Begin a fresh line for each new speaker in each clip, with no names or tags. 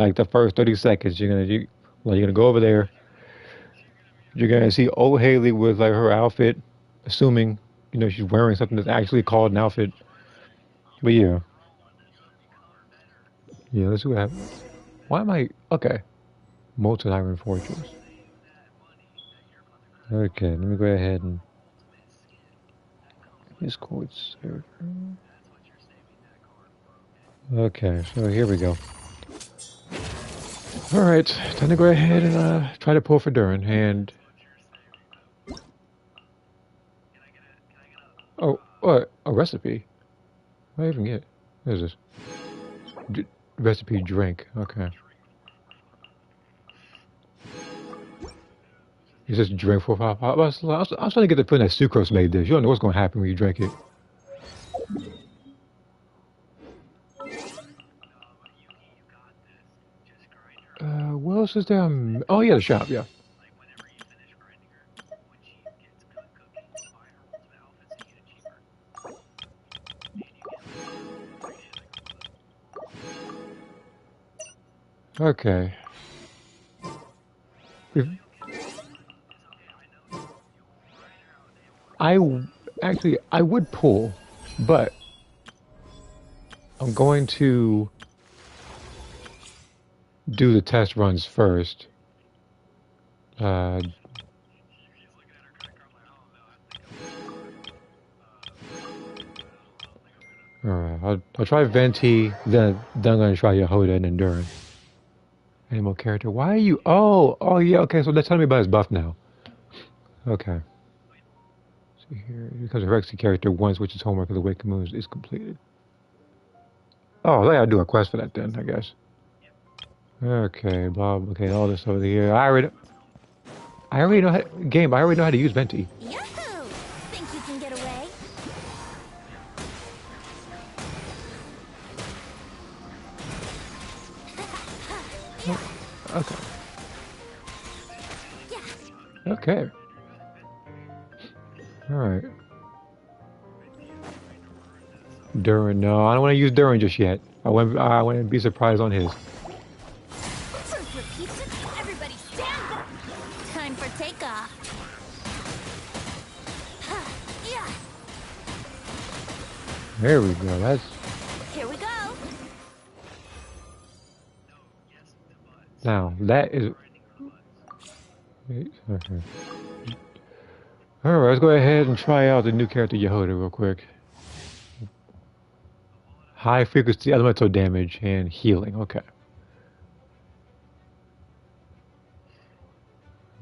Like the first 30 seconds, you're gonna go over there. You're gonna see old Haley with like her outfit, assuming she's wearing something that's actually called an outfit. But yeah, yeah. Let's see what happens. Why am I okay? Molten Iron Fortress. Okay, let me go ahead and Discord server. Okay, so here we go. All right, time to go ahead and try to pull for Durin. And oh, what a recipe! What did I even get? What is this? Recipe drink. Okay. You just drink for 5 hours. I was trying to get the feeling that sucrose made this. You don't know what's going to happen when you drink it. What else is there? Oh, yeah, the shop, yeah. Okay. I actually I would pull, but I'm going to do the test runs first. Uh, Alright, I'll try Venti, then I'm gonna try Yehoda and Endurin. Animal character. Why are you? Oh yeah. Okay, so they're telling me about his buff now. Okay. See here, because the Rexy character once, which is homework of the Wicked Moons, is completed. Oh, I gotta do a quest for that then, I guess. Okay, Bob. Okay, all this over here. I already know how, game. I already know how to use Venti.
Yahoo! Think you can get away?
Okay. Okay. All right. Durin. No, I don't want to use Durin just yet. I want to be surprised on his.
Truth repeats it. Everybody stand back. Time for takeoff. Yeah.
There we go. That's
Here we go.
now that is. Okay. All right, let's go ahead and try out the new character Yehoda real quick. High frequency elemental damage and healing. Okay.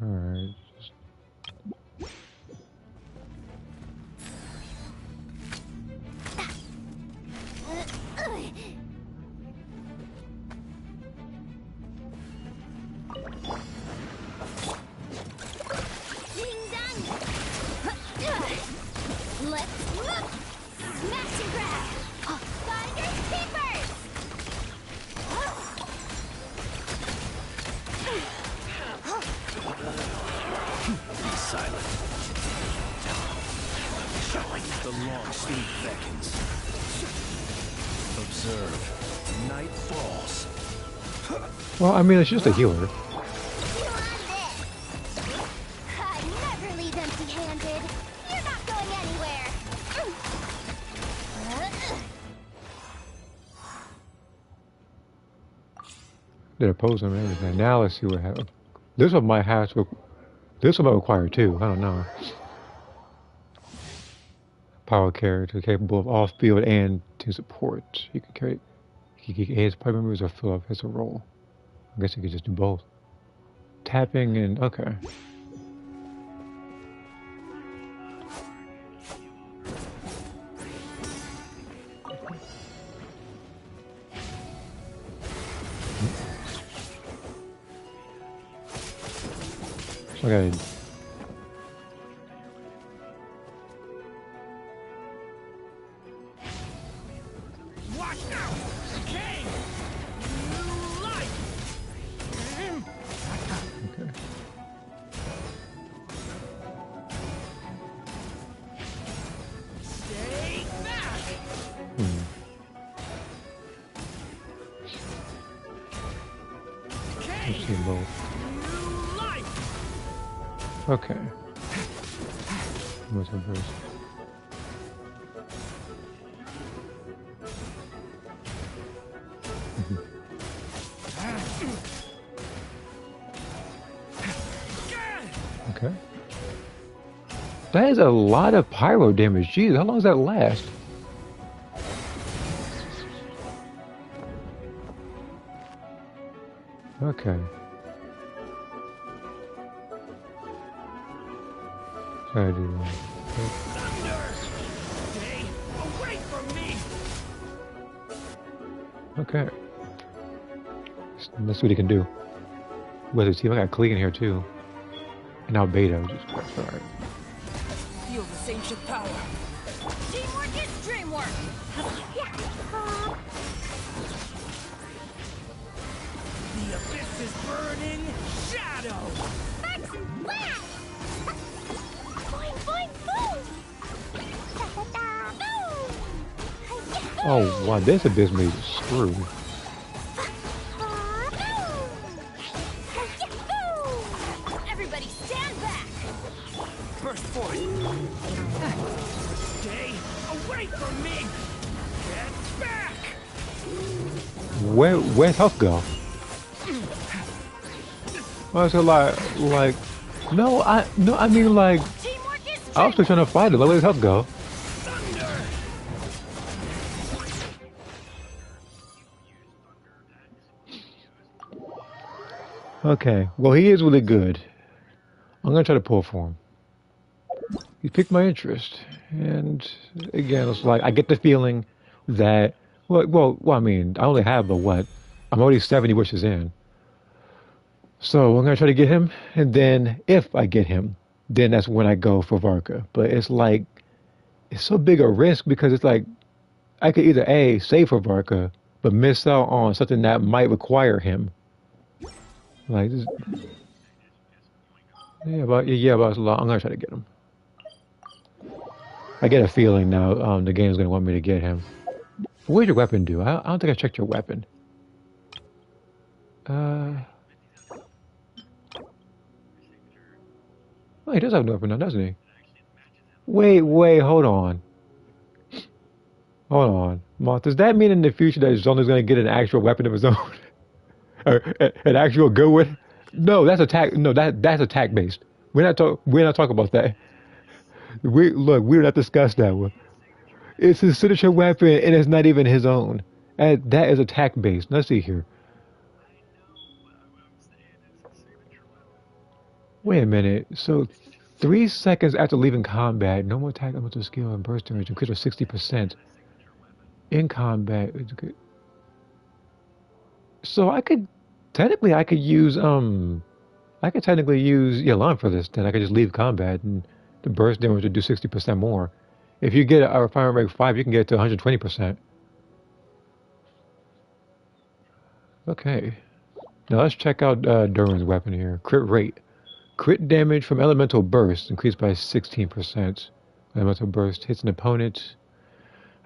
All right.
Ding dong. Let's smash and grab. Finders keepers.
Be silent. The long sleep beckons. Observe. Night falls.
Well, I mean, it's just a healer.
You on this. I never leave empty-handed. You're not going anywhere.
Did oppose him and everything. Now let's see what happens. This one might have to. This one might require two. I don't know. Power character capable of off-field and to support. He can carry. He can his party members or fill up as a role. I guess he could just do both. Tapping and okay. Okay.
Watch out! King! New life!
Okay.
Stay back!
I've seen both.
New life.
Okay. What's up first? Okay. That is a lot of pyro damage. Jeez, how long does that last? Okay. Sorry, dude.
Thunder. Stay away from me.
Okay. Let's see what he can do. With his team, I got Klee in here too. And now Beta, which is quite alright.
Feel this ancient power.
Teamwork is dreamwork.
The abyss is burning. Shadow.
Max and blast. Boing, boing, boom. Boom.
Oh wow, this abyss made it screwed.
Everybody stand back.
Burst forth. Stay away from me. Get back.
Where's health go? Well, it's a lot like no, I mean like
Teamwork is
I was still trying to fight it. Like, where's health go?
Thunder.
Okay. Well, he is really good. I'm gonna try to pull for him. He piqued my interest, and again, it's like I get the feeling that well, I mean, I only have the what? I'm already 70 wishes in, so I'm gonna try to get him, and then if I get him, then that's when I go for Varka. But it's like it's so big a risk because it's like I could either A, save for Varka, but miss out on something that might require him. Like, this, yeah, but it's a lot. I'm gonna try to get him. I get a feeling now the game's gonna want me to get him. What did your weapon do? I don't think I checked your weapon. Oh, he does have a weapon now, doesn't he? Wait, hold on. Hold on. Moth, does that mean in the future that Zonda's gonna get an actual weapon of his own? Or an actual good one? No, that's attack. No, that's attack based. We're not talking about that. We don't have to discuss that one. It's his signature weapon, and it's not even his own. And that is attack based. Let's see here. Wait a minute. So, 3 seconds after leaving combat, no more attack, elemental skill, and burst damage increase by 60% in combat. So I could technically use Yalan for this. Then I could just leave combat and the burst damage would do 60% more. If you get a refinement rank 5, you can get to 120%. Okay. Now let's check out Durin's weapon here. Crit rate. Crit damage from elemental burst increased by 16%. Elemental burst hits an opponent.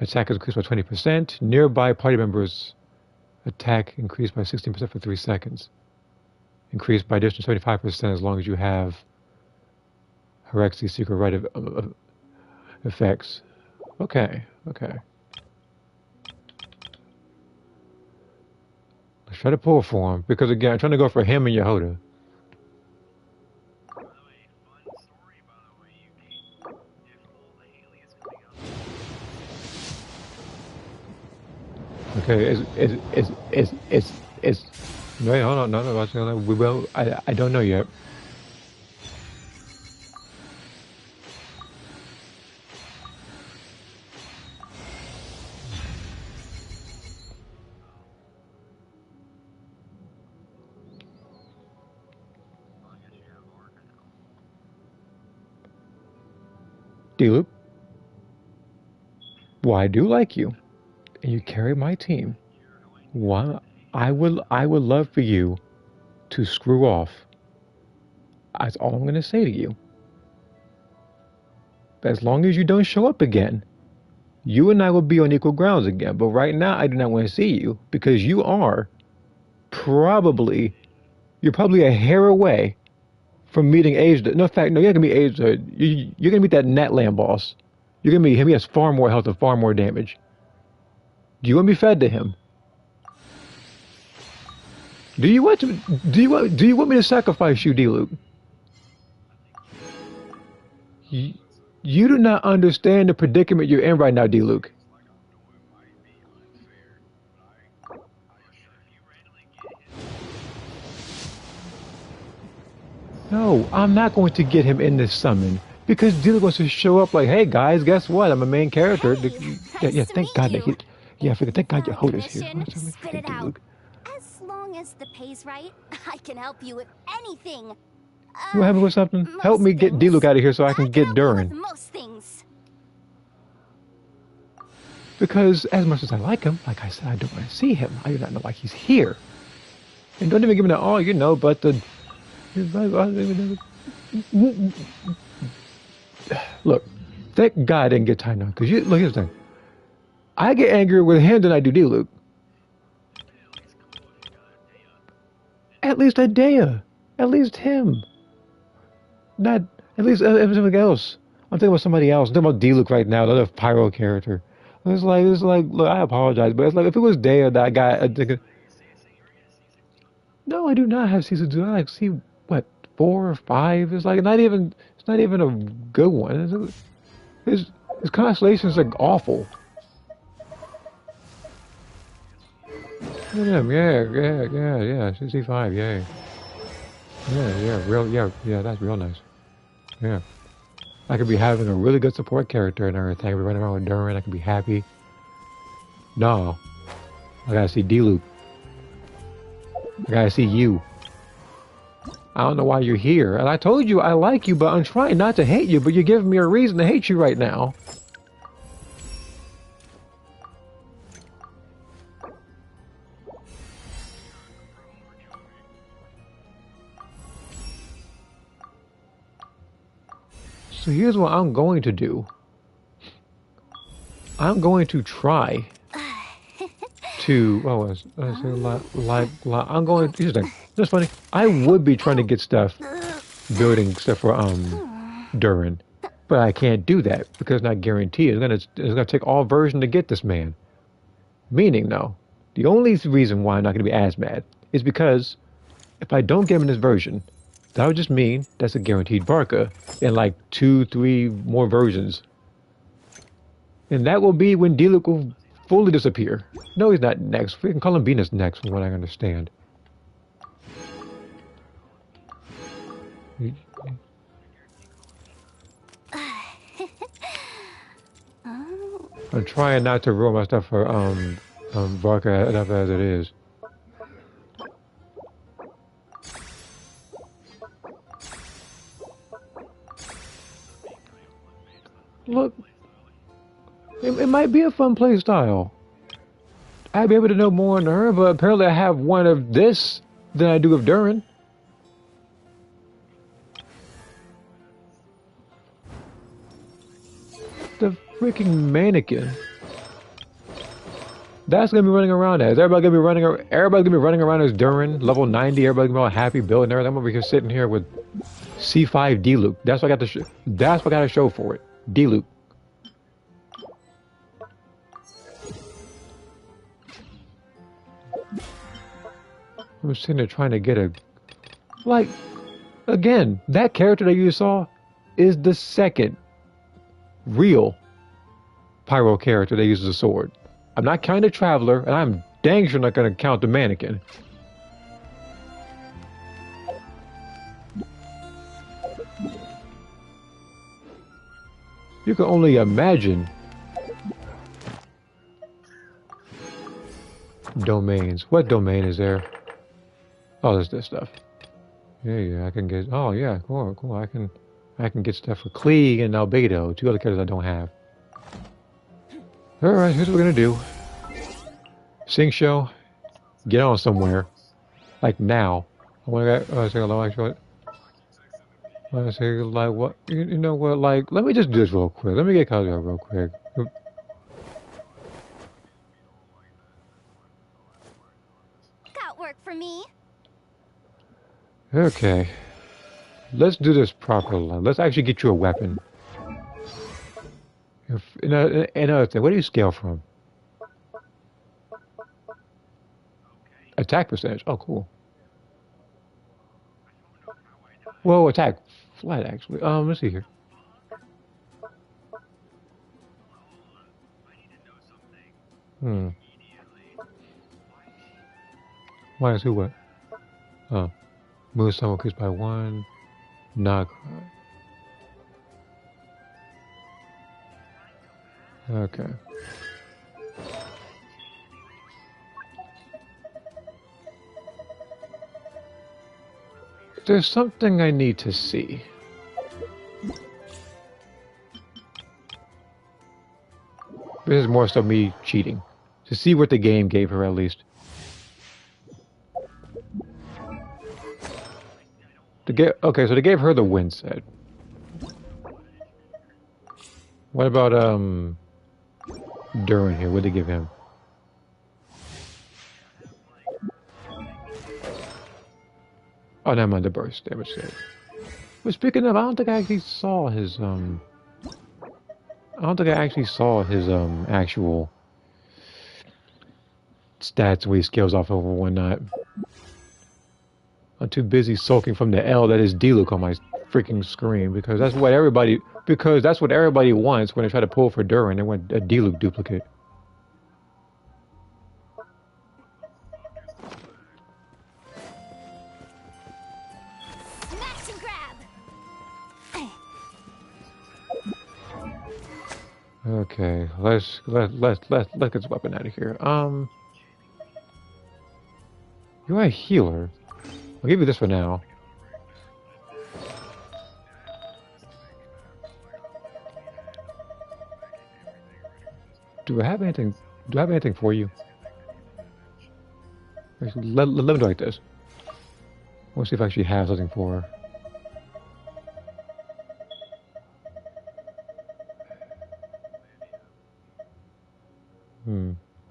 Attack is increased by 20%. Nearby party members attack increased by 16% for 3 seconds. Increased by additional 75% as long as you have Hexenzirkel secret right of effects. Okay. Let's try to pull for him because again, I'm trying to go for him and Yehoda. Okay, it's wait, hold on, no, we will. I don't know yet. D-Loop. Well, I do like you, and you carry my team. Why? I would love for you to screw off. That's all I'm going to say to you. As long as you don't show up again, you and I will be on equal grounds again. But right now, I do not want to see you because you are probably You're probably a hair away from meeting Age. No, in fact, no, you're not gonna meet Age. You're gonna meet that Natlan boss. You're gonna meet him. He has far more health and far more damage. Do you want to be fed to him? Do you want to? Do you want me to sacrifice you, D-Luke? You do not understand the predicament you're in right now, D-Luke. No, I'm not going to get him in this summon because D-Luke wants to show up like, hey guys, guess what? I'm a main character.
Hey,
Yeah,
nice to
thank
meet
God
you.
that he. Yeah, I figured. Thank God your
Invalid
Hoda's here.
mission. Spit it out.
D-Luke.
As long as the pay's right, I can help you with anything.
You want to help me with something? Help
Most
me get
things.
D-Luke out of here so I can get
help you with
Durin.
most things.
Because as much as I like him, like I said, I don't want to see him. I do not know why he's here. And don't even give me the all you know, but the. Look, thank God I didn't get tied now. Because look, here's the thing. I get angrier with him than I do D-Luke. At least Adea. At least him. Not, at least something else. I'm thinking about somebody else. I'm thinking about D-Luke right now, the other Pyro character. It's like, look, I apologize, but it's like, if it was Dea that guy, no, I do not have season 2. I like see, what, 4 or 5? It's like, it's not even a good one. His constellations are awful. Look at him, yeah, CC5, yay. Yeah, that's real nice. Yeah. I could be having a really good support character and everything. I could be running around with Durin. I could be happy. No. I gotta see D-Luke. I gotta see you. I don't know why you're here. And I told you I like you, but I'm trying not to hate you, but you're giving me a reason to hate you right now. So here's what I'm going to do. I'm going to try to. I'm going. Here's the thing. That's funny. I would be trying to get stuff, building stuff for Durin, but I can't do that because it's not guaranteed. It's gonna take all version to get this man. Meaning, though, the only reason why I'm not gonna be as mad is because if I don't get him in this version, that would just mean that's a guaranteed Barca in like 2-3 more versions. And that will be when D-Luke will fully disappear. No, he's not next. We can call him Venus next from what I understand. I'm trying not to ruin my stuff for Barca enough as it is. Look, it might be a fun play style. I'd be able to know more on her, but apparently I have one of this than I do of Durin. The freaking mannequin. That's gonna be running around as everybody's gonna be running around as Durin, level 90. Everybody's gonna be all happy, building everything. I'm over here sitting here with C5 D-Luke. That's what I got to. That's what I got to show for it. D-Luke. I'm sitting there trying to get a, like, again, that character that you saw is the second real Pyro character that uses a sword. I'm not counting the Traveler, and I'm dang sure not going to count the Mannequin. You can only imagine domains. What domain is there? Oh, there's this stuff. Yeah, I can get. Oh, yeah, cool. I can get stuff for Klieg and Albedo, 2 other characters I don't have. All right, here's what we're gonna do. Sing show, get on somewhere, like now. I want to say hello. Actually, I want to say like what? You know what? Like, let me just do this real quick. Let me get Kazuya real quick.
Got work for me.
Okay. Let's do this properly. Let's actually get you a weapon. Another thing, what do you scale from? Attack percentage. Oh, cool. Well, attack flat actually. Let's see here. Hmm. Minus who? What? Oh, move someone increased by one. Knock. Okay. There's something I need to see. This is more so me cheating. To see what the game gave her at least. Okay, so they gave her the wind set. What about Durin here? What did they give him? Oh, never mind, the burst damage set. But speaking of, I don't think I actually saw his actual stats where he scales off over one night. I'm too busy soaking from the L that is D-Luke on my freaking screen because that's what everybody wants when they try to pull for Durin. They want a D-Luke duplicate.
Smash and grab.
Okay, let's get this weapon out of here. You're a healer. I'll give you this for now. Do I have anything? Do I have anything for you? Actually, let me do like this. I want to see if I actually have something for her.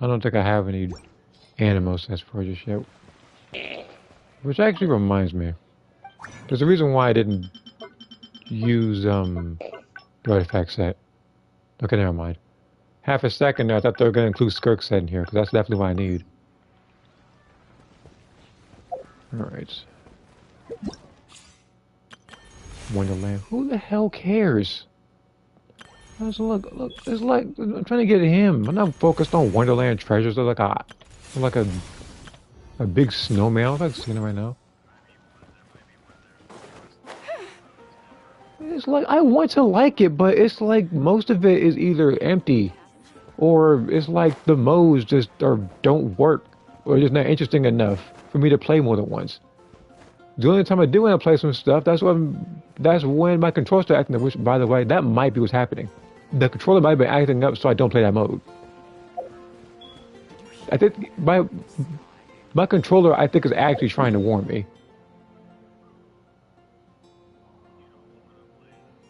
I don't think I have any animal sets for her just yet. Which actually reminds me. There's a reason why I didn't use the artifact set. Okay, never mind. Half a second there, I thought they were going to include Skirk set in here, because that's definitely what I need. Alright. Wonderland. Who the hell cares? Look, it's like, I'm trying to get him. I'm not focused on Wonderland treasures. They're like a big snowman. I don't know if I've seen it right now. It's like, I want to like it, but it's like most of it is either empty or it's like the modes just don't work or just not interesting enough for me to play more than once. The only time I do want to play some stuff, that's when my controller started acting up, which, by the way, that might be what's happening. The controller might be acting up so I don't play that mode. I think my controller, I think, is actually trying to warn me.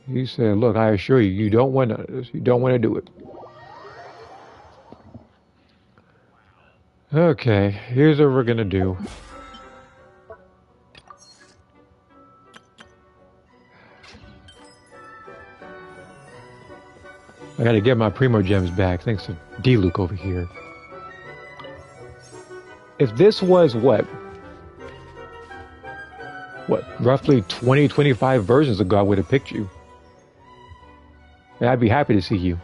He said, "Look, I assure you, you don't want to do it." Okay, here's what we're gonna do. I gotta get my Primo Gems back, thanks to D-Luke over here. If this was what, roughly 20, 25 versions ago, I would have picked you. And I'd be happy to see you.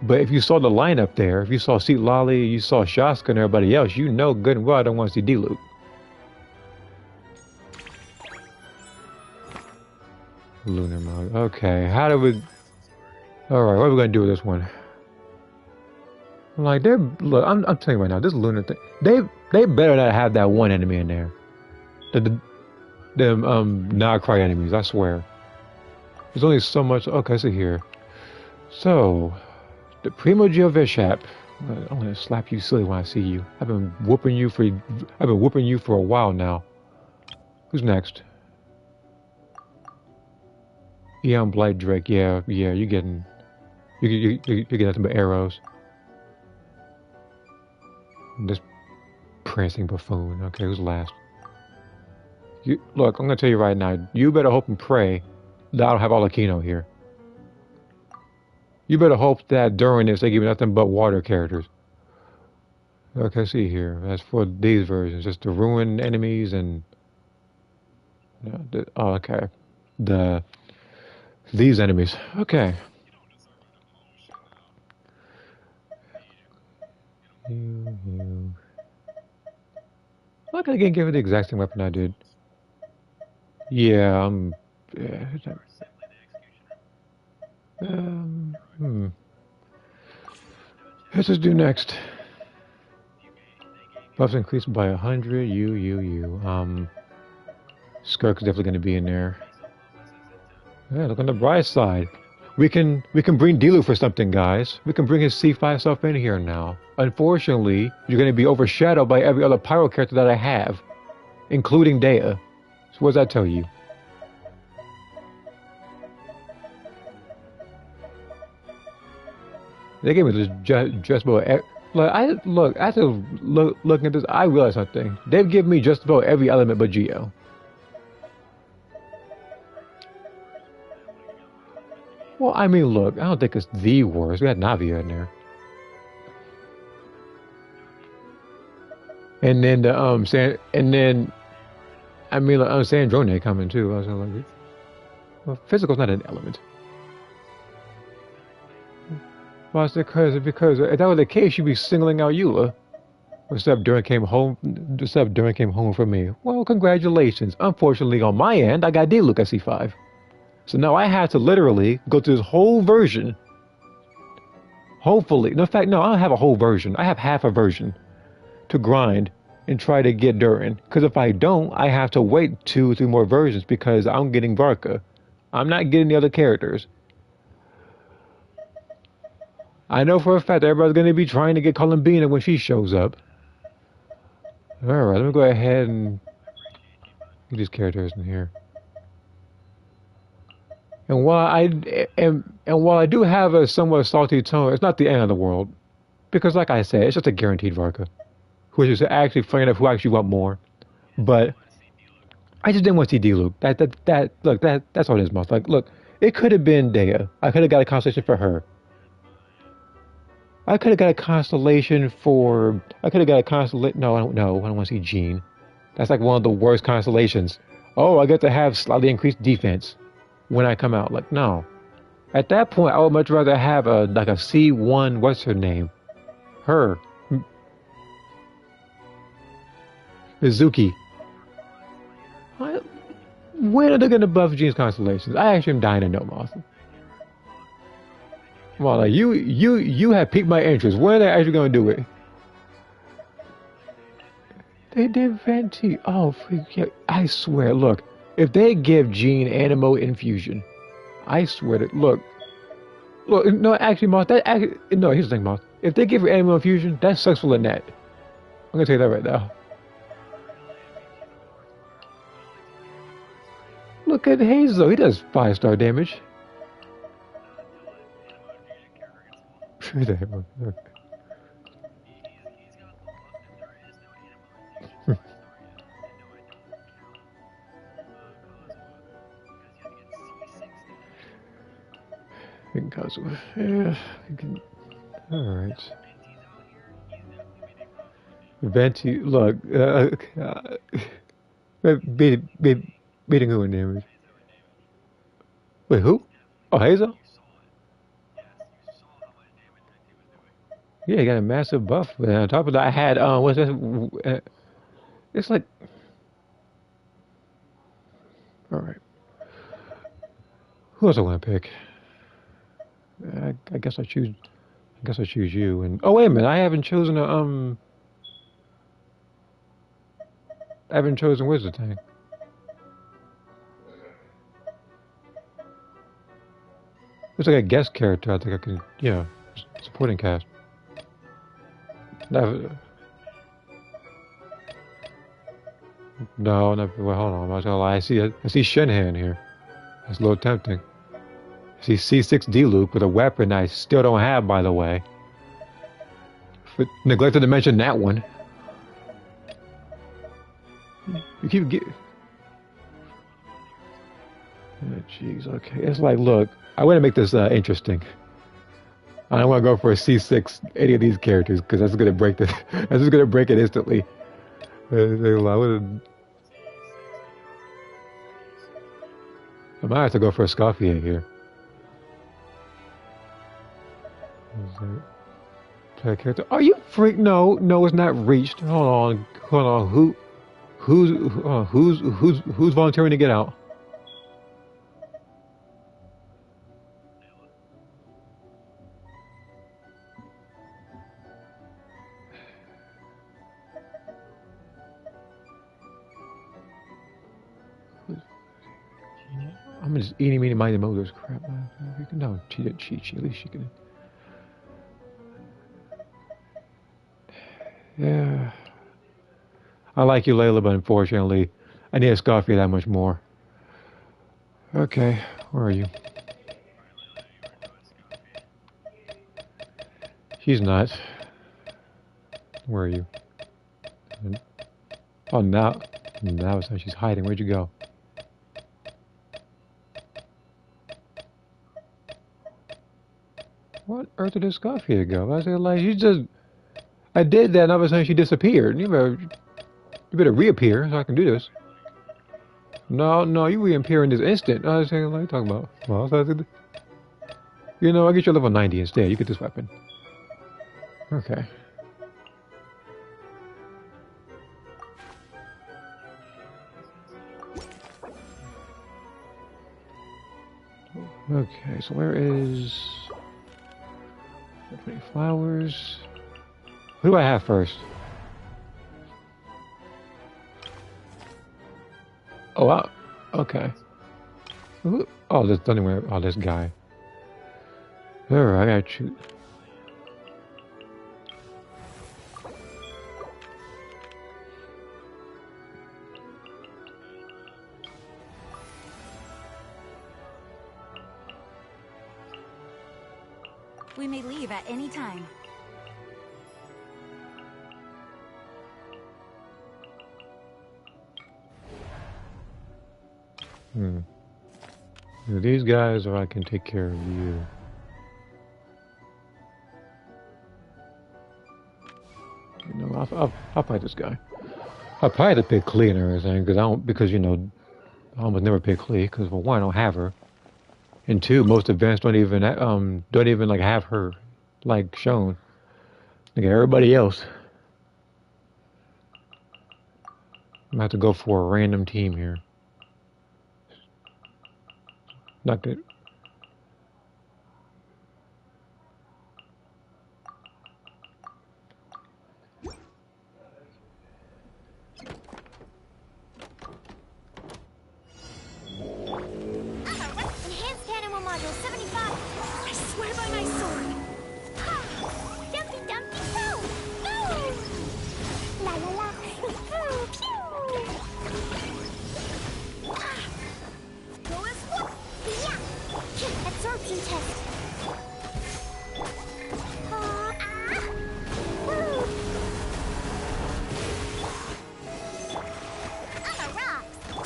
But if you saw the lineup there, if you saw Seat Lolly, you saw Shaska and everybody else, you know good and well I don't want to see D-Luke. Lunar mode. Okay, how do we... Alright, what are we going to do with this one? Like, look, I'm telling you right now, this lunar thing, they better not have that one enemy in there. The Nagcry enemies, I swear. There's only so much. Okay, so here. So, the Primo Geovishap. I'm gonna slap you silly when I see you. I've been whooping you for a while now. Who's next? Eon Blight Drake. Yeah, you're getting nothing but arrows. This prancing buffoon. Okay, who's last? Look, I'm gonna tell you right now. You better hope and pray that I don't have all Aquino here. You better hope that during this they give me nothing but water characters. Okay, see here. That's for these versions, just the ruin enemies and oh, okay, these enemies. Okay. You. Look, I can give it the exact same weapon I did. Yeah, Yeah, Let's just do next. Buffs increased by 100. Skirk's definitely going to be in there. Yeah, look on the bright side. We can bring Dilu for something, guys. We can bring his C5 stuff in here now. Unfortunately, you're going to be overshadowed by every other pyro character that I have, including Dea. So what does that tell you? They gave me this just about. After looking at this, I realized something. They've given me just about every element but Geo. Well, I mean, look, I don't think it's the worst. We had Navia in there. And then the Sandrone coming too. I was like, well, physical's not an element. Well, it's because if that was the case, you'd be singling out Eula. Except Durin came home for me. Well, congratulations. Unfortunately, on my end, I got Diluc at C5. So now I had to literally go through this whole version. Hopefully, no, in fact, no, I don't have a whole version. I have half a version to grind and try to get Durin. Because if I don't, I have to wait 2 or 3 more versions because I'm getting Varka. I'm not getting the other characters. I know for a fact that everybody's going to be trying to get Columbina when she shows up. Alright, let me go ahead and get these characters in here. And while I do have a somewhat salty tone, it's not the end of the world. Because like I said, it's just a guaranteed Varka. Which is actually funny enough who actually want more. But I just didn't want to see Diluc. That's all it is, Moth. Like, look, it could have been Dea. I could have got a constellation for her. I could have got a constellation for... No, I don't want to see Jean. That's like one of the worst constellations. Oh, I get to have slightly increased defense when I come out. Like, no. At that point, I would much rather have a C1, what's her name? Her. Mizuki. When are they going to buff Jean's constellations? I actually am dying to know, Moth. Well, like you have piqued my interest. When are they actually going to do it? They did Venti. Oh, freak yeah. I swear, look. If they give Jean Animo Infusion, I swear to... Look, no, actually, Moth, no, here's the thing, Moth. If they give her Animo Infusion, that sucks for Lynette. I'm going to tell you that right now. Look at Hazel. He does 5-star damage. Yeah, alright. Venti, look, beating who in damage? Wait, who? Oh, Hazel? Yeah, he got a massive buff. And on top of that, I had, what's that? It's like... Alright. Who else I want to pick? I guess I choose you. And oh, wait a minute, I haven't chosen Wizard Tank. It's like a guest character. I think I can, yeah, supporting cast. No, no. Well, hold on. I'm not gonna lie. I see Shenhe here. That's a little tempting. I see C6 Diluc with a weapon I still don't have, by the way. But neglected to mention that one. You keep Jeez, okay. It's like, look, I want to make this interesting. I don't want to go for a C6 any of these characters because that's gonna break the that's just gonna break it instantly. I might have to go for a Scoffia here. Play a character. Are you freak? No, no, it's not reached. Hold on. Who's volunteering to get out? I'm just eating meaty mighty motors. Crap. No, she didn't cheat. At least she can. Yeah. I like you, Layla, but unfortunately, I need to scoff you that much more. Okay, where are you? She's not. Where are you? Oh, now it's how she's hiding. Where'd you go? What earth did this Scoffia go? I said, like, she just. I did that, and all of a sudden she disappeared. You better reappear so I can do this. No, you reappear in this instant. I was saying, what are you talking about? Well, so you know, I get your level 90 instead. You get this weapon. Okay. Okay, so where is 20 flowers? Who do I have first? Oh, wow. Okay. Oh, this anywhere. Oh, this guy. Alright, I gotta shoot.
We may leave at any time.
Either these guys, or I can take care of you. You know, I'll fight this guy. I'll probably have to pick Klee and everything because you know, I almost never pick Klee because for one, I don't have her, and two, most events don't even like have her like shown. Like everybody else. I'm gonna have to go for a random team here. Not good.
Enhanced animal module 75.
I swear by my sword.
Ha! Dumpty dumpty poo! Boo! La la la! Phew! Pew! Go as whoop! Yeah! Absorption test. Woo!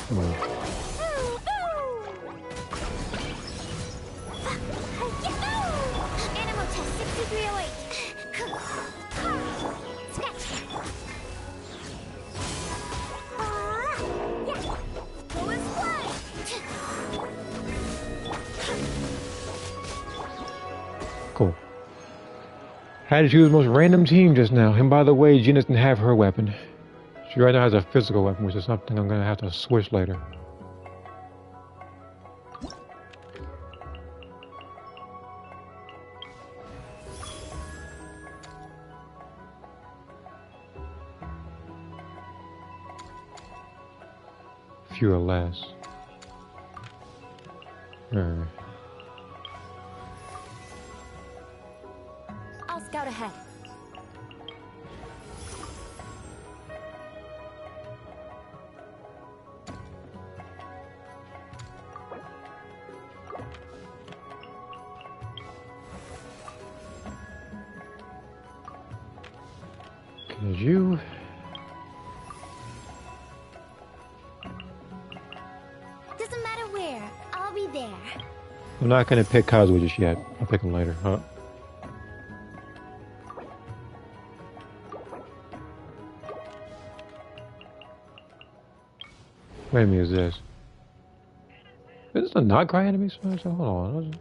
I'm a rock! Animal test 6308. Snatch. Yeah. Go as one.
Cool. Had to choose the most random team just now. And by the way, Gina doesn't have her weapon. She right now has a physical weapon, which is something I'm gonna have to switch later. Fewer less. Alright.
I'll scout ahead.
Can you?
Doesn't matter where. I'll be there.
I'm not gonna pick Kazuha just yet. I'll pick him later. Huh? What enemy is this? Is this a not cry enemy? So hold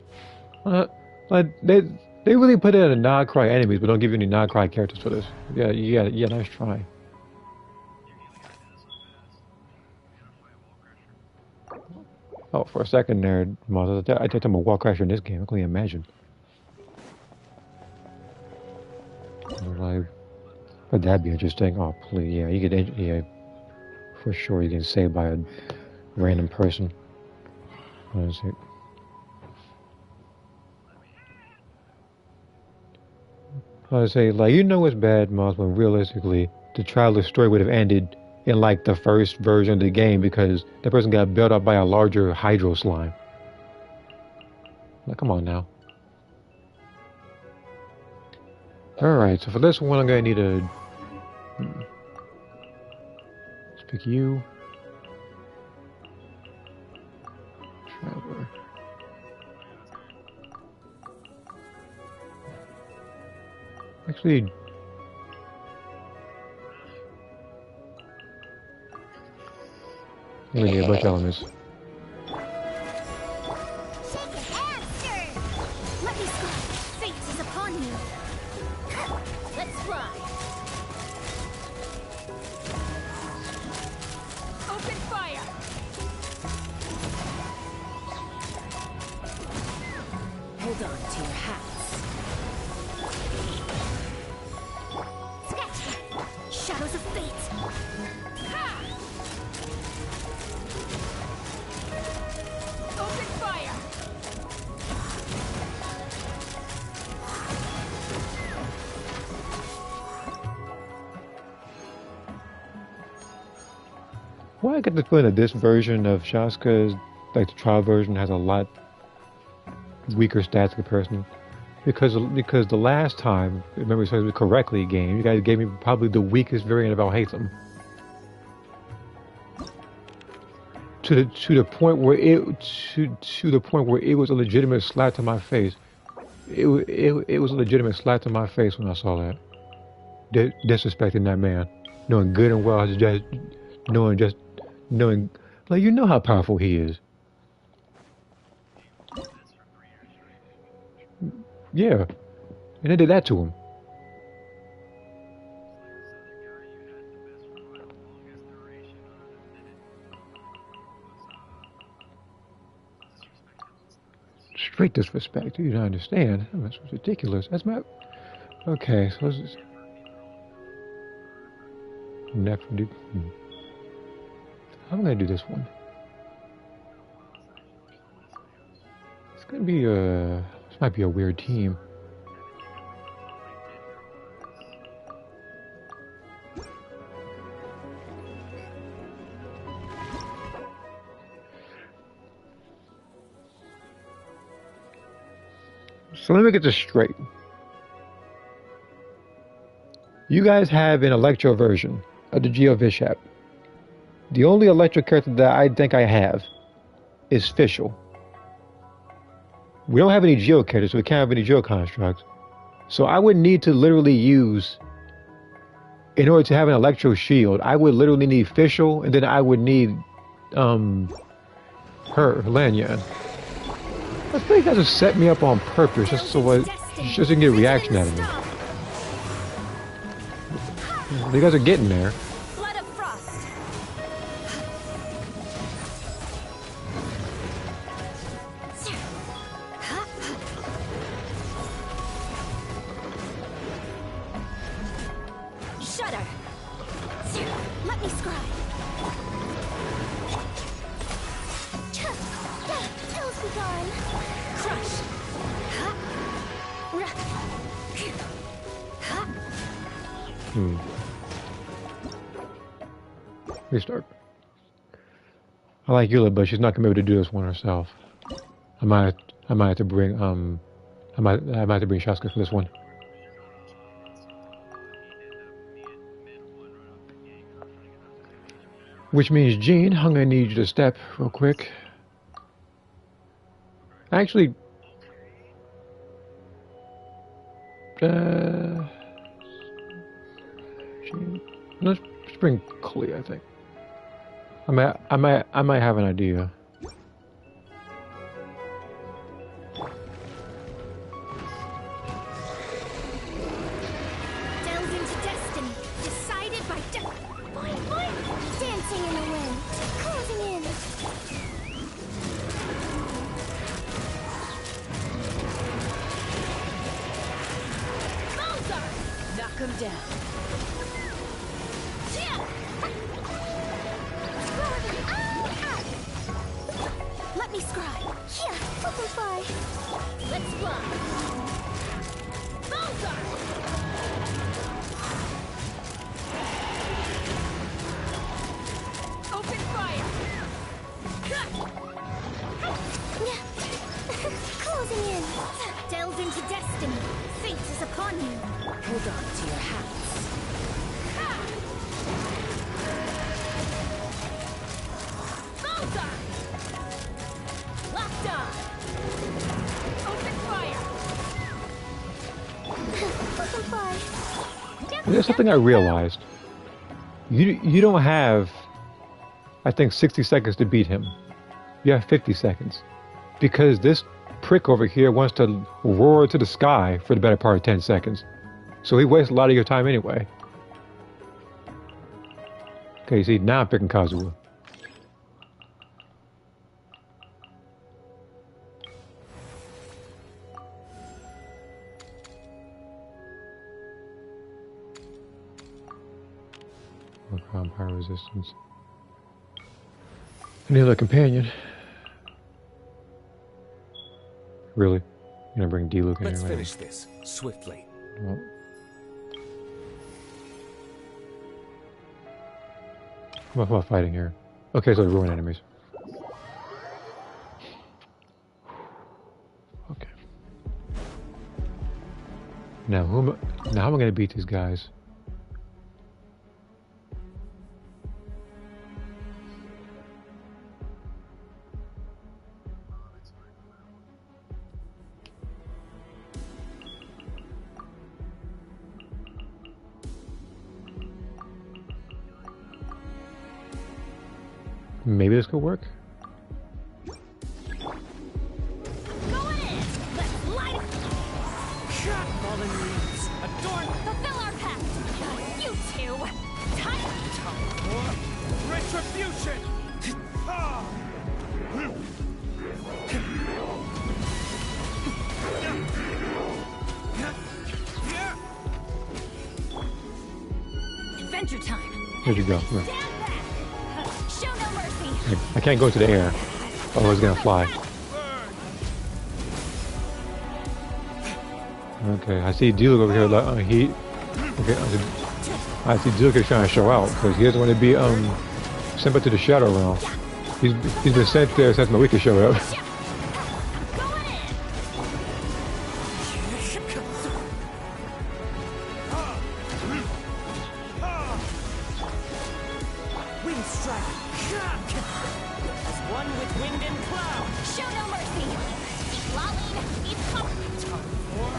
on. Like they really put in a not cry enemies, but don't give you any not cry characters for this. Yeah. Nice try. Oh, for a second there, I thought I'm a wall crasher in this game. I couldn't imagine. Like, but that'd be interesting. Oh, please, yeah, you get, yeah, for sure, you get saved by a random person. Let's see. I would say, like, you know it's bad, Moss, when realistically, the childless story would have ended in, like, the first version of the game because that person got built up by a larger hydro slime. Like, come on now. Alright, so for this one, I'm gonna need a... Let's pick you. Traveler. Actually... We need a bunch of elements.
Shake a hamster! Let me go. Fate is upon you. Let's fly.
Open fire! Hold on to your hats.
Sketch! Shadows of fate.
Ha! Open fire!
Why I get the feeling that this version of Shaska, like the trial version, has a lot weaker stats in comparison. Because the last time, if I remember correctly, game, you guys gave me probably the weakest variant of Alhaitham. To the point where it was a legitimate slap to my face. It was a legitimate slap to my face when I saw that. Disrespecting that man, knowing good and well, knowing, like, you know how powerful he is. Yeah, and they did that to him. Straight disrespect. You don't understand. That's ridiculous. That's my. Okay, so let's just. Never do. I'm gonna do this one. It's gonna be a. This might be a weird team. So let me get this straight. You guys have an Electro version of the Geo Vishap. The only Electro character that I think I have is Fischl. We don't have any Geo characters, so we can't have any Geo constructs. So I would need to literally use, in order to have an Electro shield, I would literally need Fischl, and then I would need, Lanyan. I think you guys have set me up on purpose just so just to get a reaction out of me. You guys are getting there.
Blood of frost. Shudder.
Let me scribe. Tales be gone.
Crush.
Restart. I like Eula, but she's not gonna be able to do this one herself. I might have to bring I might have to bring Shaska for this one. Which means, Gene, I'm gonna need you to step real quick. Actually, uh, let's bring Klee, I think. I might have an idea.
Delve into destiny, decided by boing, boing. Dancing in the wind, closing in.
Bowser! Knock him down.
Let me scry. Here, flip and fly.
Let's fly. Bowser! Open fire.
Closing in. Delve into destiny. Fate is upon you.
Hold on to your hats. Bowser! Locked on. Open fire.
Flip and fly.
There's something I realized. You don't have, I think, 60 seconds to beat him. You have 50 seconds. Because this prick over here wants to roar to the sky for the better part of 10 seconds. So he wastes a lot of your time anyway. Okay, you see, now I'm picking Kazuha. Vampire resistance. I need a companion. Really? You're gonna bring D-Luke in here?
Let's
right
finish this swiftly.
now? Well, what about fighting here? Okay, so ruin enemies. Okay. Now, how am I gonna beat these guys? Maybe this could work.
Going in. Let's light it.
Fallen leaves, adorn
Fulfill our pact. You two. Time.
for retribution. Ah!
Adventure time.
Where'd you go? Come here.
Stand back. Show no mercy.
I can't go into the air. Oh, it's gonna fly. Okay, I see D-Luke over here. Okay, I see D-Luke is trying to show out because he doesn't want to be sent back to the Shadow Realm. He's been sent there since Malika showed up.
Going in.
Wind strike. As one with wind and cloud.
Show no mercy. Keep lolling. Keep pumping.
For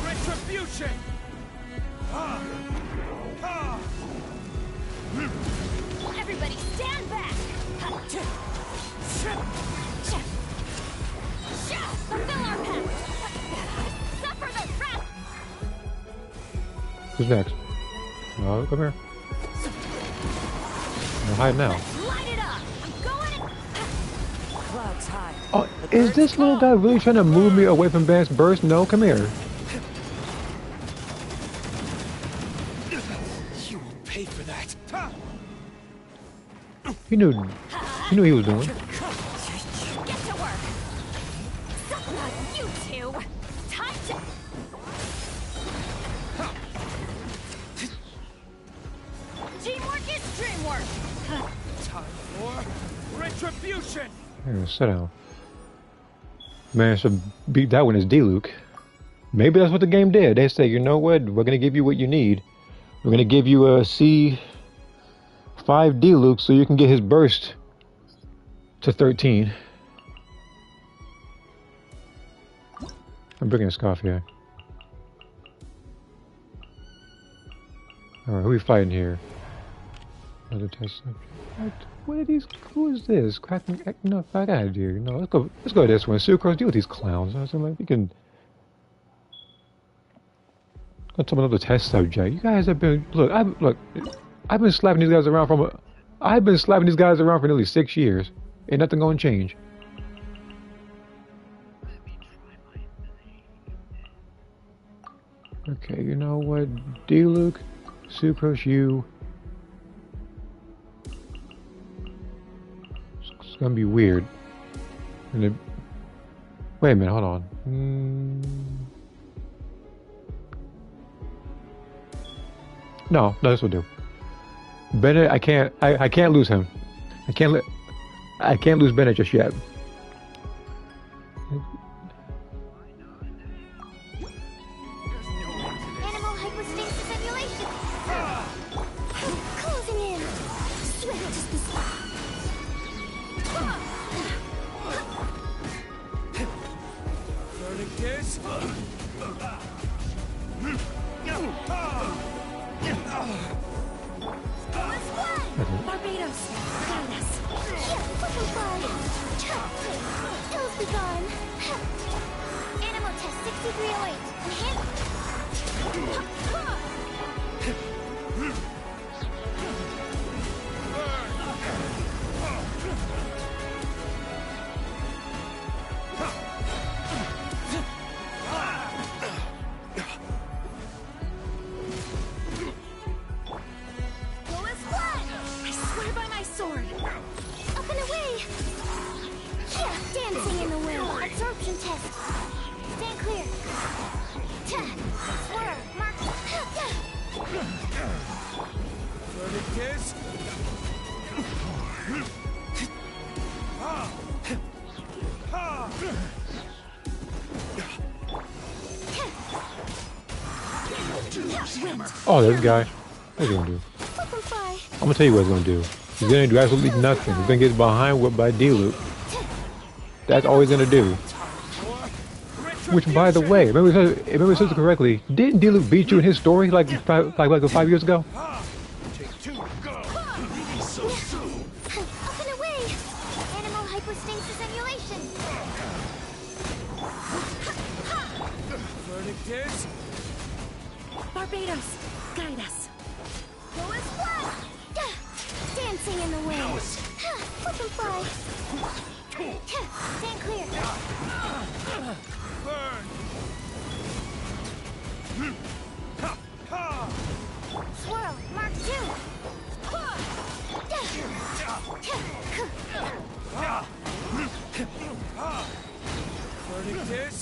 retribution. Ah! Ah!
Everybody stand back. Fulfill our pact. Suffer the wrath.
Who's next? Oh, come here. I'll hide now.
Light it up. I'm going in.
Clouds high.
Oh, is this little guy really trying to move me away from Vance Burst? No, come here.
You will pay for that.
He knew what he was doing.
Get to work. Suffer you two. Time to. Teamwork is dreamwork.
Time for retribution.
Here, sit down. Managed to beat that one as D-Luke. Maybe that's what the game did. They say, you know what? We're going to give you what you need. We're going to give you a C5 D-Luke so you can get his burst to 13. I'm bringing a scarf here. Alright, who are we fighting here? Another test subject. What are these? Who is this? Cracking no fuck out of here. No, let's go this one. Sucrose, deal with these clowns. I was like, you can go to another test subject. You guys have been I've been slapping these guys around for nearly 6 years. Ain't nothing gonna change. Okay, you know what? D-Luke, Sucrose, you. It's gonna be weird. And then, wait a minute, hold on. No, this will do. Bennett, I can't lose him. I can't lose Bennett just yet.
Animal hyperstasis simulation. Closing in. Sweat just this.
Verdict Barbados, guide us.
Ills be gone. Animal test 6308.
Oh, this guy. What's he gonna do? I'm gonna tell you what he's gonna do. He's gonna do absolutely nothing. He's gonna get behind whipped by D-Loop. That's all he's gonna do. Which, by the way, remember it says it correctly. Didn't D-Loop beat you in his story like 5 years ago?
Barbados, guide us.
Dancing in the wind. Flip and fly. Stand clear.
Burn.
Swirl, Mark 2.
Verdict is...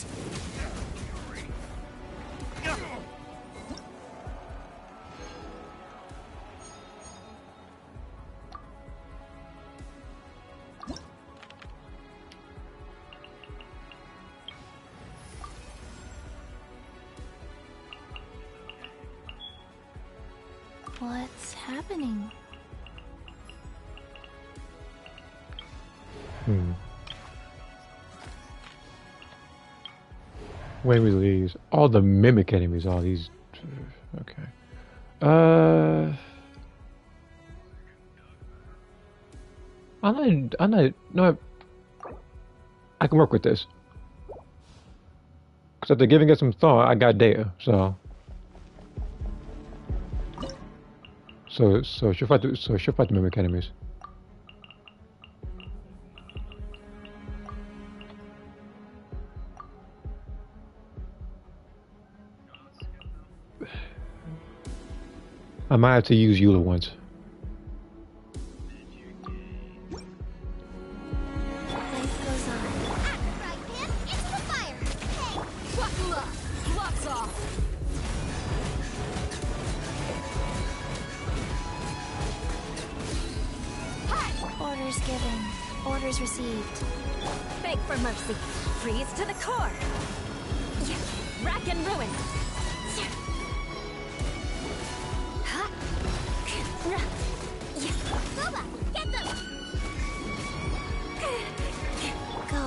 What's happening?
When we these, all the mimic enemies, all these. Okay. I'm not. No, I can work with this. Because after giving it some thought, I got data. So she'll fight the mimic enemies. I might have to use Eula once.
Life goes on. Right, man. Into the fire. Hey, buckle up. Gloves off. Orders given. Orders received.
Beg for mercy. Freeze to the core. Rack and ruin.
Boba, get them. Go.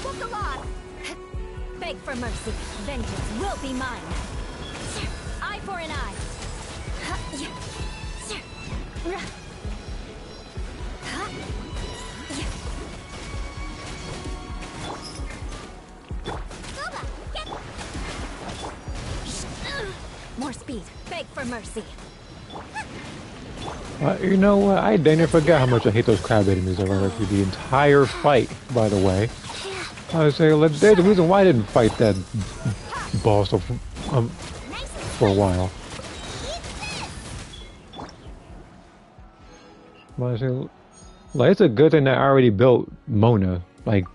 Whoop the law!
Beg for mercy. Vengeance will be mine. Eye for an eye.
Booba, get...
More speed. Beg for mercy.
You know what? I dang near forgot how much I hate those crab enemies that run through the entire fight, by the way. I was saying, like, there's a reason why I didn't fight that boss for a while. But I was saying, like, it's a good thing that I already built Mona, like,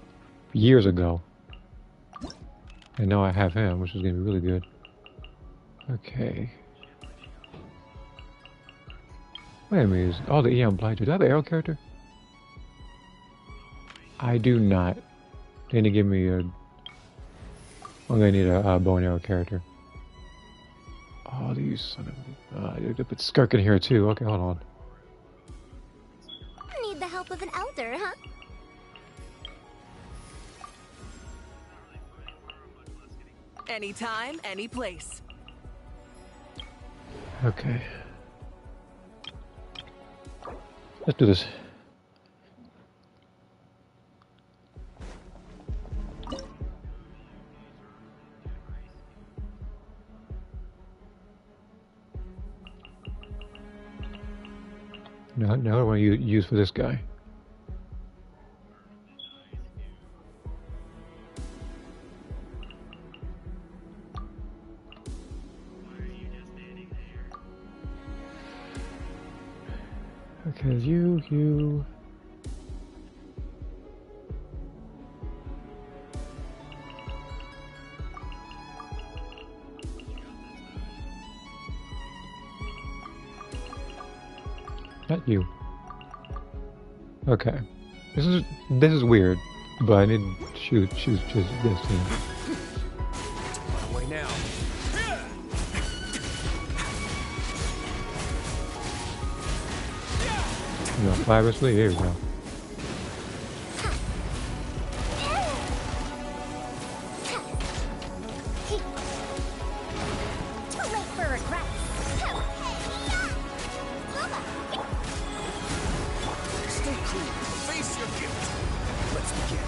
years ago. And now I have him, which is going to be really good. Okay. Wait a minute. Oh, the Eon Blight. Do I have an arrow character? I do not. They need to give me a... I'm gonna need a bow and arrow character. Oh, these son of... you put Skirk in here too. Okay, hold on.
Need the help of an elder, huh?
Anytime, any place.
Okay. Let's do this. Now what do I want to use for this guy? Okay, you. Not you. Okay. This is weird, but I need to choose this team.
Way now.
No, fabulously. Here we go.
Too late for regrets.
Stay cool. Face your guilt. Let's begin.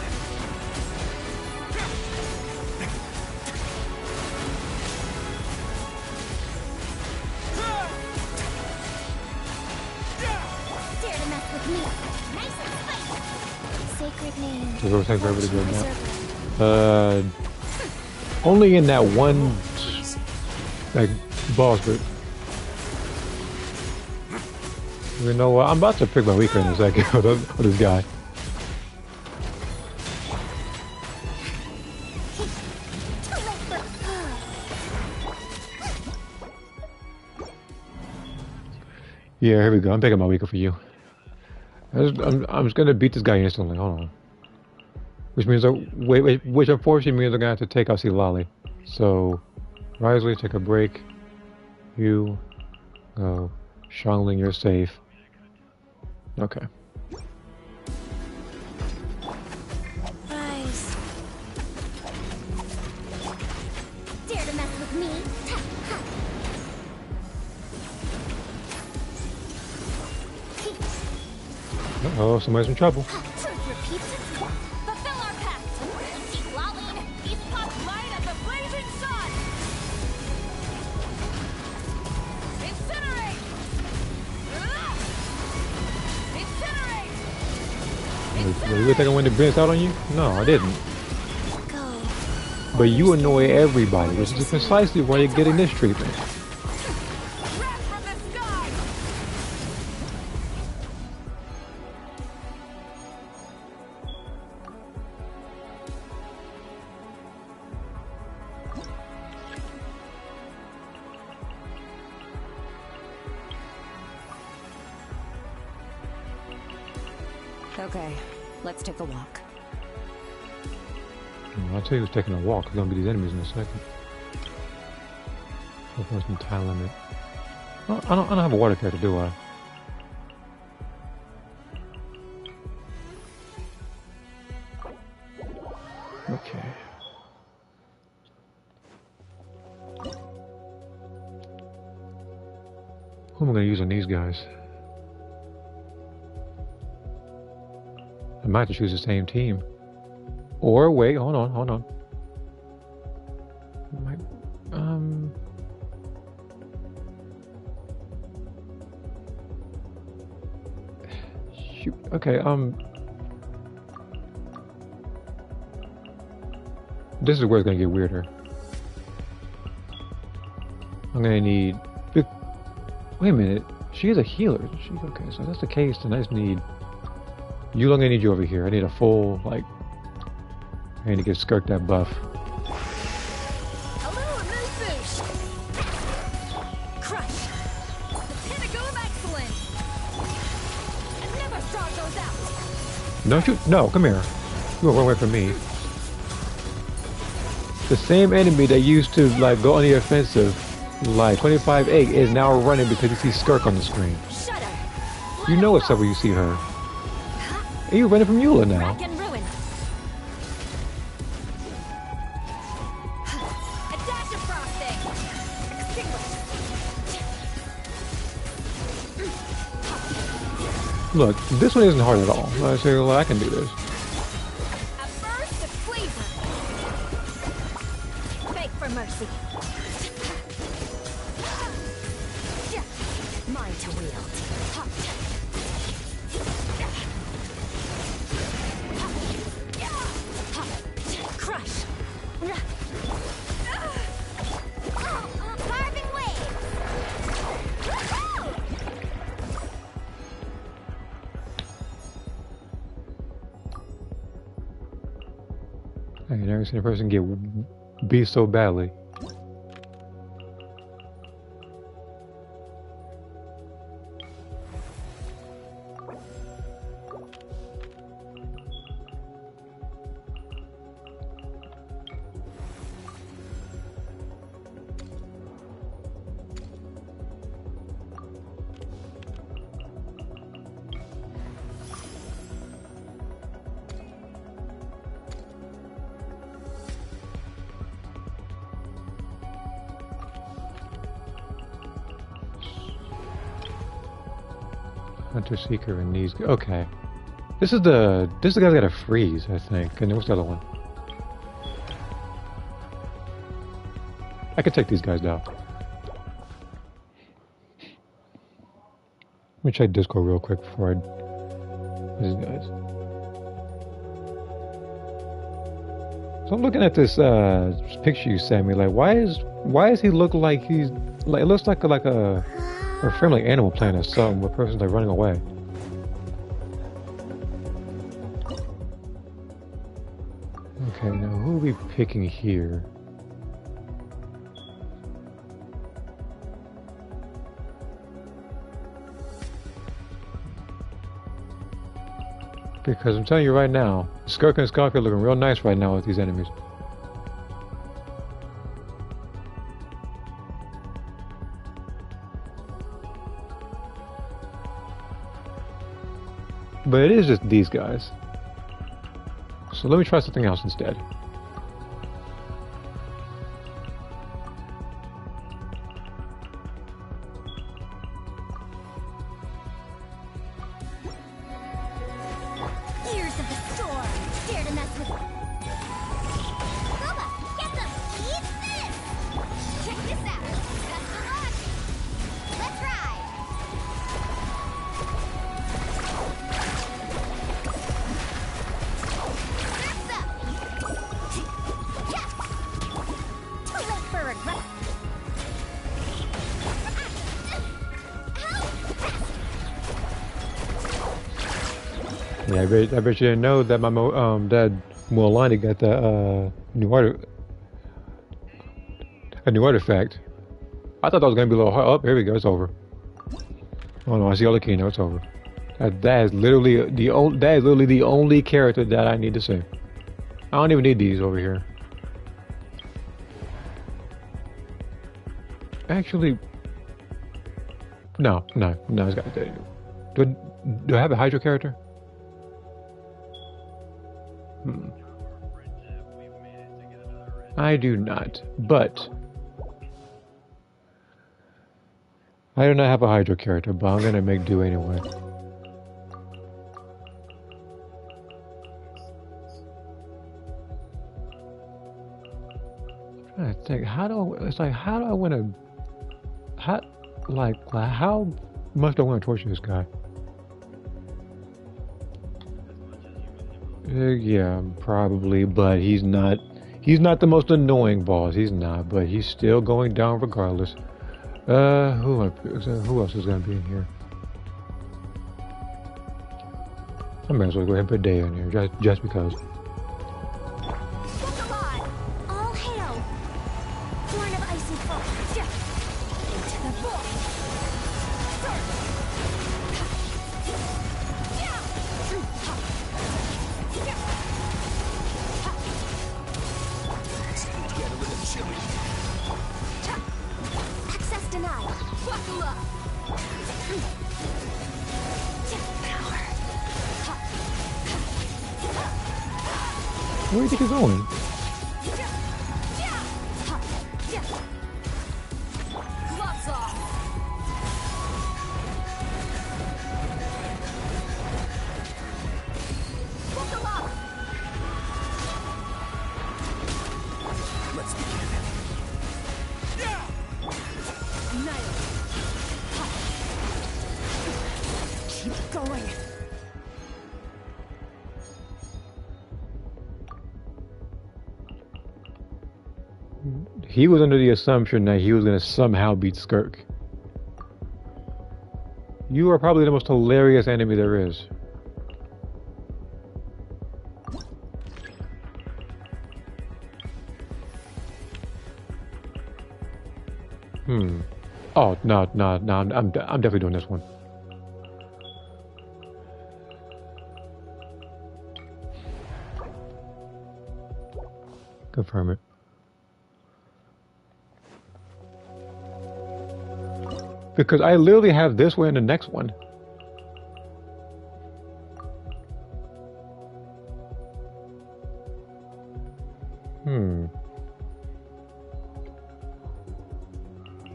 Dare to mess with me. Nice and spicy. Sacred name.
We're going to take forever to go now.
Circle.
Only in that one, like, boss, but you know what? I'm about to pick my weaker in a second with this guy.
Too late for...
Yeah, here we go. I'm picking my weaker for you. I'm just gonna beat this guy instantly. Hold on. Which means which unfortunately means I'm gonna have to take out Lolly. So, Risley, take a break. You go. Shangling, you're safe. Okay.
Rise. Dare to mess with me?
Uh-oh, somebody's in trouble.
Truth repeats itself.
Fulfill our pact.
Keep lolling.
He's popped light as a blazing sun. Incinerate. Incinerate.
You really think I wanted to brince out on you? No, I didn't.
Go.
But you annoy everybody, which is precisely why you're getting this treatment.
Wrath from the sky.
Okay, let's take a walk.
I'll tell you who's taking a walk. There's gonna be these enemies in a second. Hopefully some time limit. Oh, I don't have a water character, do I? Okay. Who am I gonna use on these guys? I might have to choose the same team. Or wait, hold on. Might, shoot. Okay, this is where it's gonna get weirder. I'm gonna need. Wait a minute. She is a healer. She's okay. So if that's the case, then I just need. I'm gonna need you over here. I need a full like. I need to give Skirk that buff.
A little remove boost. Crush. The pinnacle of excellence. And never straw goes out.
No, shoot. No, come here. You won't run away from me. The same enemy that used to like go on the offensive, like 25-8, is now running because he sees Skirk on the screen.
Shudder.
You know what's up when you see her. And you're running from Eula now.
Rack and ruin. A dash of frosting. Extinguish.
Look, this one isn't hard at all. I say, well, I can do this.
A burst of flavor. Beg for mercy. Mine to wield. Crush.
Carving waves. Woohoo!
I ain't never seen a person get beat so badly. Hunter Seeker and these. Okay, this is the guy's got a freeze, I think. And what's the other one? I could take these guys down. Let me check Discord real quick before I. These guys. So I'm looking at this picture you sent me. Like, why does he look like he's like? It looks like a friendly Animal Planet or something. Where a person's like running away. Okay, now who are we picking here? Because I'm telling you right now, Skirk and Scarf are looking real nice right now with these enemies. But it is just these guys. So let me try something else instead.
Ears of the storm. Dare to mess with. Scuba, get them. Eat this. Check this out. Best of luck. Let's ride. Surf's up. Yeah. Too late for regret.
Yeah, I bet you didn't know that my dad Mualani got that a new artifact. I thought that was gonna be a little hard. Oh, here we go. It's over. Oh no, I see all the key now. It's over. That is literally the only character that I need to see. I don't even need these over here. Actually, no. It's got to do I have a Hydra character? I do not. But I do not have a Hydro character, but I'm gonna make do anyway. I'm trying to think, it's like, how do I want to, how much do I want to torture this guy? Yeah, probably, but he's not the most annoying boss, he's not, but he's still going down regardless. Who else is gonna be in here? I might as well go ahead and put Day in here, just because.
All hail! Born of ice and fire. Into the void. Access denied. Buckle up.
Where do you think he's going?
Gloves off.
Buckle up.
Let's begin.
Keep going.
He was under the assumption that he was going to somehow beat Skirk. You are probably the most hilarious enemy there is. Oh, no, I'm definitely doing this one. Confirm it. Because I literally have this one and the next one.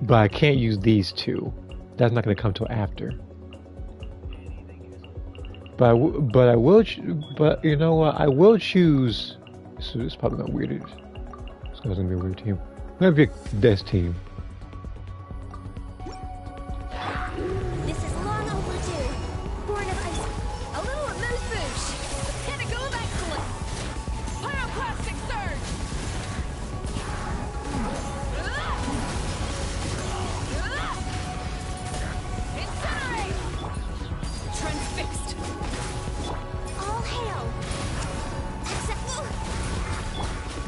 But I can't use these two. That's not going to come till after. But I will. But you know what? I will choose. So it's probably not weird. It's going to be a weird team. I'm going to pick this team.
This is long overdue. Born of ice.
A little amuse bouche. The pinnacle of excellence. Pyroclastic surge. Incinerate. Transfixed.
All hail.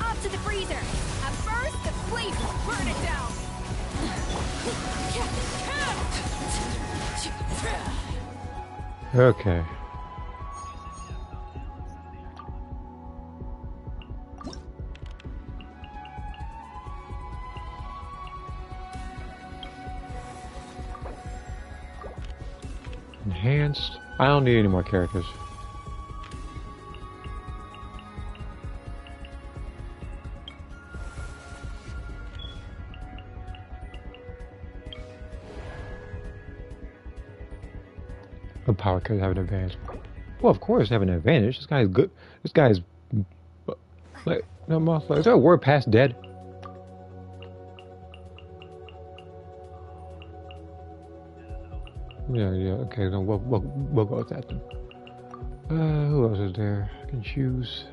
Up to the freezer. At first, the fleet will burn it down.
Okay. Enhanced. I don't need any more characters. The power could have an advantage. Well, of course, have an advantage. This guy's good. This guy's like no motherfucker. Is there a word past dead? Yeah. Okay, then we'll go with that then. Who else is there? I can choose.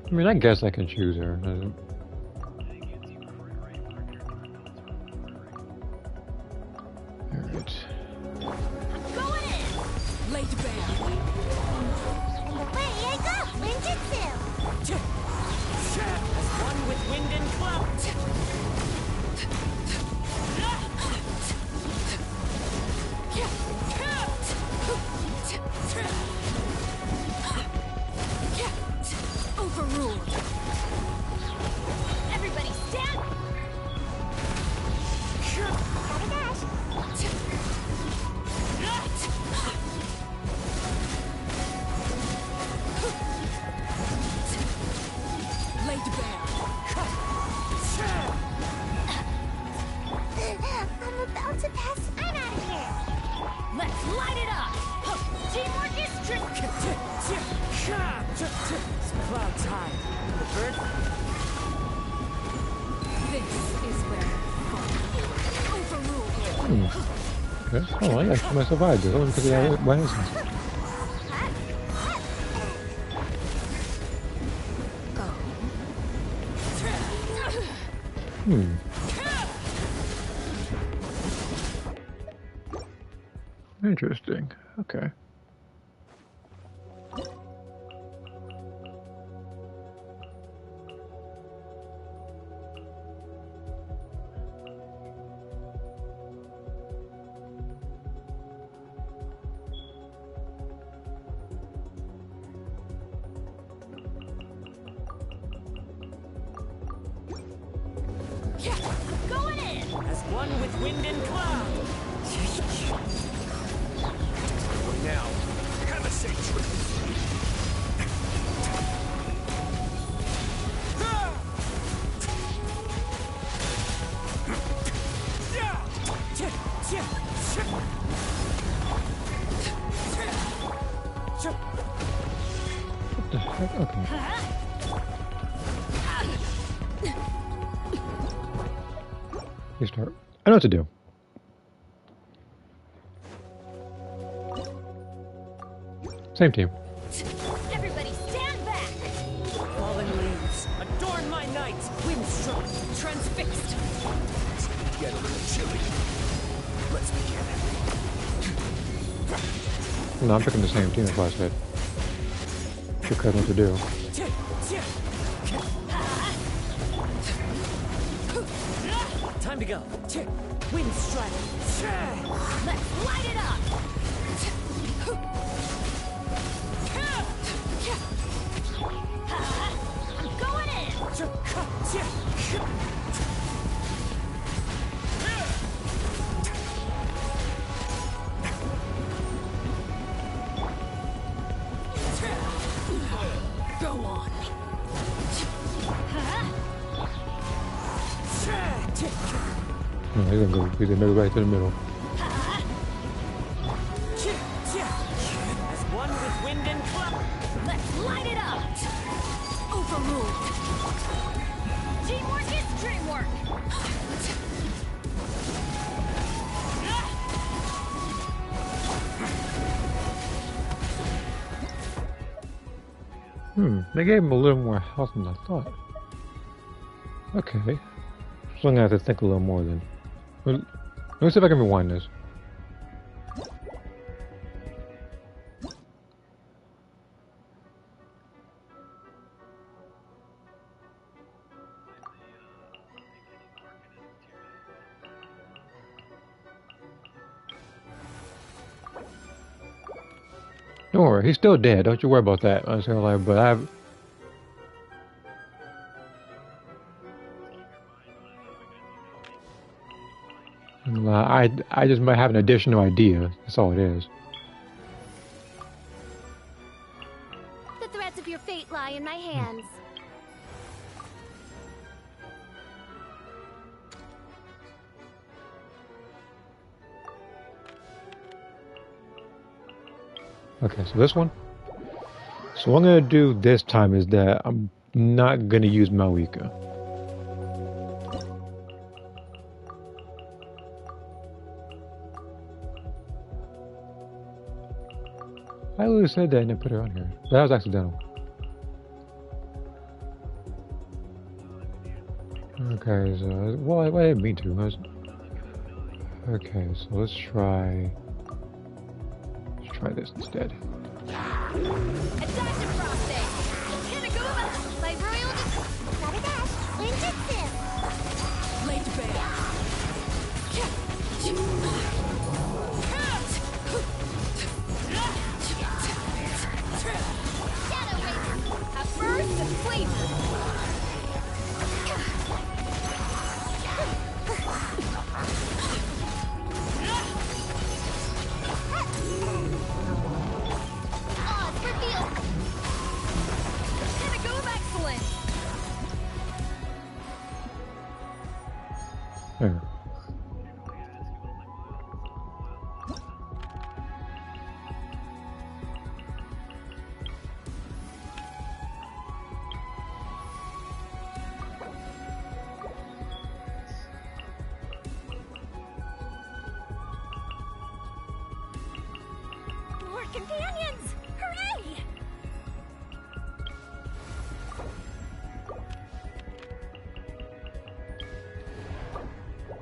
I mean, I guess I can choose her.
Going in. Laid bare.
Away I go. Ninjutsu.
As one with wind and cloud.
Overruled. Everybody stand.
Gotta dash.
Teamwork is tricky.
It's cloud time. The bird.
This is where overruled.
Okay. Oh, I actually survived this. Only because of that one instance. Interesting. Okay.
Going in.
As one with wind and cloud. Now, have a safe trip.
What the heck? Okay. Restart. I know what to do. Same team.
Everybody stand back.
Fallen leaves, adorn my night. Windstruck,
Transfixed.
get a little chilly. Let's begin.
No, I'm picking the same team. That's why I said. Because I know what to do.
Time to go. Wind strike.
Let's light it up. I'm going in. Go on.
No, he's gonna go. He's gonna go right to the middle.
As one with wind and cloud.
Let's light it up. Overruled. Teamwork is dreamwork.
They gave him a little more health than I thought. Okay. So I'm gonna have to think a little more then. Let me see if I can rewind this. Don't worry, he's still dead. Don't you worry about that. I'm saying, like, but I just might have an additional idea. That's all it is.
The threads of your fate lie in my hands.
Okay, so this one. So what I'm gonna do this time is that I'm not gonna use Malika. I literally said that and then put her on here. That was accidental. Okay, so well, I didn't mean to. Okay, so let's try this instead.
Adaptive process. Hinaguma.
By royal gotta dash. Ninjutsu.
Blade bear. Shadow Raven. A burst of flavor.
Odds revealed.
Hinaguma excellent.
There.
We're companions! Hooray!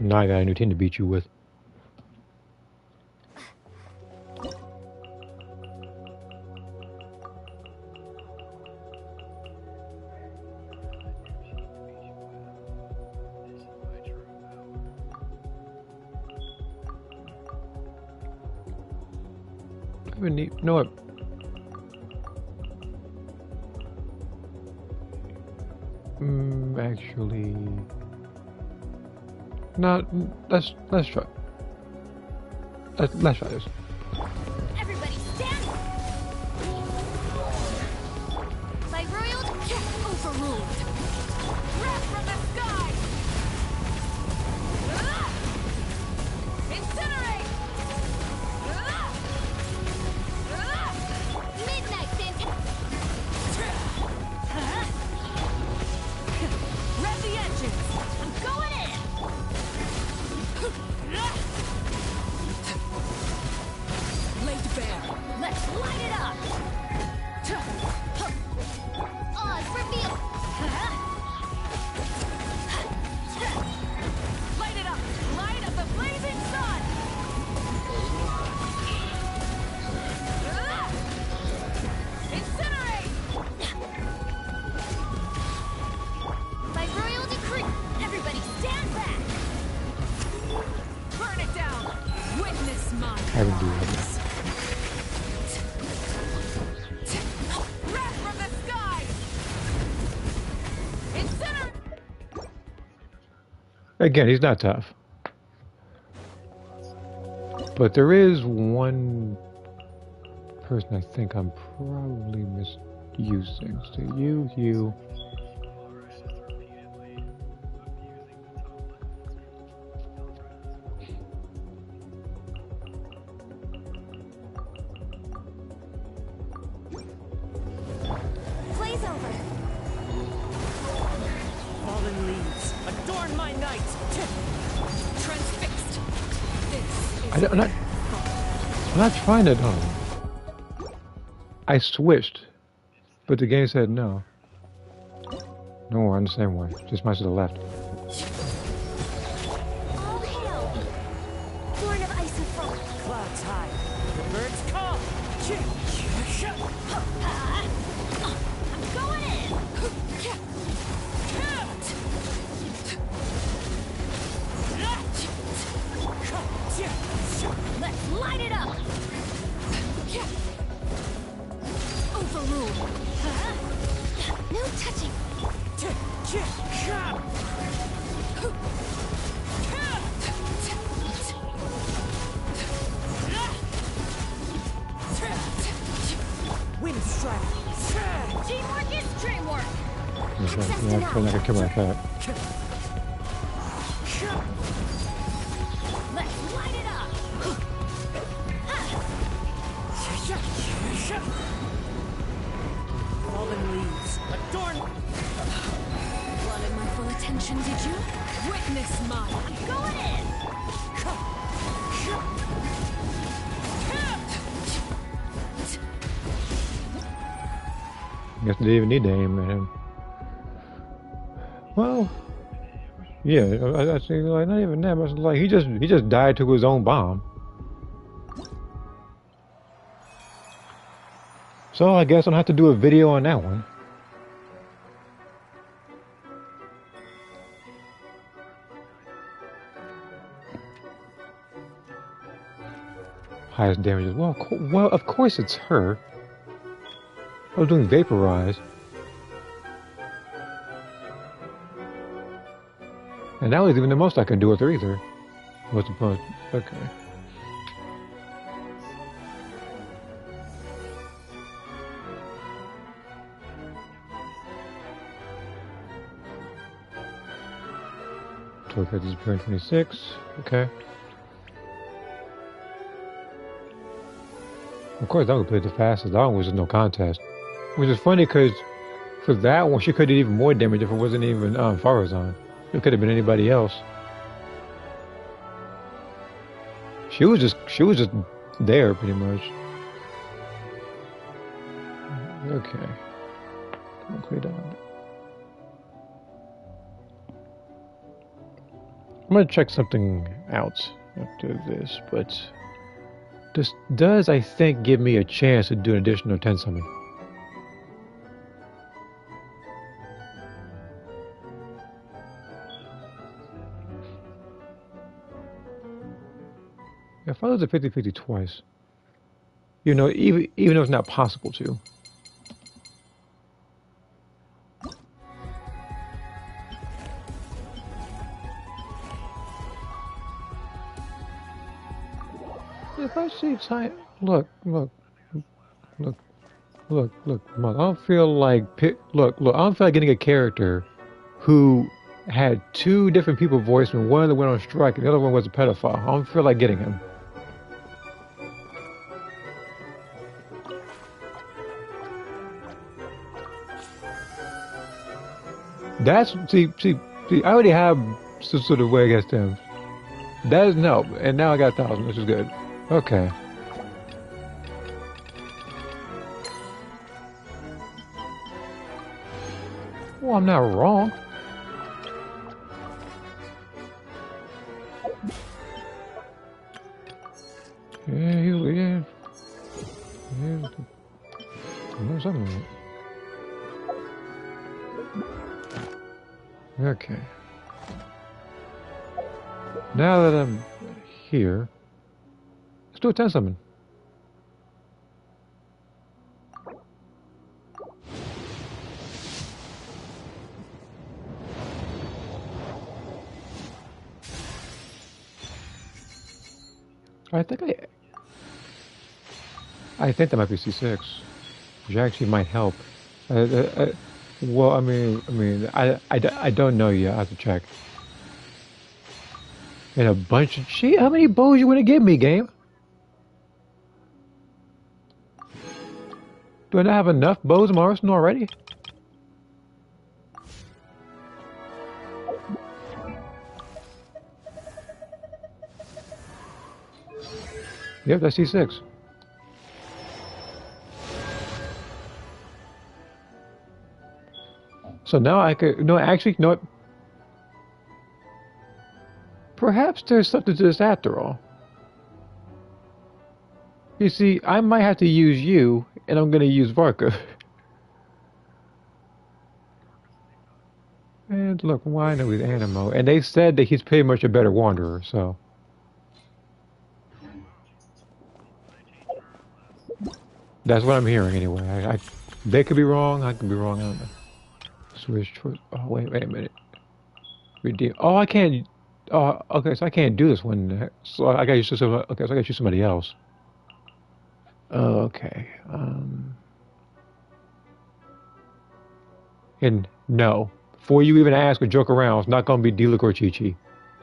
Now I got a new team to beat you with. I need, you know what? Actually, not. Let's try. Let's try this.
Everybody stand! By royal overruled! Wrath from the sky! Incinerate!
Midnight
Rev the engines! I'm going in! Laid bare! Let's light it up!
Oz reveal.
Light it up! Light of the blazing sun! Incinerate!
By royal decree.
Everybody stand back! Burn it down! Witness my
I would do that.
crimes. Wrath from the sky! Incinerate!
Again, he's not tough. But there is one person I think I'm probably misusing. So you.
Blaze over.
Fallen leaves, adorn my night.
Transfixed! This is
I'm not trying to. I switched, but the game said no. No, we're on the same way. Just much to the left.
All hail. Born of ice and frost.
Clouds high, the birds call.
I'm going in! Let's light it up! Overruled!
No touching.
Wind strike.
Teamwork is dreamwork!
Yeah, I'm not gonna kill my cat.
Let's light it up!
Fallen leaves, adorn.
Wanted my full attention, did you? Witness mine! Going in!
Guess they didn't even need to aim at him. Well, yeah, I think like not even that, but it's like he just died to his own bomb. So I guess I'll have to do a video on that one. Highest damages. Well, of course it's her. I was doing vaporize. And that was even the most I could do with her either. What's the point? Okay. Toy cards is 26. Okay. Of course, that would play the fastest. That one was just no contest. Which is funny because for that one, she could have did even more damage if it wasn't even Farazan. It could have been anybody else. She was just there pretty much. Okay. Come on, clear down. I'm gonna check something out after this, but this does, I think, give me a chance to do an additional 10 summon. If I lose a 50-50 twice, you know, even though it's not possible to. If I see time, look, look, look, look. I don't feel like look. I don't feel like getting a character who had two different people voiced when one of them went on strike and the other one was a pedophile. I don't feel like getting him. That's see. I already have some sort of way against him. That is no, and now I got 1,000, which is good. Okay. Well, I'm not wrong. Yeah. There's something. Okay. Now that I'm here, let's do a 10 summon. I think that might be C6, which actually might help. Well, I don't know yet. I have to check. And a bunch of shit. How many bows you want to give me, game? Do I not have enough bows in my arsenal already? Yep, that's C6. So now I could, no, actually, no. Perhaps there's something to this after all. You see, I might have to use you, and I'm gonna use Varka. And look, why know he's Animo? And they said that he's pretty much a better wanderer, so. That's what I'm hearing anyway. They could be wrong, I could be wrong, I don't know. Switch choice. Oh, wait a minute. Redeem. Oh, I can't. Oh, okay, so I can't do this one. So I gotta use somebody. Okay, so I gotta choose somebody else. Oh, okay. And no, before you even ask or joke around, it's not gonna be Diluc or Chi-Chi.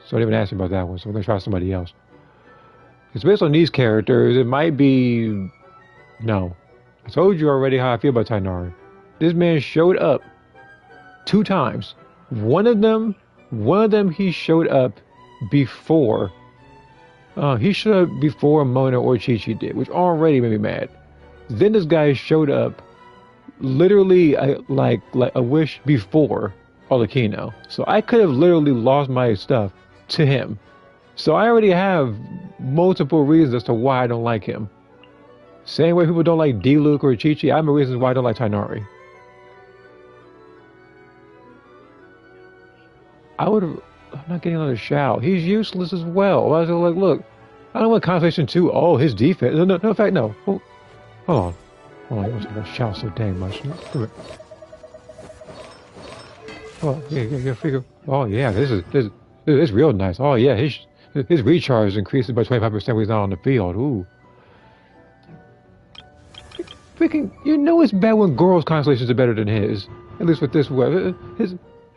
So don't even ask me about that one. So we're gonna try somebody else. It's based on these characters. It might be. No, I told you already how I feel about Tainari. This man showed up 2 times. One of them he showed up before. He showed up before Mona or Chi-Chi did, which already made me mad. Then this guy showed up literally like a wish before Olakino. So I could have literally lost my stuff to him. So I already have multiple reasons as to why I don't like him. Same way people don't like Diluc or Chi-Chi, I have reasons why I don't like Tainari. I'm not getting another shout. He's useless as well. I was like, look, I don't want Constellation 2. Oh, his defense. No, in fact, no. Hold on. You want to shout so dang much. Come here. Oh, yeah, figure. Oh, yeah, this is real nice. Oh, yeah, his recharge increases by 25% when he's not on the field. Ooh. Freaking, you know it's bad when Goro's constellations are better than his. At least with this one.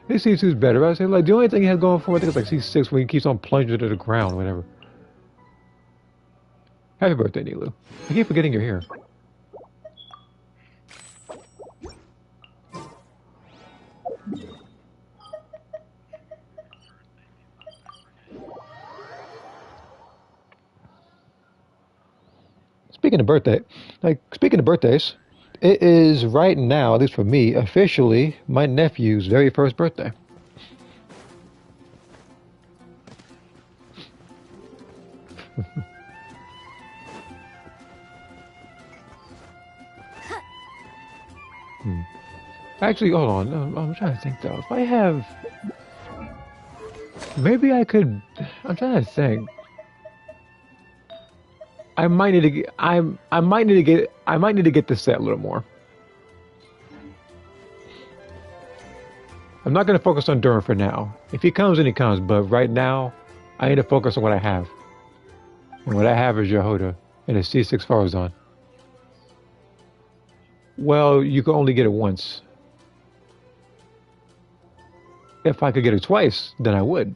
His C2's better. I say, like, the only thing he has going for him, I think it's like C6 when he keeps on plunging to the ground or whatever. Happy birthday, Nilu. I keep forgetting you're here. Speaking of birthdays, It is right now, at least for me, officially my nephew's very first birthday. Actually, hold on. I'm trying to think though. If I have, maybe I could. I'm trying to think. I might need to get. I might need to get. I might need to get this set a little more. I'm not going to focus on Durham for now. If he comes, then he comes. But right now, I need to focus on what I have. And what I have is Yehoda and a C6 Farazan. Well, you can only get it once. If I could get it twice, then I would.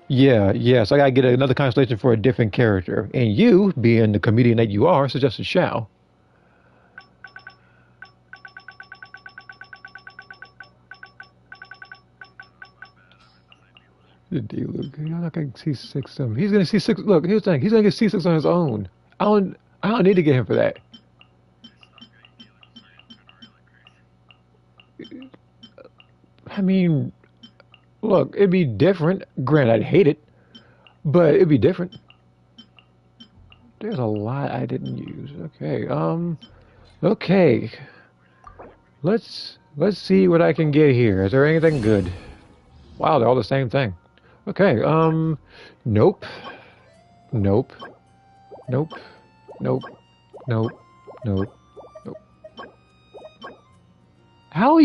Yeah, so I gotta get another constellation for a different character. And you, being the comedian that you are, suggested Shao. The D Luke, you're not gonna see six of him. He's gonna see six. Look, here's the thing. He's gonna get C6 on his own. I don't need to get him for that. I mean, look, it'd be different. Granted, I'd hate it, but it'd be different. There's a lot I didn't use. Okay, okay. Let's see what I can get here. Is there anything good? Wow, they're all the same thing. Okay, nope. Nope. Nope. Nope. Nope. Nope. Nope. How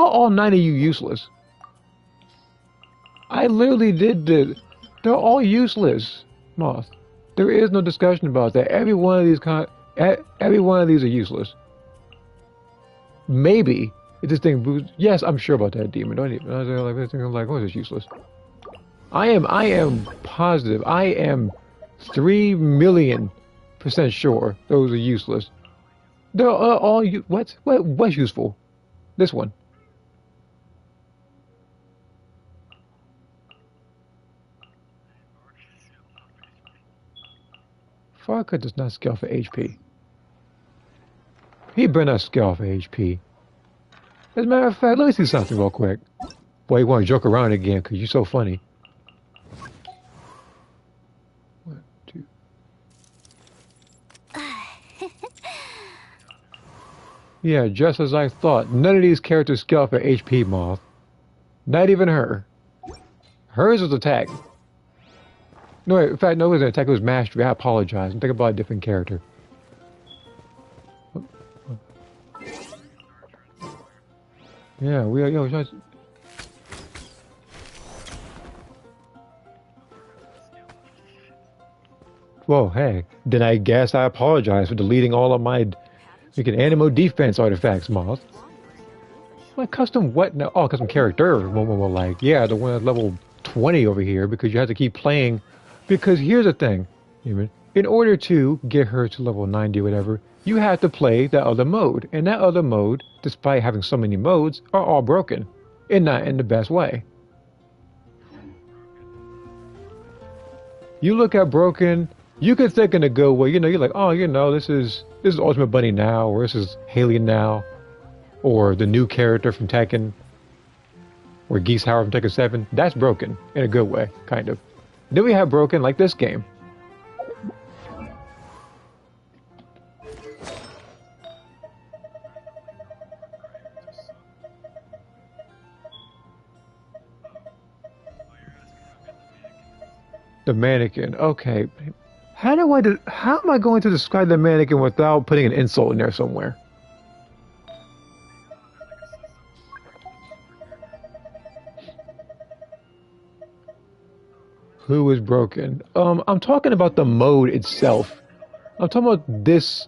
all nine of you useless? I literally did this. They're all useless, Moth. There is no discussion about that. Every one of these every one of these are useless. Maybe if this thing boosts. Yes, I'm sure about that demon. Don't even. I was like, oh, it's useless. I am positive. I am 3,000,000% sure those are useless. They're all what's useful? This one. Farka does not scale for HP. He better not scale for HP. As a matter of fact, let me see something real quick. Boy, you want to joke around again because you're so funny. 1, 2. Yeah, just as I thought. None of these characters scale for HP, Moth. Not even her. Hers was attack. No, in fact, no, it wasn't attack. It was mastery. I apologize. I'm thinking about a different character. Yeah, Whoa, hey. Then I guess I apologize for deleting all of my freaking Animo defense artifacts, Moth. My custom what now? Oh, custom character. Well, like, yeah, the one at level 20 over here because you have to keep playing. Because here's the thing, in order to get her to level 90 or whatever, you have to play that other mode. And that other mode, despite having so many modes, are all broken. And not in the best way. You look at broken, you could think in a good way, you're like, oh, this is Ultimate Bunny now, or this is Haley now, or the new character from Tekken, or Geese Howard from Tekken 7. That's broken in a good way, kind of. Then we have broken like this game. The mannequin. Okay. How am I going to describe the mannequin without putting an insult in there somewhere? Who is broken? I'm talking about the mode itself. I'm talking about this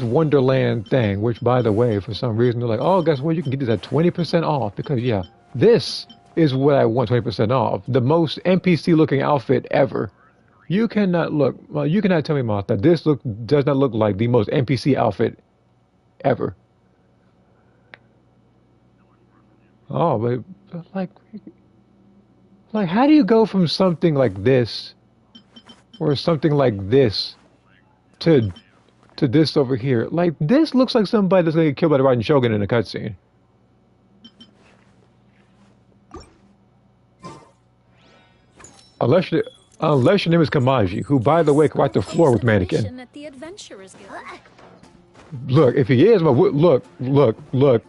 Wonderland thing, which, by the way, for some reason, they're like, oh, guess what? You can get this at 20% off because, yeah, this is what I want 20% off. The most NPC-looking outfit ever. You cannot tell me, Moth, that this does not look like the most NPC outfit ever. Oh, but like, how do you go from something like this or something like this to this over here. Like this looks like somebody that's gonna get killed by the Raiden Shogun in a cutscene. Unless your name is Kamaji, who by the way can wipe the floor with mannequin.
At the Adventurers Guild.
Look, if he is, look,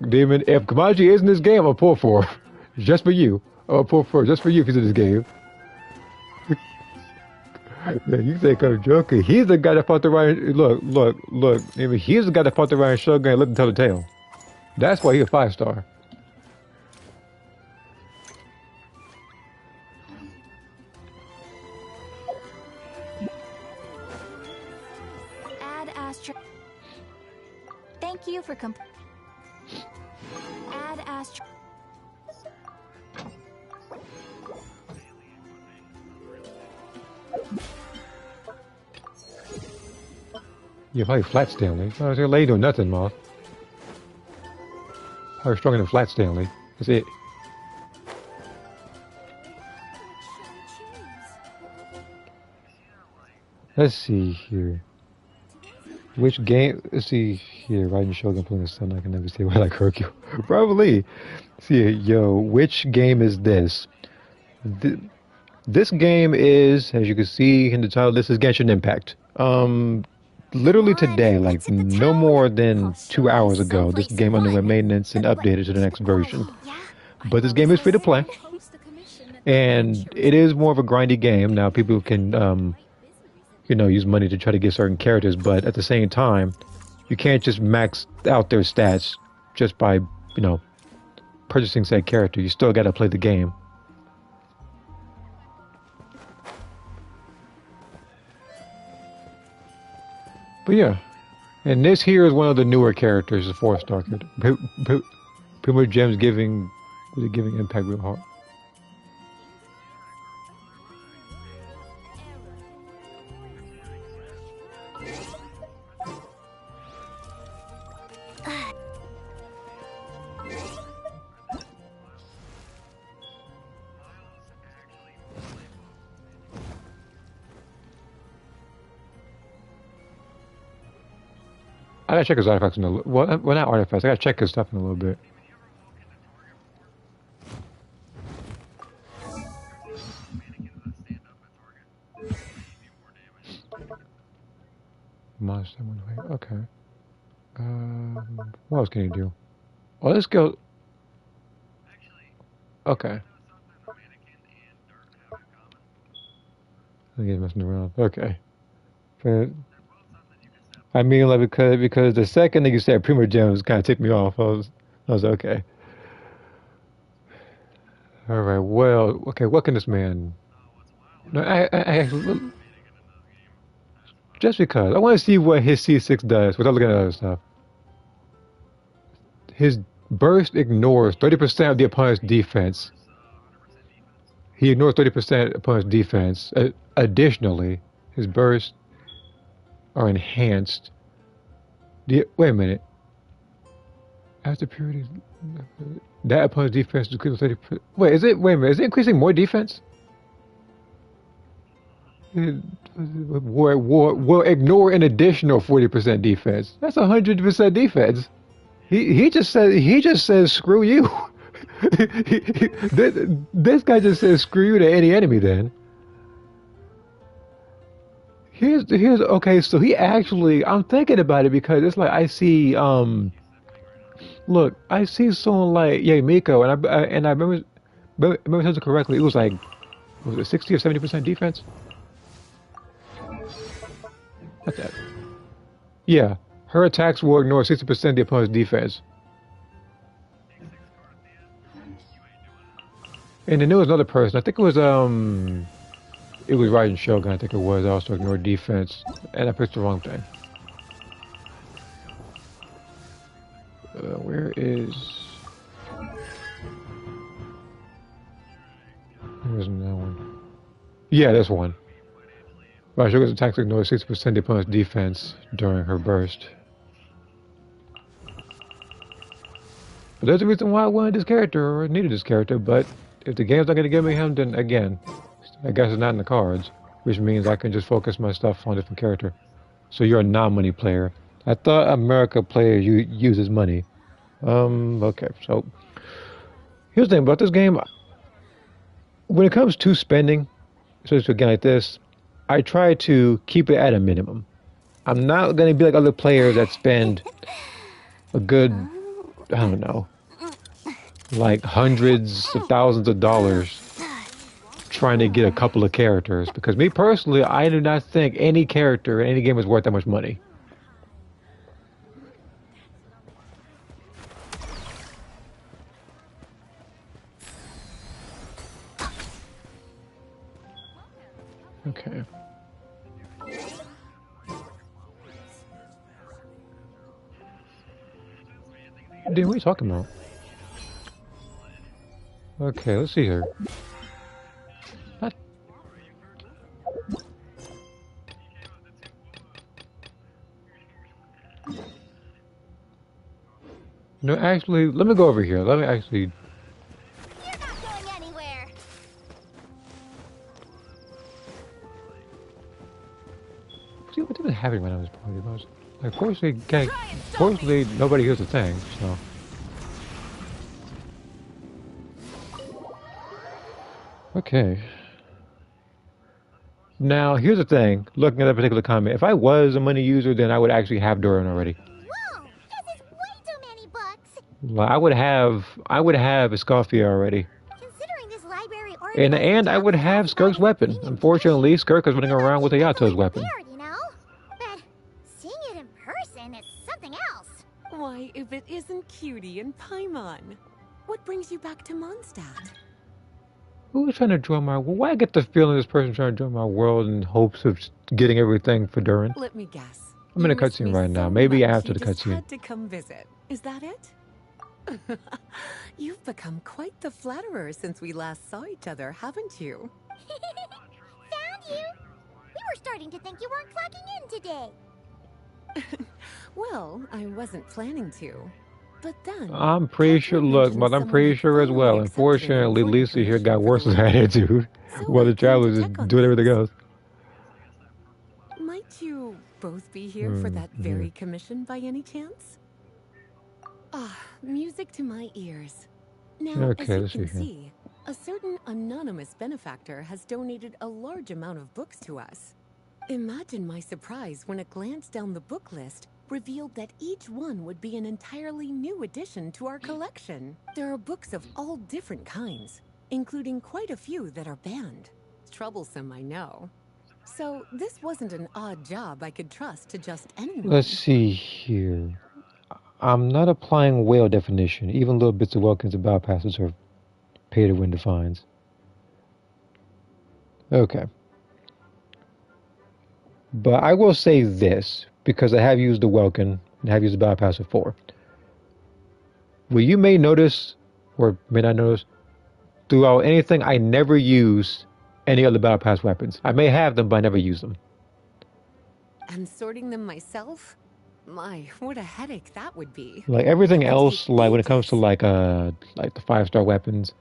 Demon. If Kamaji is in this game, I'll pull for her. Just for you. I'll pull for her just for you if he's in this game. Man, you think I'm joking? He's the guy that fought the Ryan. Look. I mean, he's the guy that fought the Ryan Shogun and lived to tell the tale. That's why he's a 5-star.
Add Astra. Thank you for Add Astra.
You're probably flat Stanley. Oh, you're lady doing nothing, Moth. Probably stronger than flat Stanley. That's it. Let's see here. Which game? Let's see here. Raiden Shogun playing the sun. I can never see why like Hercule. Probably. See, yo, which game is this? This game is, as you can see in the title, this is Genshin Impact. Literally today, like no more than 2 hours ago, this game underwent maintenance and updated to the next version. But this game is free to play, and it is more of a grindy game. Now people can, use money to try to get certain characters, but at the same time, you can't just max out their stats just by, purchasing said character. You still got to play the game. But yeah, and this here is one of the newer characters, the 4-star character. Pretty much Gems giving impact real hard. I gotta check his artifacts in a little. Well, not artifacts. I gotta check his stuff in a little bit. Monster. Okay. What else can you do? Oh, let's go. Okay. I get messing around. Okay. But, I mean, like because the second that you said Primo Gems kind of ticked me off. I was okay. All right. Well, okay. What can this man? No, I actually, just because I want to see what his C6 does without looking at other stuff. His burst ignores 30% of the opponent's defense. He ignores 30% opponent's defense. Additionally, his bursts are enhanced. Wait a minute. After purity, that opponent's defense decreases 30%. Wait a minute. Is it increasing more defense? Will ignore an additional 40% defense. That's 100% defense. He just says screw you. This guy just says screw you to any enemy. Then here's okay. So he actually, I'm thinking about it because it's like I see look, I see someone like Miko, and I remember something correctly. It was like, was it 60 or 70% defense? What's that? Yeah, her attacks will ignore 60% of the opponent's defense. And then there was another person. I think it was Raiden Shogun. I think it was also ignore defense, and I picked the wrong thing. Where isn't that one? Yeah, this one. Raiden Shogun's attacks ignore 60% of the opponent's defense during her burst. But there's a reason why I wanted this character, or needed this character, but if the game's not going to give me him, then again, I guess it's not in the cards. which means I can just focus my stuff on a different character. So you're a non-money player. I thought America player uses money. Okay, so here's the thing about this game. When it comes to spending, especially again like this, I try to keep it at a minimum. I'm not gonna be like other players that spend a good, I don't know, like hundreds of thousands of dollars trying to get a couple of characters. Because me personally, I do not think any character in any game is worth that much money. Okay. Dude, what are you talking about? Okay, let's see here. What? No, actually, let me go over here. Let me actually.
You're not going anywhere.
See what's even happening right now in this party. But like, fortunately, can't. Fortunately, nobody hears a thing. So. Okay. Now, here's the thing. Looking at that particular comment, if I was a money user, then I would actually have Durin already.
Whoa, this is way too many books.
Like, I would have Escoffier already.
Considering this library already
And I would have Skirk's weapon. Unfortunately, Skirk is running around with Hayato's weapon.
You know? But seeing it in person is something else.
Why, if it isn't Cutie and Paimon? What brings you back to Mondstadt?
Who's trying to join my world? Why I get the feeling this person's trying to join my world in hopes of getting everything for Durin?
Let me guess.
I'm in a
You missed
cutscene
me
right now.
so
Maybe
much
after
you
the
just
cutscene.
had to come visit. Is that it? You've become quite the flatterer since we last saw each other, haven't you?
Found you. We were starting to think you weren't clocking in today.
Well, I wasn't planning to. But then
I'm pretty sure. Look, but I'm pretty sure as well. Unfortunately, Lisa here got worse with her attitude, while the travelers just doing everything else.
Might you both be here for that very commission by any chance? Ah, music to my ears. Now,
Okay,
as
let's
you
see
can
here.
see, a certain anonymous benefactor has donated a large amount of books to us. Imagine my surprise when a glance down the book list revealed that each one would be an entirely new addition to our collection. There are books of all different kinds, including quite a few that are banned. Troublesome, I know. So this wasn't an odd job I could trust to just anyone.
Let's see here. I'm not applying whale definition. Even little bits of welcomes and bypasses are pay to win defines. Okay. But I will say this, because I have used the Welkin and have used the bypass before. What you may notice, or may not notice, throughout anything, I never use any other bypass weapons. I may have them, but I never use them.
And sorting them myself? My, what a headache that would be.
Like everything
That'd
else,
take
like when it comes to
ages.
like the 5-star weapons,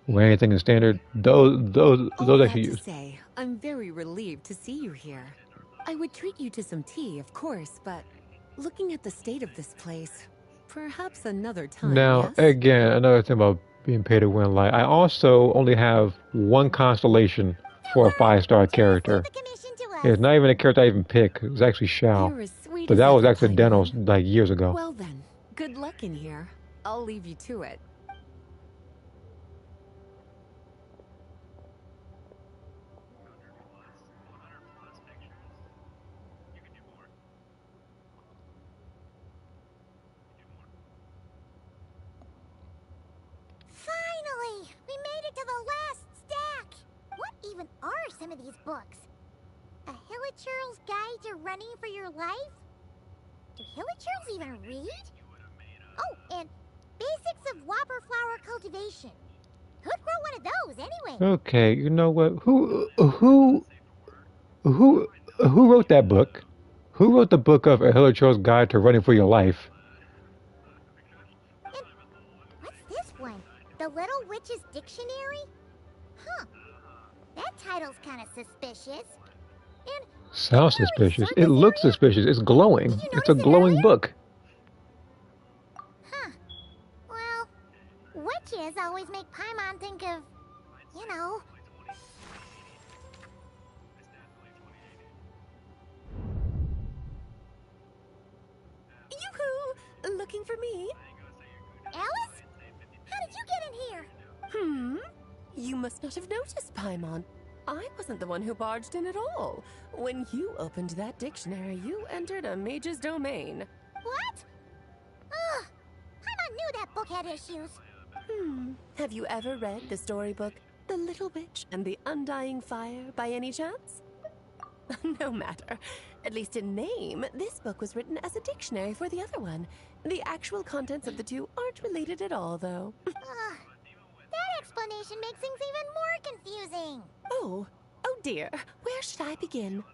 or anything in standard, those
All
I
that
should
to
use.
say, I'm very relieved to see you here. I would treat you to some tea, of course, but looking at the state of this place, perhaps another time,
Now,
yes?
again, another thing about being paid to win, like I also only have one constellation for a 5-star character.
The commission to us.
It's not even a character I even pick. It's actually Shao.
You're as sweet
But
as
that was
ever,
accidental
Paimon.
like years ago.
Well then, good luck in here. I'll leave you to it.
Finally, we made it to the last stack. What even are some of these books? A Hilichurl's Guide to Running for Your Life? Do Hilichurls even read? Oh, and Basics of Whopper Flower Cultivation. Who'd grow one of those anyway?
Okay, you know what? Who wrote that book? Who wrote the book of A Hilichurl's Guide to Running for Your Life?
And what's this one? The Little Witch's Dictionary? Huh. That title's kind of suspicious. And
Sounds
Imaginarium
suspicious. It
circus
looks
area?
suspicious. It's glowing.
Did you
It's a
notice it
glowing
earlier?
book.
Huh. Well, witches always make Paimon think of, you know.
Yoo-hoo! Looking for me?
Alice? How did you get in here?
You must not have noticed, Paimon. I wasn't the one who barged in at all. When you opened that dictionary, you entered a mage's domain.
What? Ugh. Paimon knew that book had issues.
Have you ever read the storybook The Little Witch and the Undying Fire by any chance? No matter. At least in name, this book was written as a dictionary for the other one. The actual contents of the two aren't related at all, though.
That explanation makes things even more confusing.
Oh dear. Where should I begin?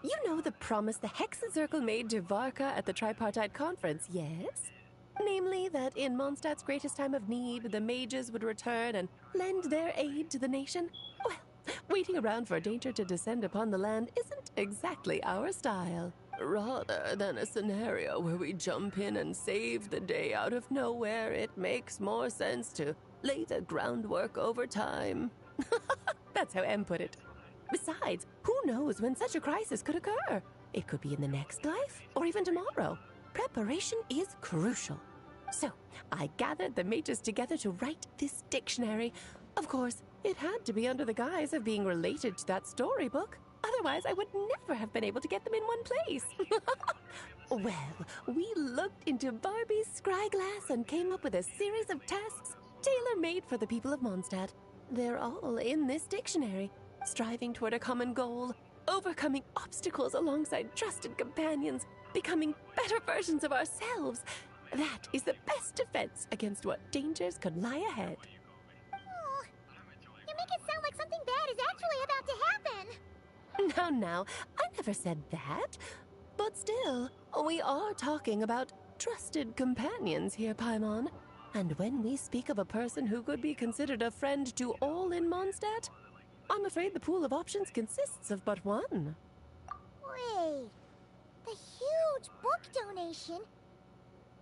You know the promise the Hexenzirkel made to Varka at the tripartite conference, yes? Namely, that in Mondstadt's greatest time of need, the mages would return and lend their aid to the nation? Well, waiting around for danger to descend upon the land isn't exactly our style. Rather than a scenario where we jump in and save the day out of nowhere, it makes more sense to lay the groundwork over time. That's how M put it. Besides, who knows when such a crisis could occur? It could be in the next life, or even tomorrow. Preparation is crucial. So, I gathered the mages together to write this dictionary. Of course, it had to be under the guise of being related to that storybook. Otherwise, I would never have been able to get them in one place. Well, we looked into Barbie's scryglass and came up with a series of tasks tailor-made for the people of Mondstadt. They're all in this dictionary, striving toward a common goal, overcoming obstacles alongside trusted companions, becoming better versions of ourselves. That is the best defense against what dangers could lie ahead.
Oh, you make it sound like something bad is actually about to happen.
Now, I never said that. But still, we are talking about trusted companions here, Paimon. And when we speak of a person who could be considered a friend to all in Mondstadt, I'm afraid the pool of options consists of but one.
Wait, the huge book donation?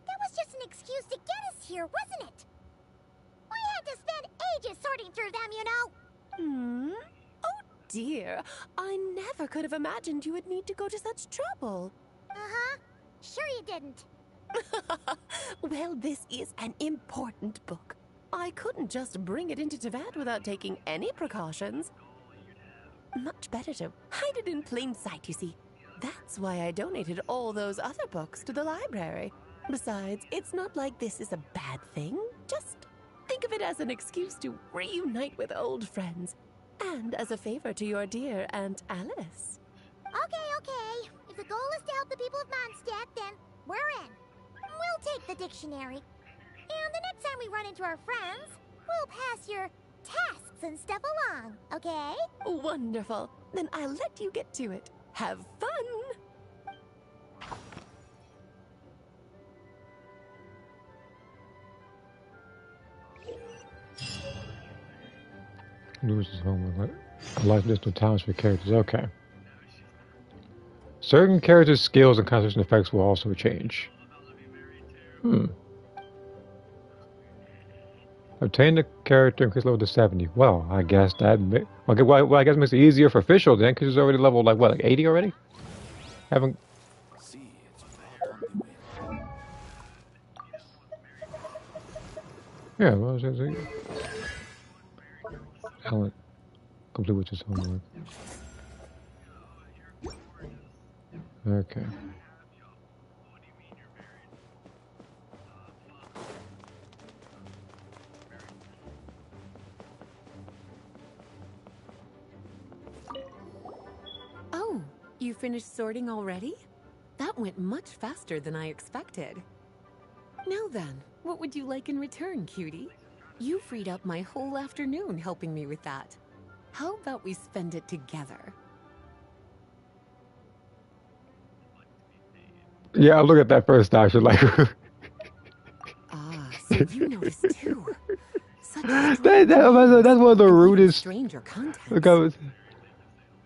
That was just an excuse to get us here, wasn't it? We had to spend ages sorting through them, you know.
Oh dear, I never could have imagined you would need to go to such trouble.
Uh-huh. Sure you didn't.
Well, this is an important book. I couldn't just bring it into Teyvat without taking any precautions. Much better to hide it in plain sight, you see. That's why I donated all those other books to the library. Besides, it's not like this is a bad thing. Just think of it as an excuse to reunite with old friends. And as a favor to your dear Aunt Alice.
Okay. If the goal is to help the people of Mondstadt, then we're in. We'll take the dictionary. And the next time we run into our friends, we'll pass your tasks and stuff along, okay?
Wonderful. Then I'll let you get to it. Have fun!
Loses homework. Life distal talents for characters. Okay. Certain characters' skills and concentration effects will also change. Obtain the character increase level to 70. Well, I guess that I guess it makes it easier for official then, because it's already level like 80 already. Haven't. Yeah, well, Alan, complete with his homework. Okay.
Oh, you finished sorting already? That went much faster than I expected. Now then, what would you like in return, cutie? You freed up my whole afternoon helping me with that. How about we spend it together?
Yeah, look at that first time. She's like,
So you noticed too. Such
that's one of the rudest.
stranger content.
Look how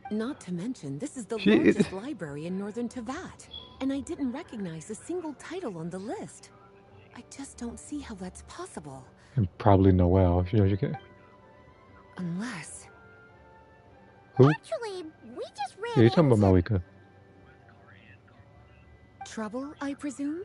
Not to mention, this is the
She
largest library in northern Tevat, and I didn't recognize a single title on the list. I just don't see how that's possible.
and probably Noelle. You know, you can.
Unless...
Who?
Actually, we just
Yeah,
ran
you're talking about
into...
Malika.
Trouble, I presume?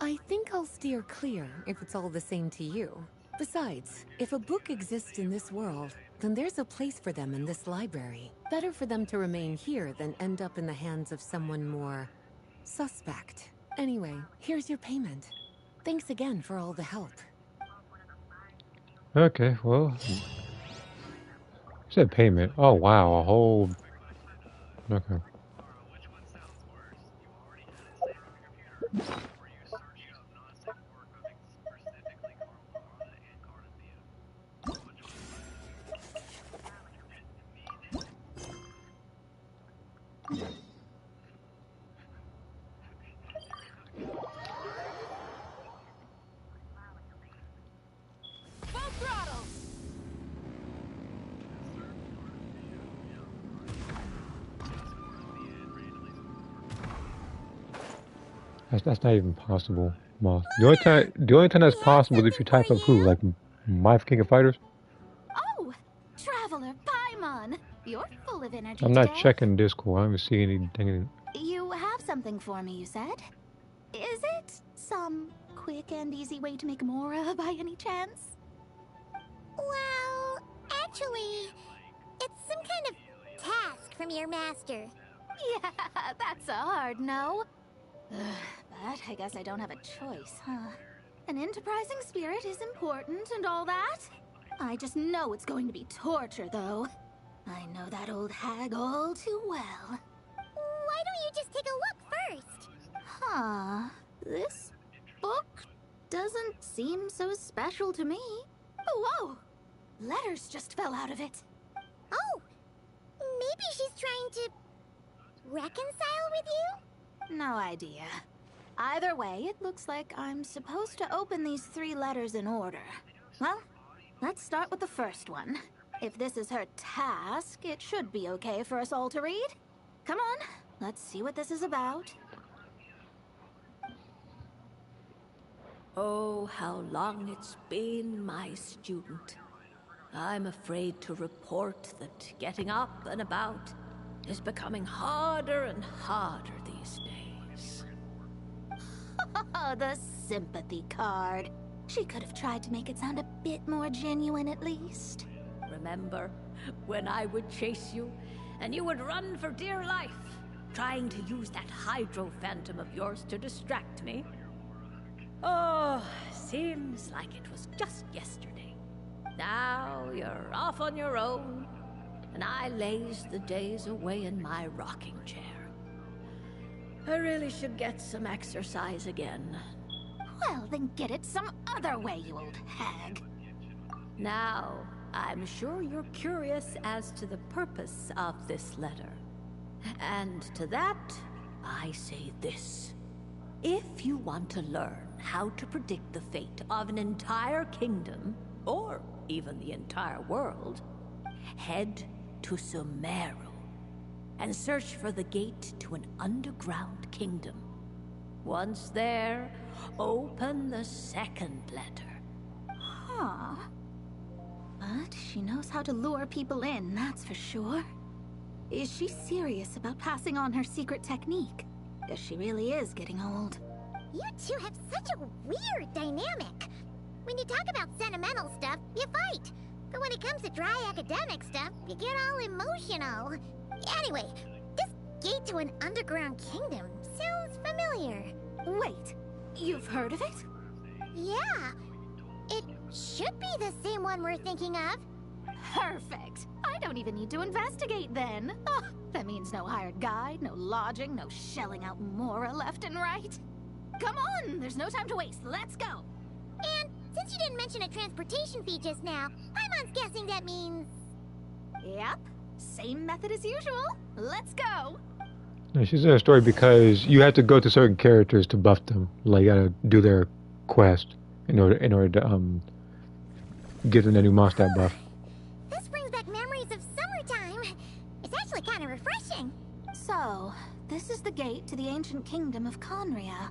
I think I'll steer clear if it's all the same to you. Besides, if a book exists in this world, then there's a place for them in this library. Better for them to remain here than end up in the hands of someone more... suspect. Anyway, here's your payment. Thanks again for all the help.
Okay, well. You said payment. Oh, wow. A whole. Okay.
Full throttle!
That's not even possible, Moth. The only time that's possible is if you type up who, like My King of Fighters.
Oh, Traveler Paimon. You're full of energy
I'm not
today.
checking Discord. I haven't seen anything.
You have something for me, you said? Is it some quick and easy way to make Mora by any chance?
Well, actually, it's some kind of task from your master.
Yeah, that's a hard no. But I guess I don't have a choice, huh? An enterprising spirit is important and all that. I just know it's going to be torture, though. I know that old hag all too well.
Why don't you just take a look first?
Huh. This book doesn't seem so special to me. Oh, whoa! Letters just fell out of it.
Oh, maybe she's trying to reconcile with you?
No idea. Either way, it looks like I'm supposed to open these 3 letters in order. Well, let's start with the first one. If this is her task, it should be okay for us all to read. Come on, let's see what this is about.
Oh, how long it's been, my student. I'm afraid to report that getting up and about is becoming harder and harder these days.
Oh, the sympathy card. She could have tried to make it sound a bit more genuine at least.
Remember when I would chase you and you would run for dear life, trying to use that hydro phantom of yours to distract me? Oh, seems like it was just yesterday. Now you're off on your own, and I laze the days away in my rocking chair. I really should get some exercise again.
Well, then get it some other way, you old hag.
Now, I'm sure you're curious as to the purpose of this letter. And to that, I say this. If you want to learn how to predict the fate of an entire kingdom, or even the entire world, head to Sumeru and search for the gate to an underground kingdom. Once there, open the second letter.
Huh. But she knows how to lure people in, that's for sure. Is she serious about passing on her secret technique? Because she really is getting old.
You two have such a weird dynamic. When you talk about sentimental stuff, you fight. But when it comes to dry academic stuff, you get all emotional. Anyway, this gate to an underground kingdom sounds familiar.
Wait, you've heard of it?
Yeah, it should be the same one we're thinking of.
Perfect. I don't even need to investigate then. Oh, that means no hired guide, no lodging, no shelling out Mora left and right. Come on, there's no time to waste. Let's go.
And since you didn't mention a transportation fee just now, Paimon's guessing that means...
Yep, same method as usual. Let's go.
No, she's in a story because you have to go to certain characters to buff them. Like, you gotta do their quest in order to give them the new Mondstadt buff.
This brings back memories of summertime. It's actually kind of refreshing.
So, this is the gate to the ancient kingdom of Conria.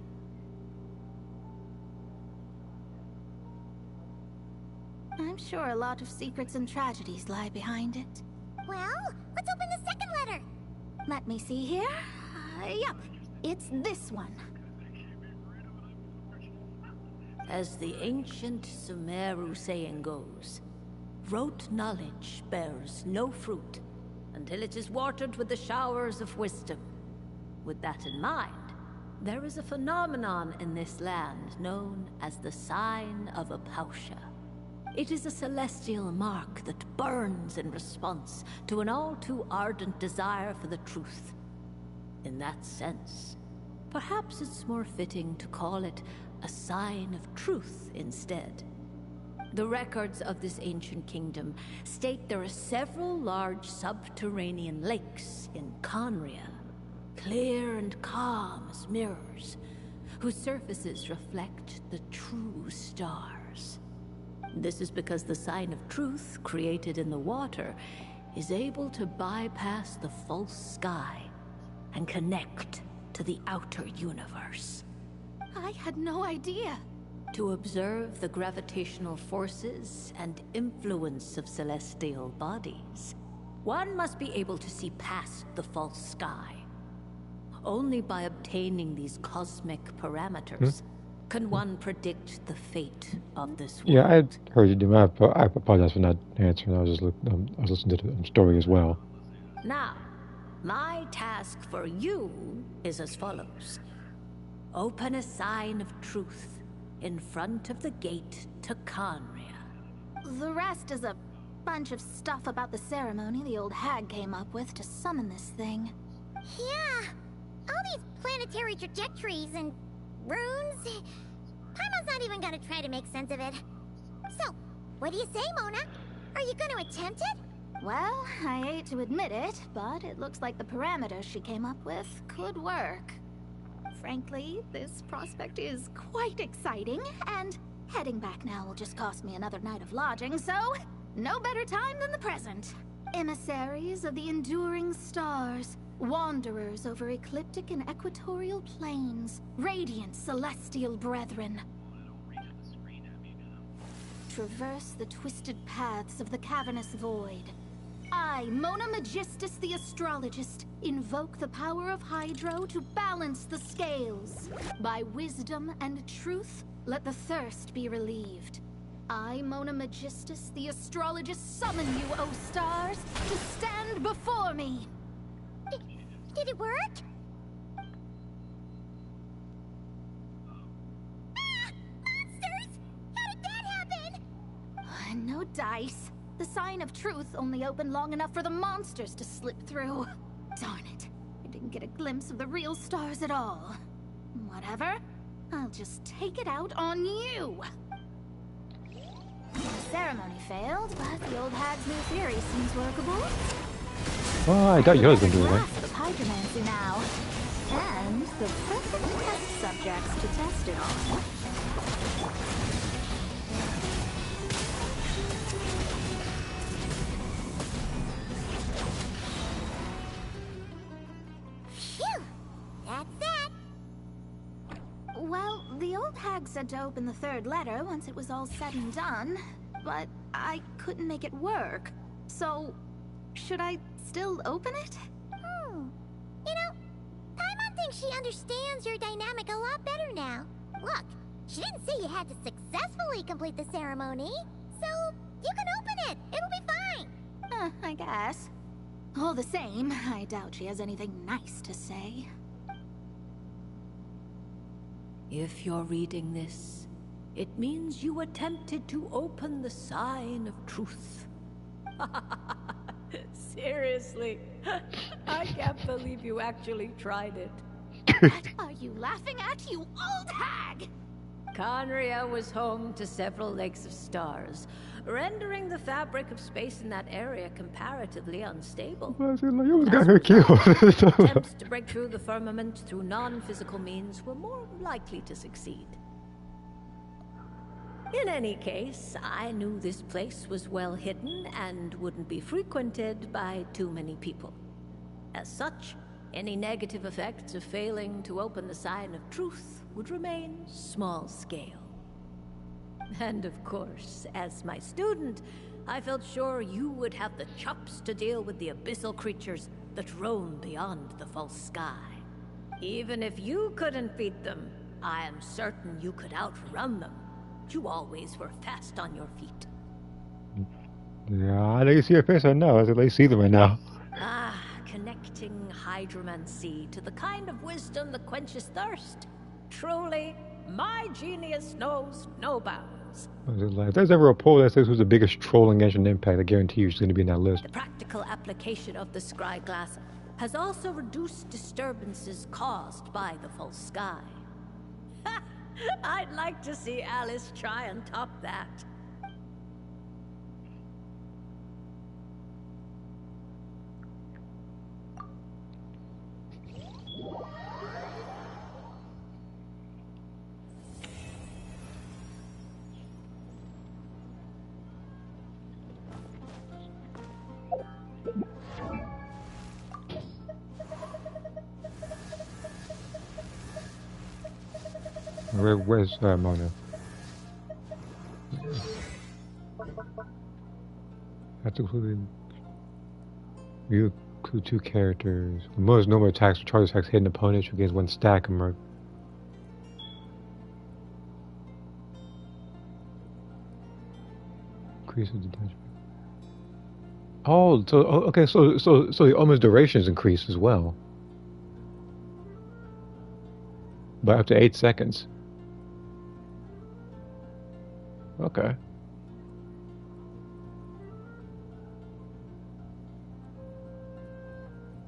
I'm sure a lot of secrets and tragedies lie behind it.
Well, let's open the second letter.
Let me see here. Yep, it's this one.
As the ancient Sumeru saying goes, rote knowledge bears no fruit until it is watered with the showers of wisdom. With that in mind, there is a phenomenon in this land known as the Sign of Apausha. It is a celestial mark that burns in response to an all too ardent desire for the truth. In that sense, perhaps it's more fitting to call it a sign of truth instead. The records of this ancient kingdom state there are several large subterranean lakes in Conria, clear and calm as mirrors, whose surfaces reflect the true stars. This is because the sign of truth created in the water is able to bypass the false sky and connect to the outer universe.
I had no idea.
To observe the gravitational forces and influence of celestial bodies, one must be able to see past the false sky. Only by obtaining these cosmic parameters can one predict the fate of this world.
Yeah, I heard you do. I apologize for not answering. I was listening to the story as well.
Now, my task for you is as follows. Open a sign of truth in front of the gate to Conria.
The rest is a bunch of stuff about the ceremony the old hag came up with to summon this thing.
Yeah, all these planetary trajectories and runes. Paimon's not even gonna try to make sense of it. So, what do you say, Mona? Are you gonna attempt it?
Well, I hate to admit it, but it looks like the parameters she came up with could work. Frankly, this prospect is quite exciting, and heading back now will just cost me another night of lodging, so no better time than the present. Emissaries of the enduring stars, wanderers over ecliptic and equatorial plains, radiant celestial brethren. Traverse the twisted paths of the cavernous void. I, Mona Magistus the Astrologist, invoke the power of Hydro to balance the scales. By wisdom and truth, let the thirst be relieved. I, Mona Magistus the Astrologist, summon you, O stars, to stand before me.
Did it work? Ah! Monsters! How did that happen?
No dice. The sign of truth only opened long enough for the monsters to slip through. Darn it. I didn't get a glimpse of the real stars at all. Whatever. I'll just take it out on you. The ceremony failed, but the old hag's new theory seems workable.
Oh, I doubt your husband doing that.
Grasp of hydromancy now. And the perfect test subjects to test it on.
Phew! That's that.
Well, the old hag said to open the third letter once it was all said and done, but I couldn't make it work. So, should I still open it?
You know, Paimon thinks she understands your dynamic a lot better now. Look, she didn't say you had to successfully complete the ceremony, so you can open it. It'll be fine.
I guess. All the same, I doubt she has anything nice to say.
If you're reading this, it means you attempted to open the sign of truth. Seriously, I can't believe you actually tried it.
What are you laughing at, you old hag?
Conria was home to several lakes of stars, rendering the fabric of space in that area comparatively unstable.
I said, like, you almost got her killed.
Attempts to break through the firmament through non-physical means were more likely to succeed. In any case, I knew this place was well hidden and wouldn't be frequented by too many people. As such, any negative effects of failing to open the sign of truth would remain small scale. And of course, as my student, I felt sure you would have the chops to deal with the abyssal creatures that roam beyond the false sky. Even if you couldn't beat them, I am certain you could outrun them. You always were fast on your feet.
Yeah, I can see your face right now. I can see them right now.
Ah, connecting hydromancy to the kind of wisdom that quenches thirst. Truly, my genius knows no bounds.
If there's ever a poll that says who's the biggest troll in Genshin Impact, I guarantee you she's going to be in that list.
The practical application of the scry glass has also reduced disturbances caused by the false sky. I'd like to see Alice try and top that.
Where's Mona? That's included. You include 2 characters. Most normal attacks or charge attacks hit an opponent who gains 1 stack and mark. Increases detachment. Oh, so okay, so the almost durations increase as well. By up to 8 seconds. Okay.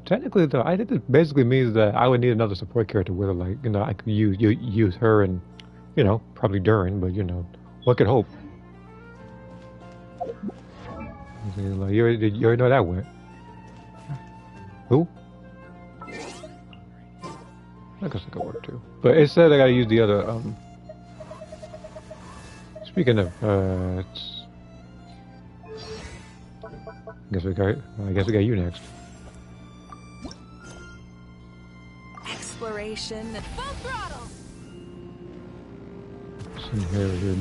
Technically, though, I think this basically means that I would need another support character with her. Like, you know, I could use her and, you know, probably Durin, but you know, one could hope. Like, you already know how that went. Who? I guess I could work too. But it said I gotta use the other. Speaking of, I guess we got you next.
Exploration at full throttle.
Some here,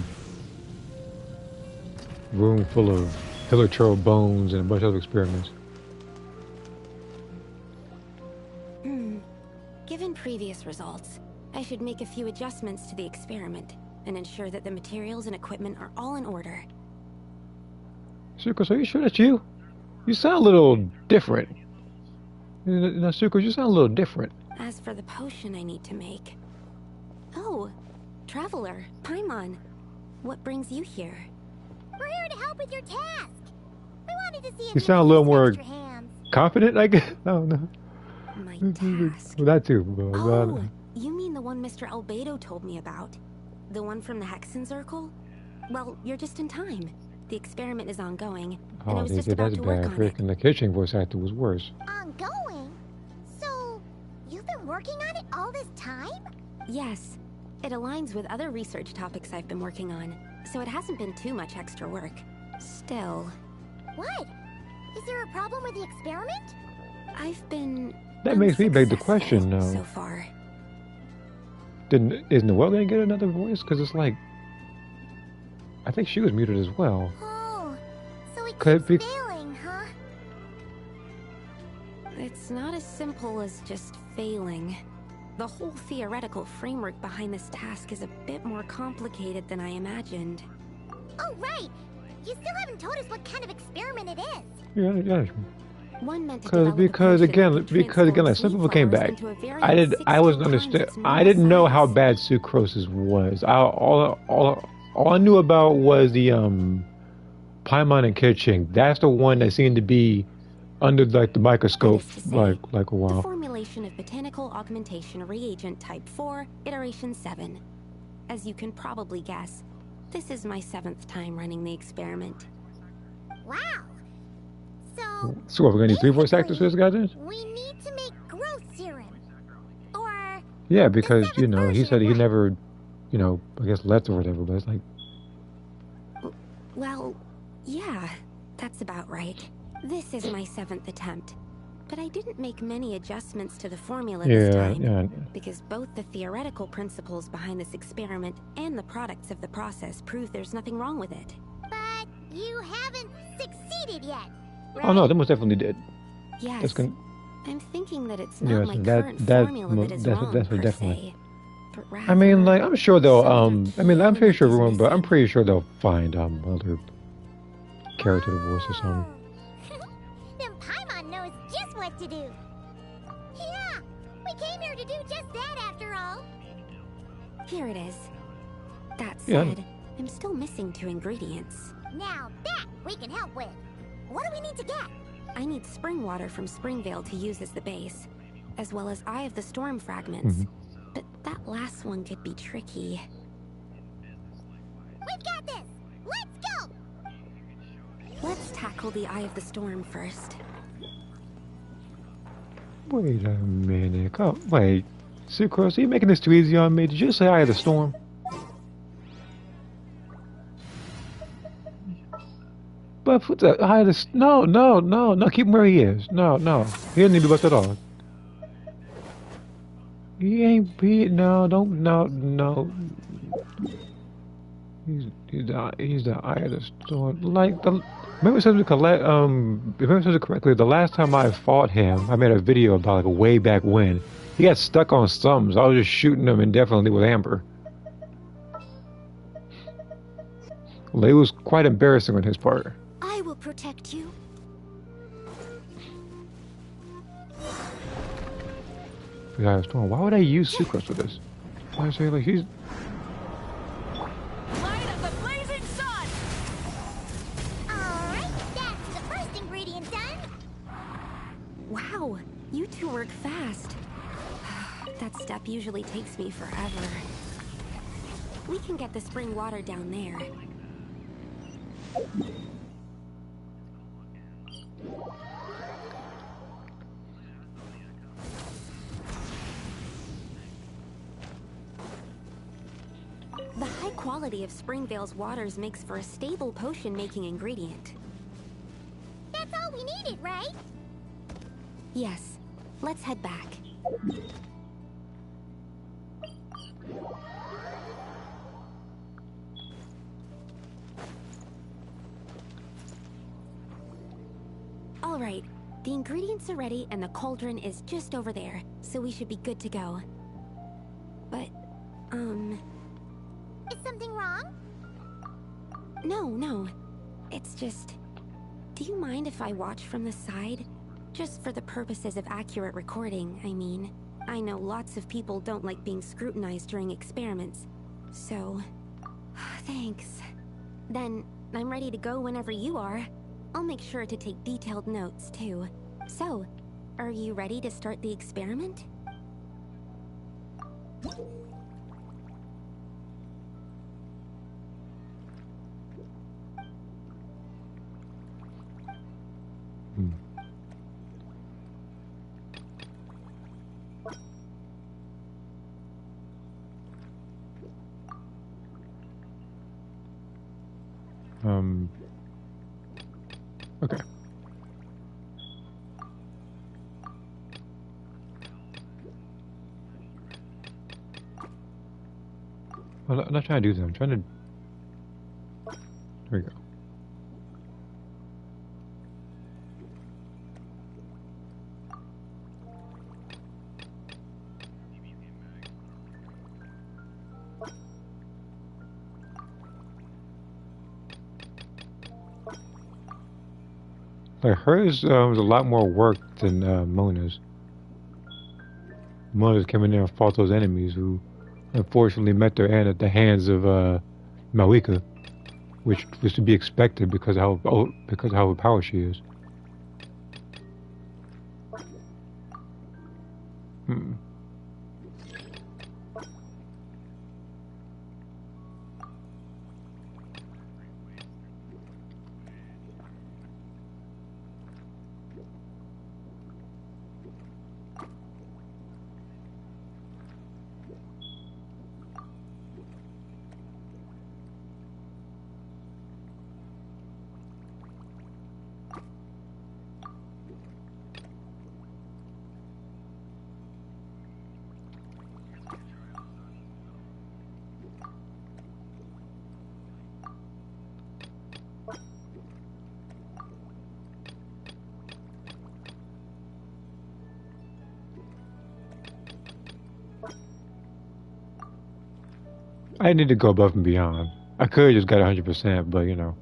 room full of hilichurl bones and a bunch of other experiments.
Given previous results, I should make a few adjustments to the experiment and ensure that the materials and equipment are all in order.
Sucrose, are you sure that's you? You sound a little different. No, Sucrose, you sound a little different.
As for the potion I need to make... Oh, Traveler, Paimon. What brings you here?
We're here to help with your task. We wanted to see if
You sound a little more
extra hands.
confident, I guess. I don't know.
My task.
Well, that too.
Oh, you mean the one Mr. Albedo told me about? The one from the Hexenzirkel? Well, you're just in time. The experiment is ongoing, and I was just about
that's
to work
bad.
on it.
Freaking the kitchen voice actor was worse.
Ongoing? So, you've been working on it all this time?
Yes. It aligns with other research topics I've been working on, so it hasn't been too much extra work. Still...
What? Is there a problem with the experiment?
I've been...
That makes me beg the
unsuccessful
question, though.
so far.
Is Noelle gonna get another voice? Because it's like... I think she was muted as well.
Oh, so it
Could
keeps
be-
failing, huh?
It's not as simple as just failing. The whole theoretical framework behind this task is a bit more complicated than I imagined.
Oh, right! You still haven't told us what kind of experiment it is.
Yeah.
One meant to develop a
Because
potion
again,
that could transform
like some people came
flowers
back.
into a very
I wasn't
16
understand.
times its
I didn't know how
size.
bad sucrosis was. All I knew about was the Paimon and Keqing. That's the one that seemed to be under like the microscope
That is to say,
like a
The
while.
formulation of botanical augmentation reagent type 4, iteration 7. As you can probably guess, this is my 7th time running the experiment.
Wow. So,
So we're gonna need 3 voice actors for this guy then?
we need to make growth serum. Or,
Yeah, because
seventh
he
version
said he
of what?
never, I guess left or whatever. But it's like,
Well, yeah, that's about right. This is my 7th attempt. But I didn't make many adjustments to the formula this time.
Yeah.
Because both the theoretical principles behind this experiment and the products of the process prove there's nothing wrong with it.
But you haven't succeeded yet, right?
Oh no, they most definitely did.
Yes.
That's
I'm thinking that it's
Yeah,
not my current formula that is wrong, per
definitely.
se. But
I mean,
rather
like, I'm sure they'll,
some
I mean, I'm
key
pretty sure
element is
everyone, but I'm
missing.
pretty sure they'll find, other character to voice or something.
Then Paimon knows just what to do. Yeah, we came here to do just that after all.
Here it is. That
Yeah.
said, I'm still missing 2 ingredients.
Now that we can help with. What do we need to get?
I need spring water from Springvale to use as the base, as well as Eye of the Storm fragments. But that last one could be tricky.
We've got this. Let's go.
Let's tackle the Eye of the Storm first.
Wait a minute. Wait. Sucrose, are you making this too easy on me? Did you say Eye of the Storm? But put the Eye of the... No. Keep him where he is. No. He doesn't need to be buffed at all. He ain't be... No. He's the Eye of the Storm. Like, remember it correctly, the last time I fought him, I made a video about, like, way back when. He got stuck on something, so I was just shooting him indefinitely with Amber. It was quite embarrassing on his part.
I will protect you.
The Eye of the Storm. Why would I use Sucrose for this? Why say, like, he's...
Light of the blazing sun!
Alright, that's the first ingredient done.
Wow, you 2 work fast. That step usually takes me forever. We can get the spring water down there. The high quality of Springvale's waters makes for a stable potion-making ingredient.
That's all we needed, right?
Yes, let's head back. All right, the ingredients are ready and the cauldron is just over there, so we should be good to go. But,
Is something wrong?
no. It's just... Do you mind if I watch from the side? Just for the purposes of accurate recording, I mean. I know lots of people don't like being scrutinized during experiments, so... Thanks. Then, I'm ready to go whenever you are. I'll make sure to take detailed notes, too. So, are you ready to start the experiment?
Okay. Well, I'm not trying to do that. I'm trying to... There we go. Like, hers was a lot more work than Mona's. Mona's came in there and fought those enemies who unfortunately met their end at the hands of Malika, which was to be expected because of how overpowered she is. I need to go above and beyond. I could have just got 100%, but you know.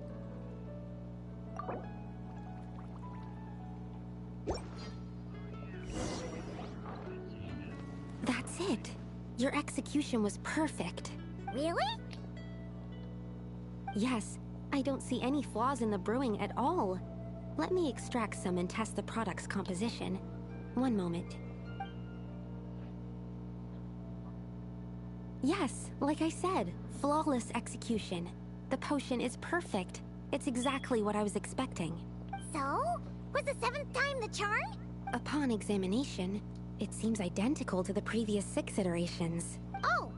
That's it. Your execution was perfect.
Really?
Yes, I don't see any flaws in the brewing at all. Let me extract some and test the product's composition. One moment. Yes, like I said, flawless execution. The potion is perfect. It's exactly what I was expecting.
So? Was the 7th time the charm?
Upon examination, it seems identical to the previous 6 iterations.
Oh!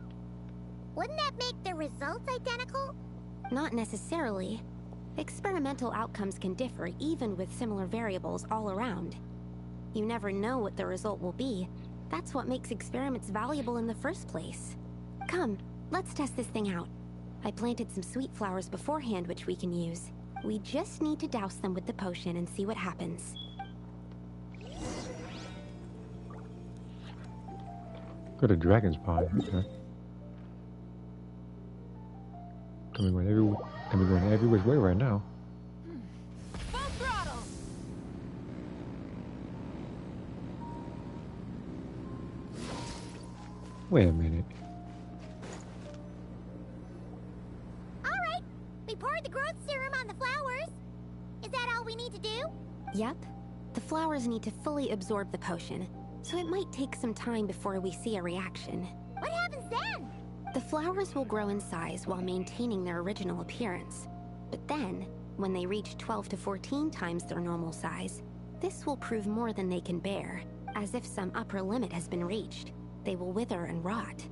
Wouldn't that make the results identical?
Not necessarily. Experimental outcomes can differ even with similar variables all around. You never know what the result will be. That's what makes experiments valuable in the first place. Come, let's test this thing out. I planted some sweet flowers beforehand which we can use. We just need to douse them with the potion and see what happens.
Go to Dragon's Pond. Okay. Can be going every which way right now.
Full throttle!
Wait a minute.
Alright, we poured the growth serum on the flowers. Is that all we need to do?
Yep. The flowers need to fully absorb the potion, so it might take some time before we see a reaction.
What happens then?
The flowers will grow in size while maintaining their original appearance. But then, when they reach 12 to 14 times their normal size, this will prove more than they can bear, as if some upper limit has been reached. They will wither and rot,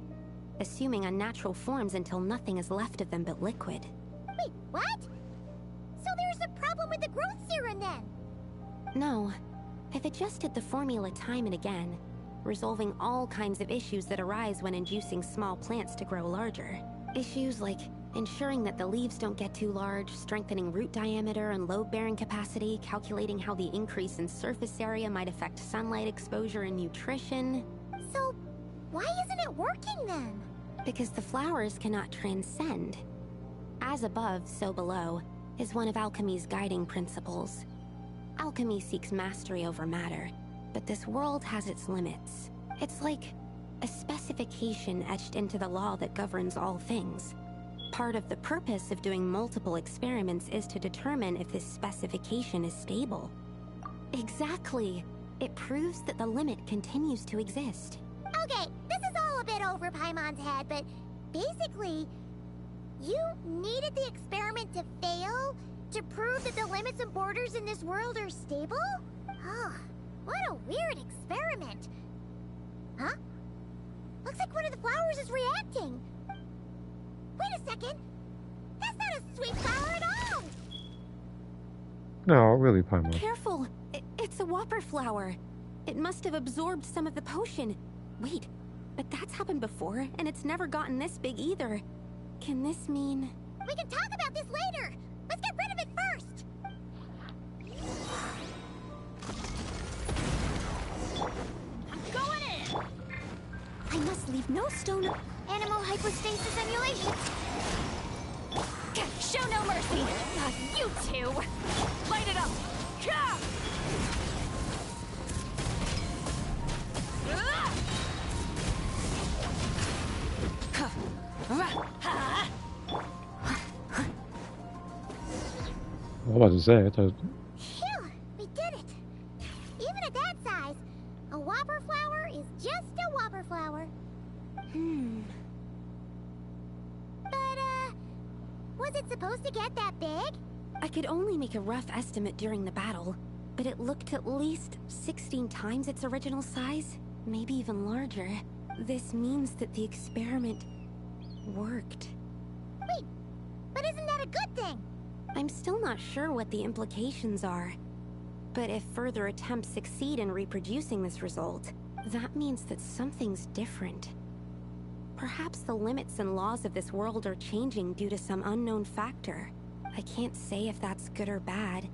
assuming unnatural forms until nothing is left of them but liquid.
Wait, what? So there's a problem with the growth serum then?
No, I've adjusted the formula time and again, resolving all kinds of issues that arise when inducing small plants to grow larger. Issues like ensuring that the leaves don't get too large, strengthening root diameter and load-bearing capacity, calculating how the increase in surface area might affect sunlight exposure and nutrition.
So, why isn't it working then?
Because the flowers cannot transcend. As above, so below, is one of alchemy's guiding principles. Alchemy seeks mastery over matter, but this world has its limits. It's like a specification etched into the law that governs all things. Part of the purpose of doing multiple experiments is to determine if this specification is stable. Exactly. It proves that the limit continues to exist.
Okay, this is all a bit over Paimon's head, but basically, you needed the experiment to fail to prove that the limits and borders in this world are stable? Oh, what a weird experiment. Huh? Looks like one of the flowers is reacting. Wait a second. That's not a sweet flower at all.
No, really, Paimon.
Careful! It's a whopper flower. It must have absorbed some of the potion. Wait, but that's happened before, and it's never gotten this big either. Can this mean...
We can talk about this later. Let's get rid of it first.
I'm going in!
I must leave no stone...
Animal hypostasis emulation.
Show no mercy! Not you two! Light it up! Ka!
I was about to say, I thought,
Phew, we did it. Even at that size, a whopper flower is just a whopper flower. But, was it supposed to get that big?
I could only make a rough estimate during the battle, but it looked at least 16 times its original size, maybe even larger. This means that the experiment worked.
Wait, but isn't that a good thing?
I'm still not sure what the implications are. But if further attempts succeed in reproducing this result, that means that something's different. Perhaps the limits and laws of this world are changing due to some unknown factor. I can't say if that's good or bad,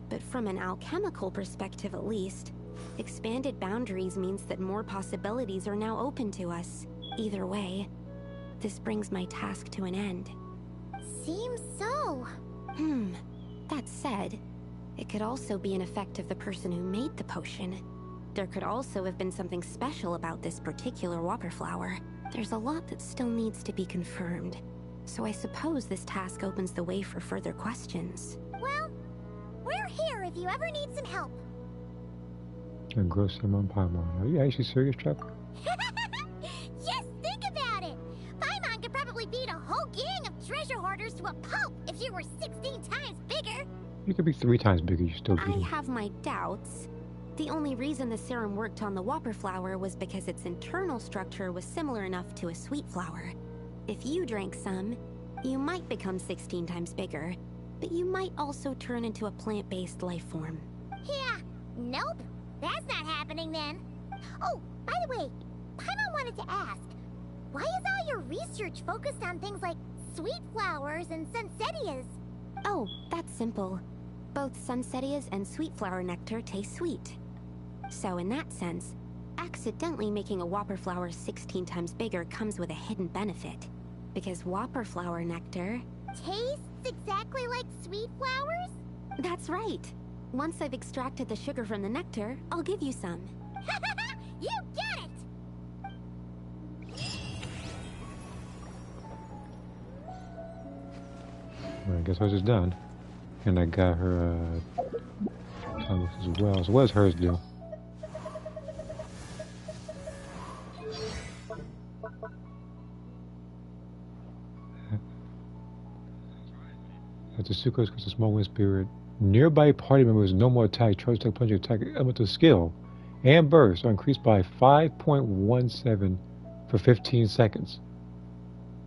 but from an alchemical perspective at least, expanded boundaries means that more possibilities are now open to us. Either way, this brings my task to an end.
Seems so.
That said, it could also be an effect of the person who made the potion. There could also have been something special about this particular whopper flower. There's a lot that still needs to be confirmed. So I suppose this task opens the way for further questions.
Well, we're here if you ever need some help.
And gross him on Paimon. Are you actually serious, Chuck?
Just think about it. Paimon could probably beat a whole gang of treasure hoarders to a pulp if she were 16 times bigger.
You could be 3 times bigger, you still beat
I
him.
have my doubts. The only reason the serum worked on the whopper flower was because its internal structure was similar enough to a sweet flower. If you drank some, you might become 16 times bigger, but you might also turn into a plant-based life form.
Yeah, nope. That's not happening then. Oh, by the way, Paimon wanted to ask, why is all your research focused on things like sweet flowers and sunsettias?
Oh, that's simple. Both sunsettias and sweet flower nectar taste sweet. So in that sense, accidentally making a whopper flower 16 times bigger comes with a hidden benefit. Because whopper flower nectar...
Tastes exactly like sweet flowers?
That's right. Once I've extracted the sugar from the nectar, I'll give you some.
You get it!
Well, I guess hers is done. And I got her tongue as well. So what does hers do? At the sucrose because the small wind spirit. Nearby party members no more attack, charge attack, punch attack, elemental skill, and burst are increased by 5.17 for 15 seconds.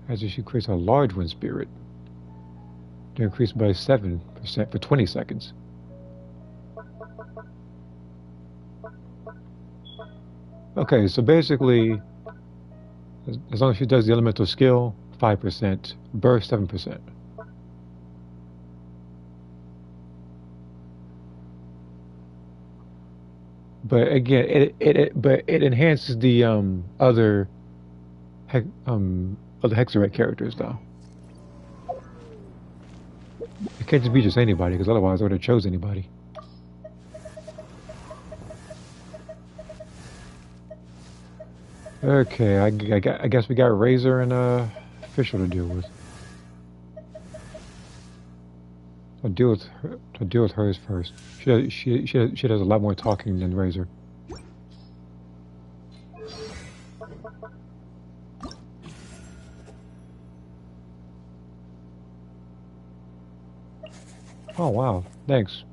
As she creates a large wind spirit, they're increased by 7% for 20 seconds. Okay, so basically, as long as she does the elemental skill, 5%, burst 7%. But again, it enhances the other Hexenzirkel characters though. It can't just be just anybody, because otherwise I would have chose anybody. Okay, I guess we got Razor and Official to deal with. I'll deal with hers first. She does a lot more talking than Razor. Oh wow, thanks.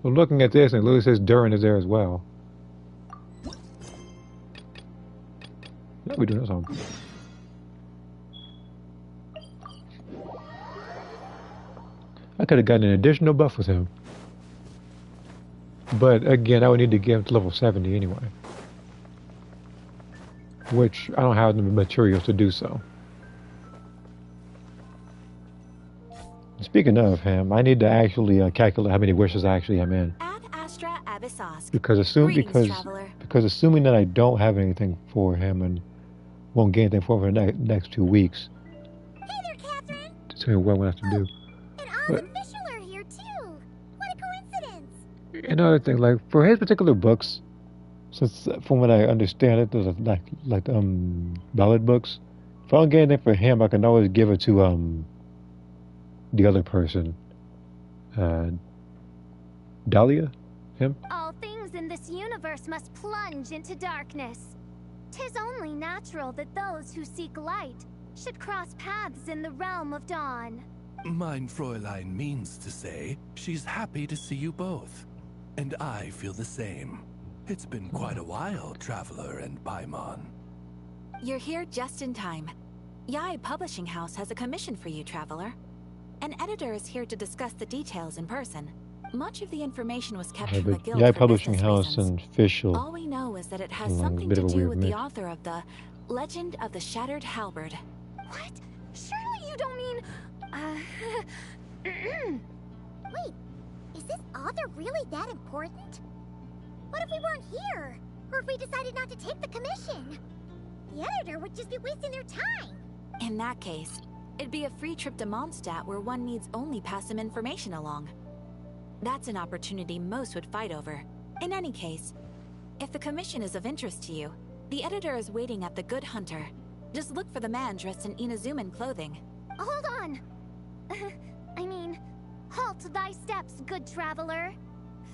Well, looking at this, and it literally says Durin is there as well. Yeah, we're doing this on. I could have gotten an additional buff with him. But again, I would need to get him to level 70 anyway. Which I don't have the materials to do so. Speaking of him, I need to actually calculate how many wishes I actually am in.
Ad Astra Abyssos.
Because assuming that I don't have anything for him and won't get anything for him for the next 2 weeks.
Hey there, Catherine!
Tell me what I'm going to have to do.
And all the Official are here too! What a coincidence!
Another thing, like for his particular books, since from what I understand it, there's like ballad books. If I don't get anything for him, I can always give it to the other person. Dahlia? Him?
All things in this universe must plunge into darkness. 'Tis only natural that those who seek light should cross paths in the realm of dawn.
Mein Fräulein means to say she's happy to see you both. And I feel the same. It's been quite a while, Traveler and Paimon.
You're here just in time. Yai Publishing House has a commission for you, Traveler. An editor is here to discuss the details in person. Much of the information was kept from the guild
Yai
for
Publishing
business
House
reasons.
and Official.
All we know is that it has
a
something
bit
to
of a
do
weird
with the
mix.
author of the Legend of the Shattered Halberd.
What? Surely you don't mean... Wait, is this author really that important? What if we weren't here? Or if we decided not to take the commission? The editor would just be wasting their time.
In that case, it'd be a free trip to Mondstadt where one needs only pass some information along. That's an opportunity most would fight over. In any case, if the commission is of interest to you, the editor is waiting at the Good Hunter. Just look for the man dressed in Inazuman clothing.
Hold on! Halt thy steps, good traveler.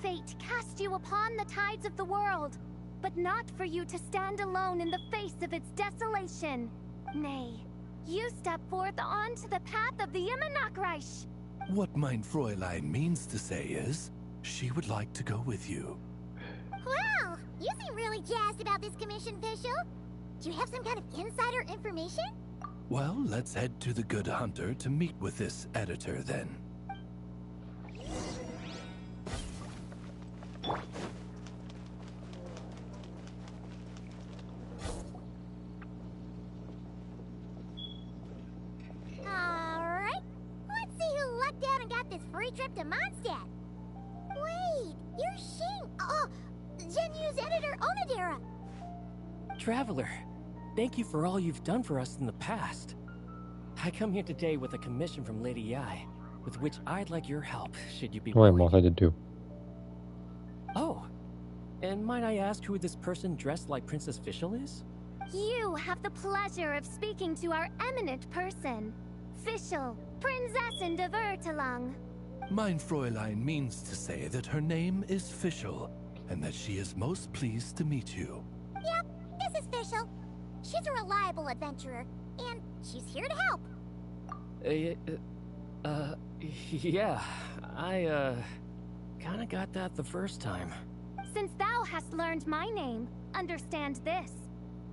Fate cast you upon the tides of the world, but not for you to stand alone in the face of its desolation. Nay, you step forth onto the path of the Imaginarium.
What mein Fräulein means to say is, she would like to go with you.
Wow, you seem really jazzed about this commission, Fischl. Do you have some kind of insider information?
Well, let's head to the Good Hunter to meet with this editor then.
Alright, let's see who lucked out and got this free trip to Mondstadt. Wait, you're Shing. Oh, Genyu's editor, Onodera.
Traveler, thank you for all you've done for us in the past. I come here today with a commission from Lady Yai, with which I'd like your help, should you be
Wait,
willing.
Moth, I did too.
Oh, and might I ask who this person dressed like Princess Fischl is?
You have the pleasure of speaking to our eminent person, Fischl, Prinzessin de Vertelung.
Mein Fräulein means to say that her name is Fischl, and that she is most pleased to meet you.
Yep, this is Fischl. She's a reliable adventurer, and she's here to help.
Yeah, I, kinda got that the first time.
Since thou hast learned my name, understand this.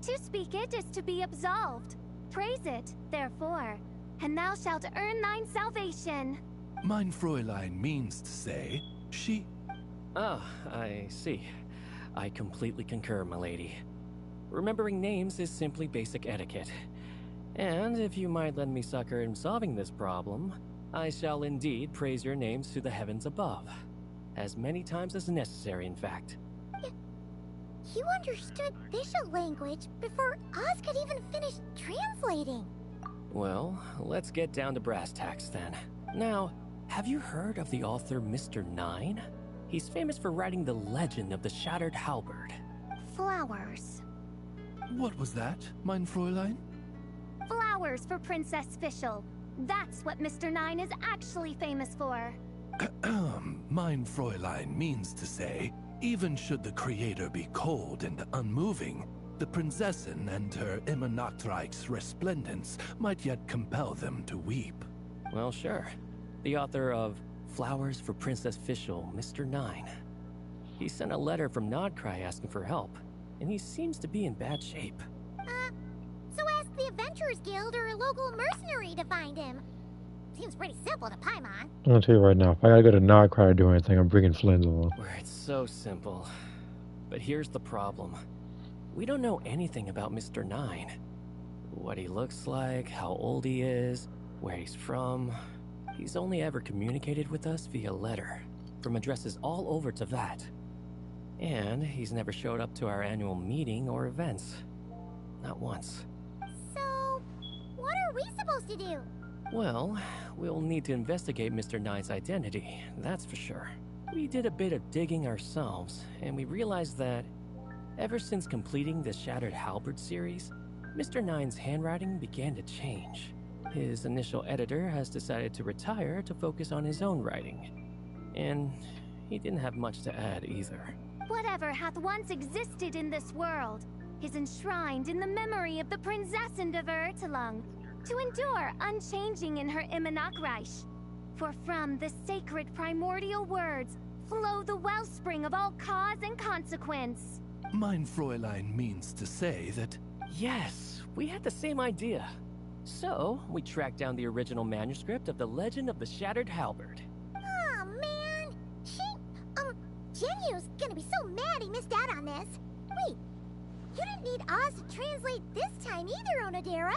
To speak it is to be absolved. Praise it, therefore, and thou shalt earn thine salvation.
Mein Fräulein means to say, she...
Ah, I see. I completely concur, my lady. Remembering names is simply basic etiquette. And if you might lend me succor in solving this problem, I shall indeed praise your names to the heavens above. As many times as necessary, in fact.
You understood Fischl language before Oz could even finish translating.
Well, let's get down to brass tacks then. Now, have you heard of the author Mr. Nine? He's famous for writing the legend of the Shattered Halberd.
Flowers.
What was that, mein Fräulein?
Flowers for Princess Fischl. That's what Mr. Nine is actually famous for.
Mein Fräulein means to say, even should the creator be cold and unmoving, the Prinzessin and her Imaginarium's resplendence might yet compel them to weep.
Well, sure. The author of Flowers for Princess Fischl, Mr. Nine. He sent a letter from Nodcry asking for help, and he seems to be in bad shape.
So ask the Adventurers Guild or a local mercenary to find him. Seems pretty simple to Paimon.
I'm gonna tell you right now, if I gotta go to Nodcry to do anything, I'm bringing Flynn along.
Where it's so simple. But here's the problem. We don't know anything about Mr. Nine. What he looks like, how old he is, where he's from. He's only ever communicated with us via letter, from addresses all over to that. And he's never showed up to our annual meeting or events. Not once.
So, what are we supposed to do?
Well, we'll need to investigate Mr. Nine's identity, that's for sure. We did a bit of digging ourselves, and we realized that ever since completing the Shattered Halberd series, Mr. Nine's handwriting began to change. His initial editor has decided to retire to focus on his own writing. And he didn't have much to add either.
Whatever hath once existed in this world is enshrined in the memory of the Prinzessin de Vertelung, to endure unchanging in her Imaginarium. For from the sacred primordial words flow the wellspring of all cause and consequence.
Mein Fräulein means to say that...
Yes, we had the same idea. So, we tracked down the original manuscript of the Legend of the Shattered Halberd.
Oh man, Genyu's gonna be so mad he missed out on this. Wait, you didn't need Oz to translate this time either, Onodera.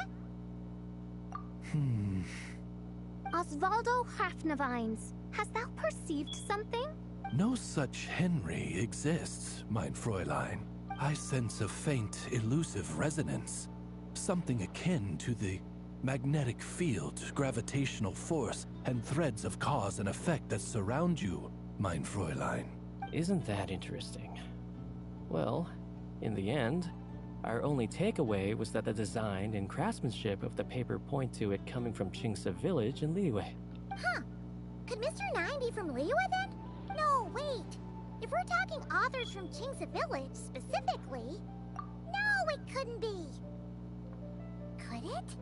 Osvaldo Hafnavines, hast thou perceived something?
No such Henry exists, mein Fräulein. I sense a faint, elusive resonance. Something akin to the magnetic field, gravitational force, and threads of cause and effect that surround you, mein Fräulein.
Isn't that interesting? Well, in the end, our only takeaway was that the design and craftsmanship of the paper point to it coming from Qingce village in Liyue.
Huh. Could Mr. 9 be from Liyue then? No, wait. If we're talking authors from Qingce village specifically... No, it couldn't be. Could it?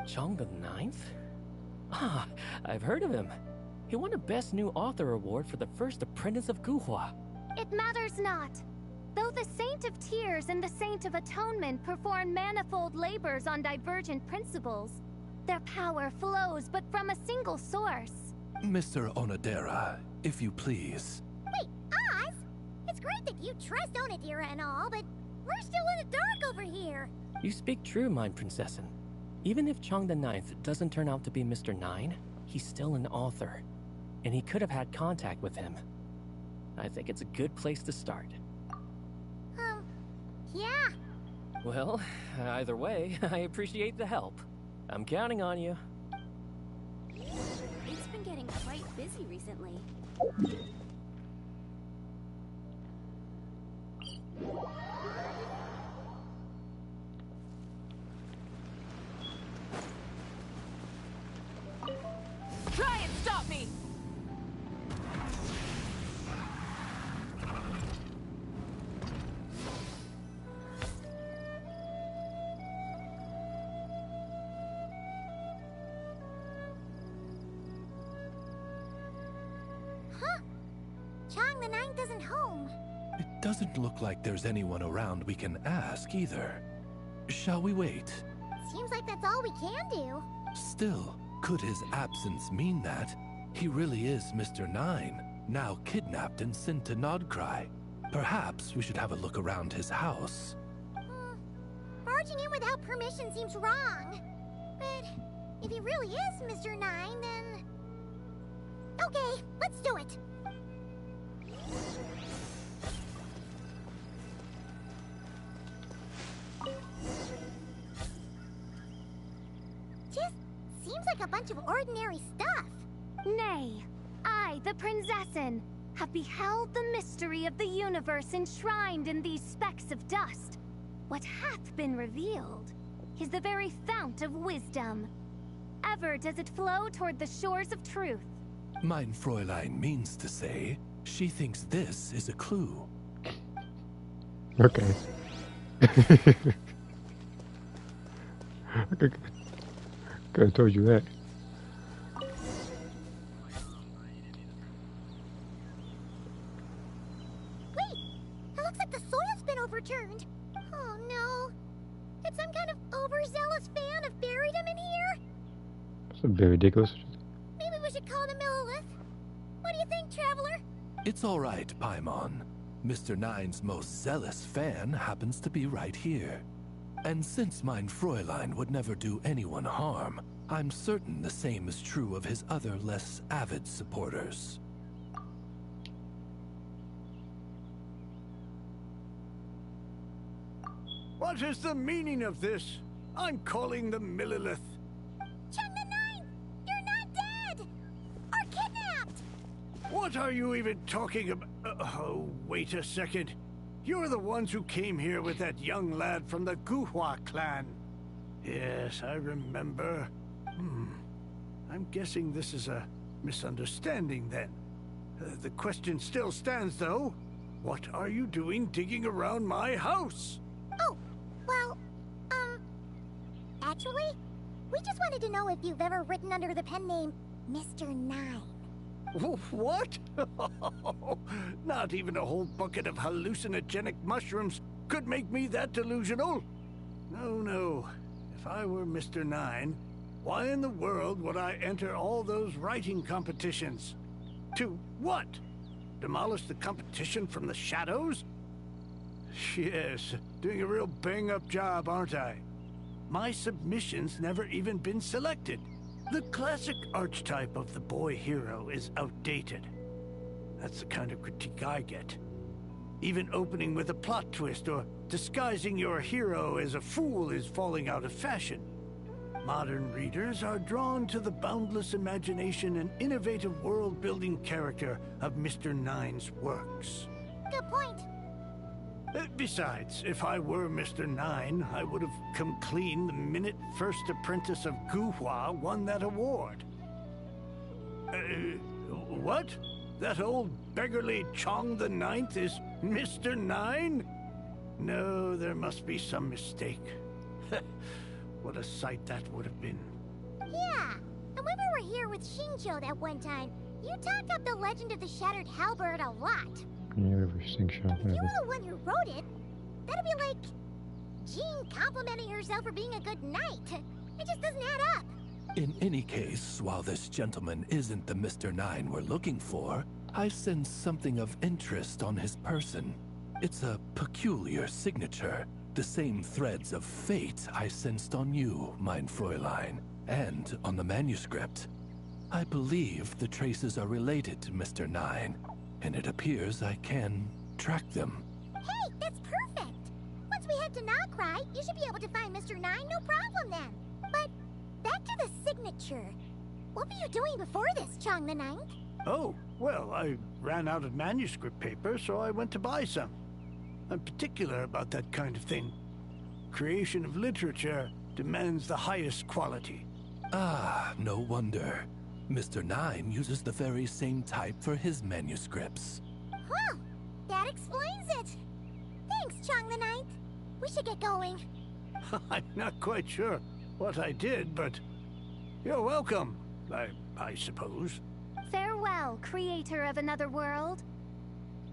Chong the Ninth? Ah, I've heard of him. He won a Best New Author award for the first apprentice of Guhua.
It matters not. Though the Saint of Tears and the Saint of Atonement perform manifold labors on divergent principles, their power flows but from a single source.
Mr. Onodera, if you please.
Wait, Oz? It's great that you trust Onodera and all, but we're still in the dark over here.
You speak true, mein Prinzessin. Even if Chong the Ninth doesn't turn out to be Mr. 9, he's still an author, and he could have had contact with him. I think it's a good place to start.
Yeah.
Well, either way, I appreciate the help. I'm counting on you.
It's been getting quite busy recently.
Try and stop me!
Chong the Ninth isn't home.
It doesn't look like there's anyone around we can ask either. Shall we wait?
Seems like that's all we can do.
Still, could his absence mean that he really is Mr. 9, now kidnapped and sent to Nodcry? Perhaps we should have a look around his house.
Barging in without permission seems wrong. But if he really is Mr. 9, then... Okay, let's do it. Just seems like a bunch of ordinary stuff.
Nay, I, the Prinzessin, have beheld the mystery of the universe enshrined in these specks of dust. What hath been revealed is the very fount of wisdom. Ever does it flow toward the shores of truth.
Mein Fräulein means to say, she thinks this is a clue.
Okay. Could have told you that.
Wait! It looks like the soil's been overturned. Oh no. Did some kind of overzealous fan have buried him in here?
That's very ridiculous.
Maybe we should call the Millilith. What do you think, Traveler?
It's all right, Paimon. Mr. 9's most zealous fan happens to be right here. And since mein Fräulein would never do anyone harm, I'm certain the same is true of his other less avid supporters.
What is the meaning of this? I'm calling the Millilith.
Chong the Ninth! You're not dead! Or kidnapped!
What are you even talking about? Oh, wait a second. You're the ones who came here with that young lad from the Guhua clan. Yes, I remember. I'm guessing this is a misunderstanding then. The question still stands though. What are you doing digging around my house?
Oh, well, actually, we just wanted to know if you've ever written under the pen name Mr. 9.
What? Not even a whole bucket of hallucinogenic mushrooms could make me that delusional. No. If I were Mr. 9, why in the world would I enter all those writing competitions? To what? Demolish the competition from the shadows? Yes, doing a real bang-up job, aren't I? My submission's never even been selected. The classic archetype of the boy hero is outdated. That's the kind of critique I get. Even opening with a plot twist or disguising your hero as a fool is falling out of fashion. Modern readers are drawn to the boundless imagination and innovative world-building character of Mr. Nine's works.
Good point.
Besides, if I were Mr. Nine, I would have come clean the minute First Apprentice of Guhua won that award. What? That old beggarly Chong the Ninth is Mr. Nine? No, there must be some mistake. What a sight that would have been.
Yeah, and when we were here with Shinjo that one time, you talked up the legend of the Shattered Halberd a lot.
Yeah, Shinjo.
If you were the one who wrote it, that'd be like Jean complimenting herself for being a good knight. It just doesn't add up.
In any case, while this gentleman isn't the Mr. Nine we're looking for, I sense something of interest on his person. It's a peculiar signature. The same threads of fate I sensed on you, mein Fräulein, and on the manuscript. I believe the traces are related to Mr. Nine, and it appears I can track them.
Hey, that's perfect! Once we head to Nocry, you should be able to find Mr. Nine, no problem then. But back to the signature. What were you doing before this, Chong the Ninth?
Oh, well, I ran out of manuscript paper, so I went to buy some. I'm particular about that kind of thing. Creation of literature demands the highest quality.
Ah, no wonder. Mr. Nine uses the very same type for his manuscripts.
Huh, that explains it. Thanks, Chong the Ninth. We should get going.
I'm not quite sure what I did, but you're welcome, I suppose.
Farewell, creator of another world.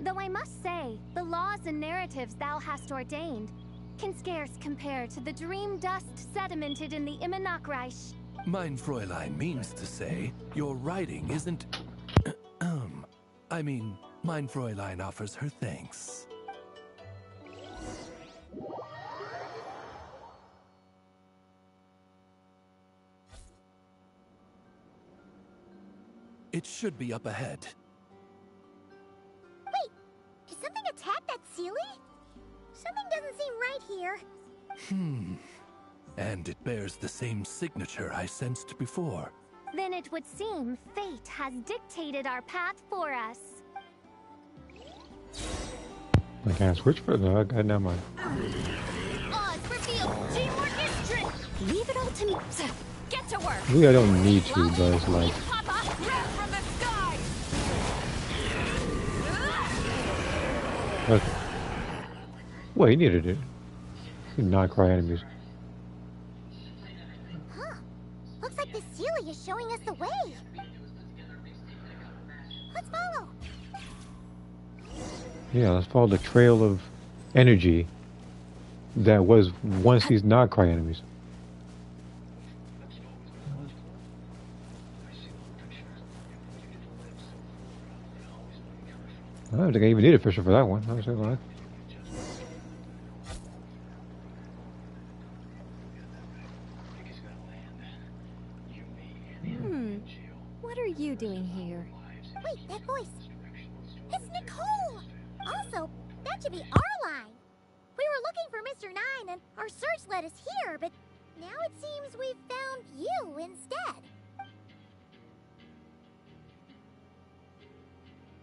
Though I must say, the laws and narratives thou hast ordained can scarce compare to the dream dust sedimented in the Imaginarium.
Mein Fräulein means to say, your writing isn't... I mean, mein Fräulein offers her thanks. It should be up ahead.
Wait, did something attack that Sealy? Something doesn't seem right here.
And it bears the same signature I sensed before.
Then it would seem fate has dictated our path for us.
I can't switch for that. God, never mind.
Odds revealed. Teamwork is strength. Leave it all to me. Get to work.
Maybe I don't need to, but it's like...
Papa, grab from the sky.
Okay. Well, he needed it. Not cry enemies.
Huh. Looks like the Sealy is showing us the way. Let's follow.
Yeah, let's follow the trail of energy that was once these not cry enemies. I don't think I even need a fisher for that one. I was like,
What are you doing here?
Wait, that voice. It's Nicole! Also, that should be our line. We were looking for Mr. Nine and our search led us here, but now it seems we've found you instead.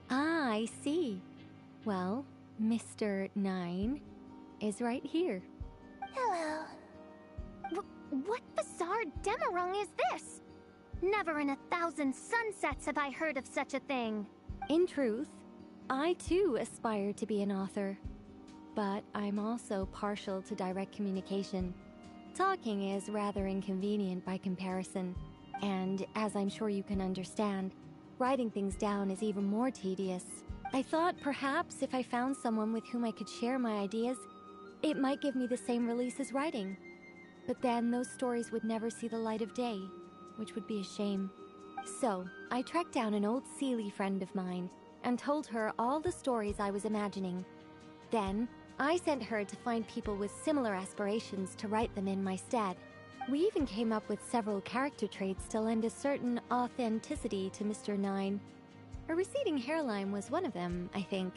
Ah, I see. Well, Mr. Nine is right here.
Hello.
What bizarre demarung is this? Never in 1,000 sunsets have I heard of such a thing.
In truth, I too aspire to be an author. But I'm also partial to direct communication. Talking is rather inconvenient by comparison. And as I'm sure you can understand, writing things down is even more tedious. I thought perhaps if I found someone with whom I could share my ideas, it might give me the same release as writing. But then those stories would never see the light of day, which would be a shame. So, I tracked down an old Sealy friend of mine and told her all the stories I was imagining. Then, I sent her to find people with similar aspirations to write them in my stead. We even came up with several character traits to lend a certain authenticity to Mr. Nine. A receding hairline was one of them, I think.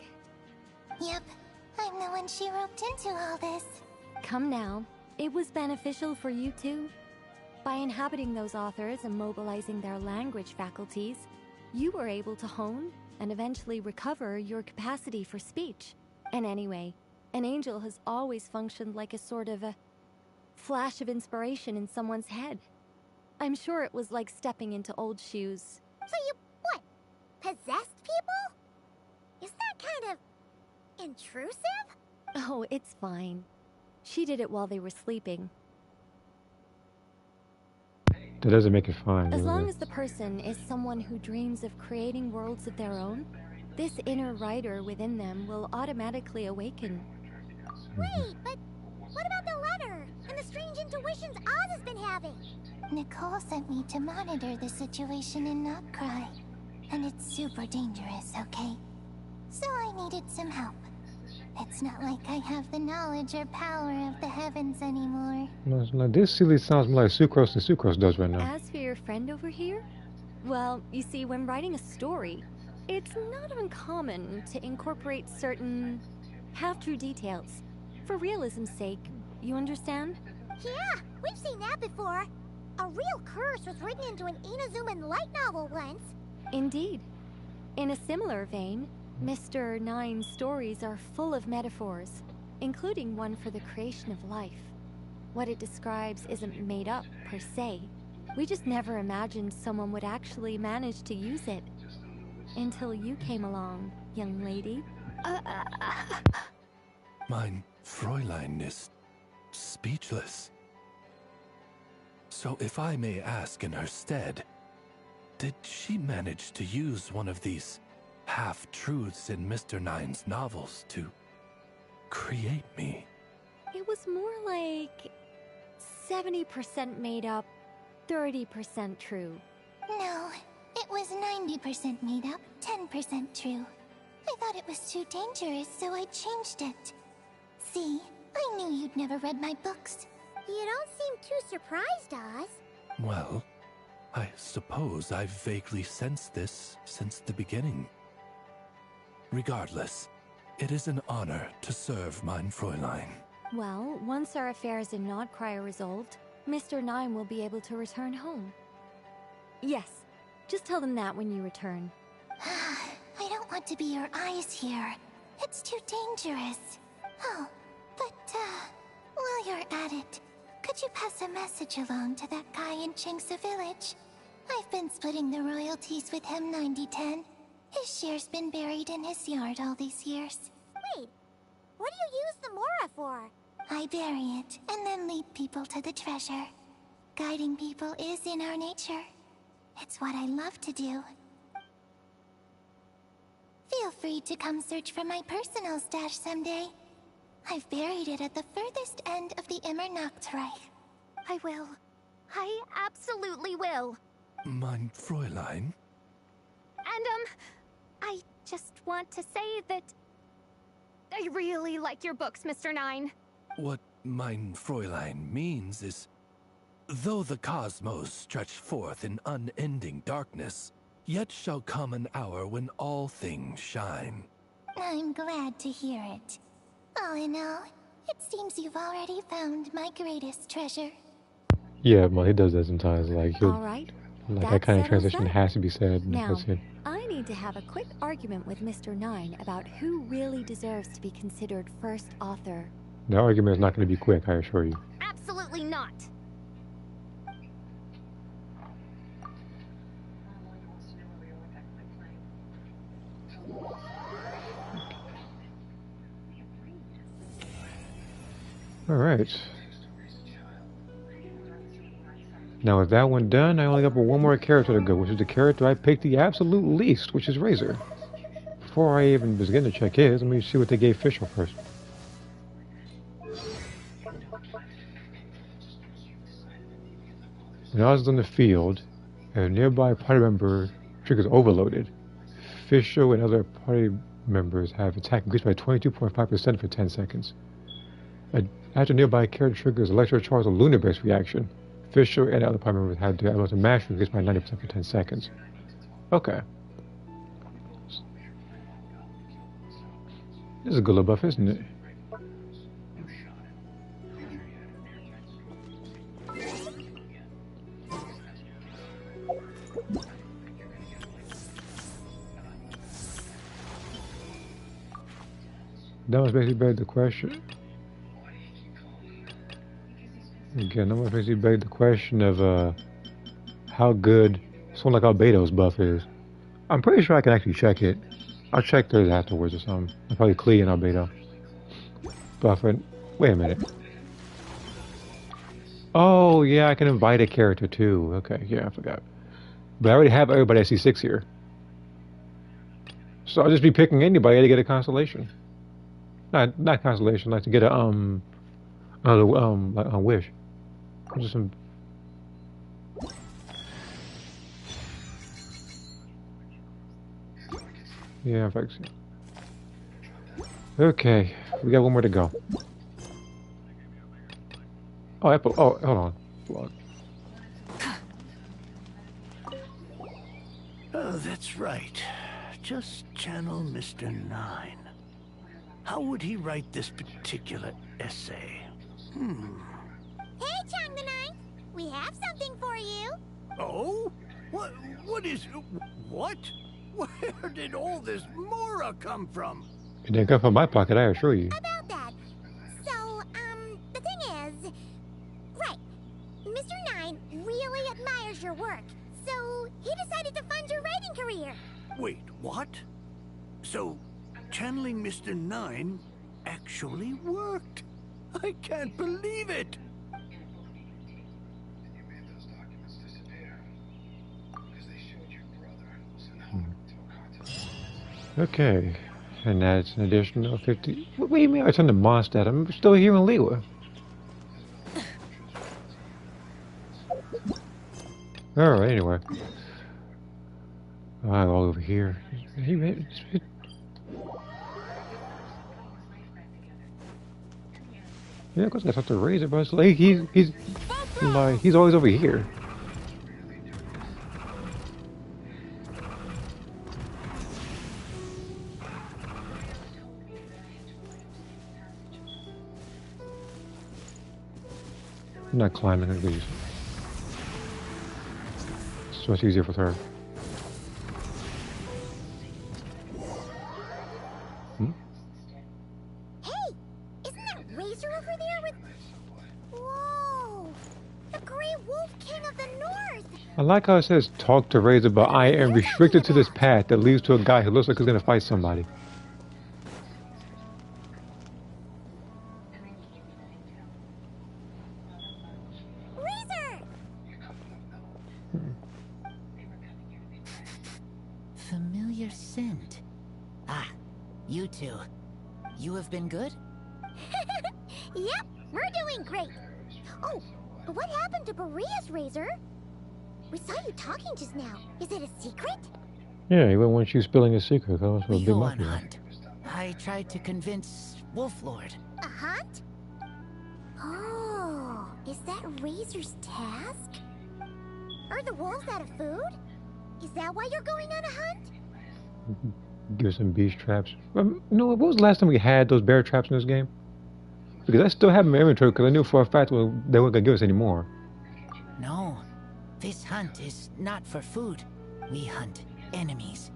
Yep, I'm the one she roped into all this.
Come now. It was beneficial for you too. By inhabiting those authors and mobilizing their language faculties, you were able to hone and eventually recover your capacity for speech. And anyway, an angel has always functioned like a sort of a flash of inspiration in someone's head. I'm sure it was like stepping into old shoes.
So you, what, possessed people? Isn't that kind of intrusive?
Oh, it's fine. She did it while they were sleeping.
That doesn't make it fine.
As long as the person is someone who dreams of creating worlds of their own, this inner writer within them will automatically awaken.
Wait, but what about the letter and the strange intuitions Oz has been having? Nicole sent me to monitor the situation and not cry. And it's super dangerous, okay? So I needed some help. It's not like I have the knowledge or power of the heavens anymore.
No, this silly sounds more like Sucrose than Sucrose does right now.
As for your friend over here, well, you see, when writing a story, it's not uncommon to incorporate certain half-true details. For realism's sake, you understand?
Yeah, we've seen that before. A real curse was written into an Inazuman light novel once.
Indeed. In a similar vein, Mr. Nine's stories are full of metaphors, including one for the creation of life. What it describes isn't made up, per se. We just never imagined someone would actually manage to use it. Until you came along, young lady.
Mein Fräulein is speechless. So if I may ask in her stead, did she manage to use one of these half-truths in Mr. Nine's novels to create me?
It was more like 70% made up, 30% true.
No, it was 90% made up, 10% true. I thought it was too dangerous, so I changed it. See, I knew you'd never read my books. You don't seem too surprised, Oz.
Well, I suppose I've vaguely sensed this since the beginning. Regardless, it is an honor to serve mein Fräulein.
Well, once our affairs in Nodcry are resolved, Mr. Nine will be able to return home. Yes, just tell them that when you return.
I don't want to be your eyes here. It's too dangerous. Oh, but, while you're at it, could you pass a message along to that guy in Chingsa village? I've been splitting the royalties with him 90-10. His share's been buried in his yard all these years. Wait, what do you use the Mora for? I bury it, and then lead people to the treasure. Guiding people is in our nature. It's what I love to do. Feel free to come search for my personal stash someday. I've buried it at the furthest end of the Imaginarium.
I will. I absolutely will.
Mein Fräulein?
And, I just want to say that I really like your books, Mr. Nine.
What mein Fräulein means is, though the cosmos stretch forth in unending darkness, yet shall come an hour when all things shine.
I'm glad to hear it. All in all, it seems you've already found my greatest treasure.
Yeah, well, he does that sometimes. Like, he'll,
All right.
like that kind of transition has to be said.
Now,
That's it.
I need to have a quick argument with Mr. Nine about who really deserves to be considered first author.
The argument is not going to be quick, I assure you.
Absolutely not.
All right. Now with that one done, I only got one more character to go, which is the character I picked the absolute least, which is Razor. Before I even begin to check his, let me see what they gave Fischl first. When I was in the field, a nearby party member triggers overloaded. Fischl and other party members have attack increased by 22.5% for 10 seconds. After nearby character triggers electrocharge or lunar-based reaction, Fischl and other party members had to able to master increased by 90% for 10 seconds. Okay. This is a good little buff, isn't it? That was basically begged the question. Again, that was basically begged the question of how good someone like Albedo's buff is. I'm pretty sure I can actually check it. I'll check those afterwards or something. I'll probably Klee and Albedo. Buff it. Wait a minute. Oh, yeah, I can invite a character too. Okay, yeah, I forgot. But I already have everybody at C6 here. So I'll just be picking anybody to get a constellation. Not constellation, like to get a like a wish. Just some. Yeah, in fact. Okay, we got one more to go. Oh, Apple. Oh, hold on. Blog.
Oh, that's right. Just channel Mr. Nine. How would he write this particular essay?
Hey, Chang the Ninth! We have something for you!
Oh? What is... What? Where did all this Mora come from?
It didn't come from my pocket, I assure you.
About that. So, the thing is... Right. Mr. Nine really admires your work, so he decided to fund your writing career.
Wait, what? So, channeling Mr. Nine actually worked. I can't believe it.
Okay, and that's an additional 50. What do you mean I turned the monster? I'm still here in Lewa. Alright, anyway. Alright, all over here. Yeah, of course I gotta talk to Razor, but it's like he's always over here. I'm not climbing at least. It's much easier for her.
Hey! Isn't that Razor over there with... Whoa! The Grey Wolf King of the North!
I like how it says talk to Razor, but I am restricted to this path that leads to a guy who looks like he's gonna fight somebody.
Razor!
Familiar scent. Ah, you two. You have been good?
Yep, we're doing great. Oh, but what happened to Berea's Razor? We saw you talking just now. Is it a secret?
Yeah, he wouldn't want you spilling his secret. That was a
We
big
go on
mafia.
hunt. I tried to convince Wolflord.
A hunt? Oh, is that Razor's task? Are the wolves out of food? Is that why you're going on a hunt?
Give some beast traps. No, what was the last time we had those bear traps in this game? Because I still have them in my inventory because I knew for a fact they weren't gonna give us any more.
No, this hunt is not for food. We hunt enemies.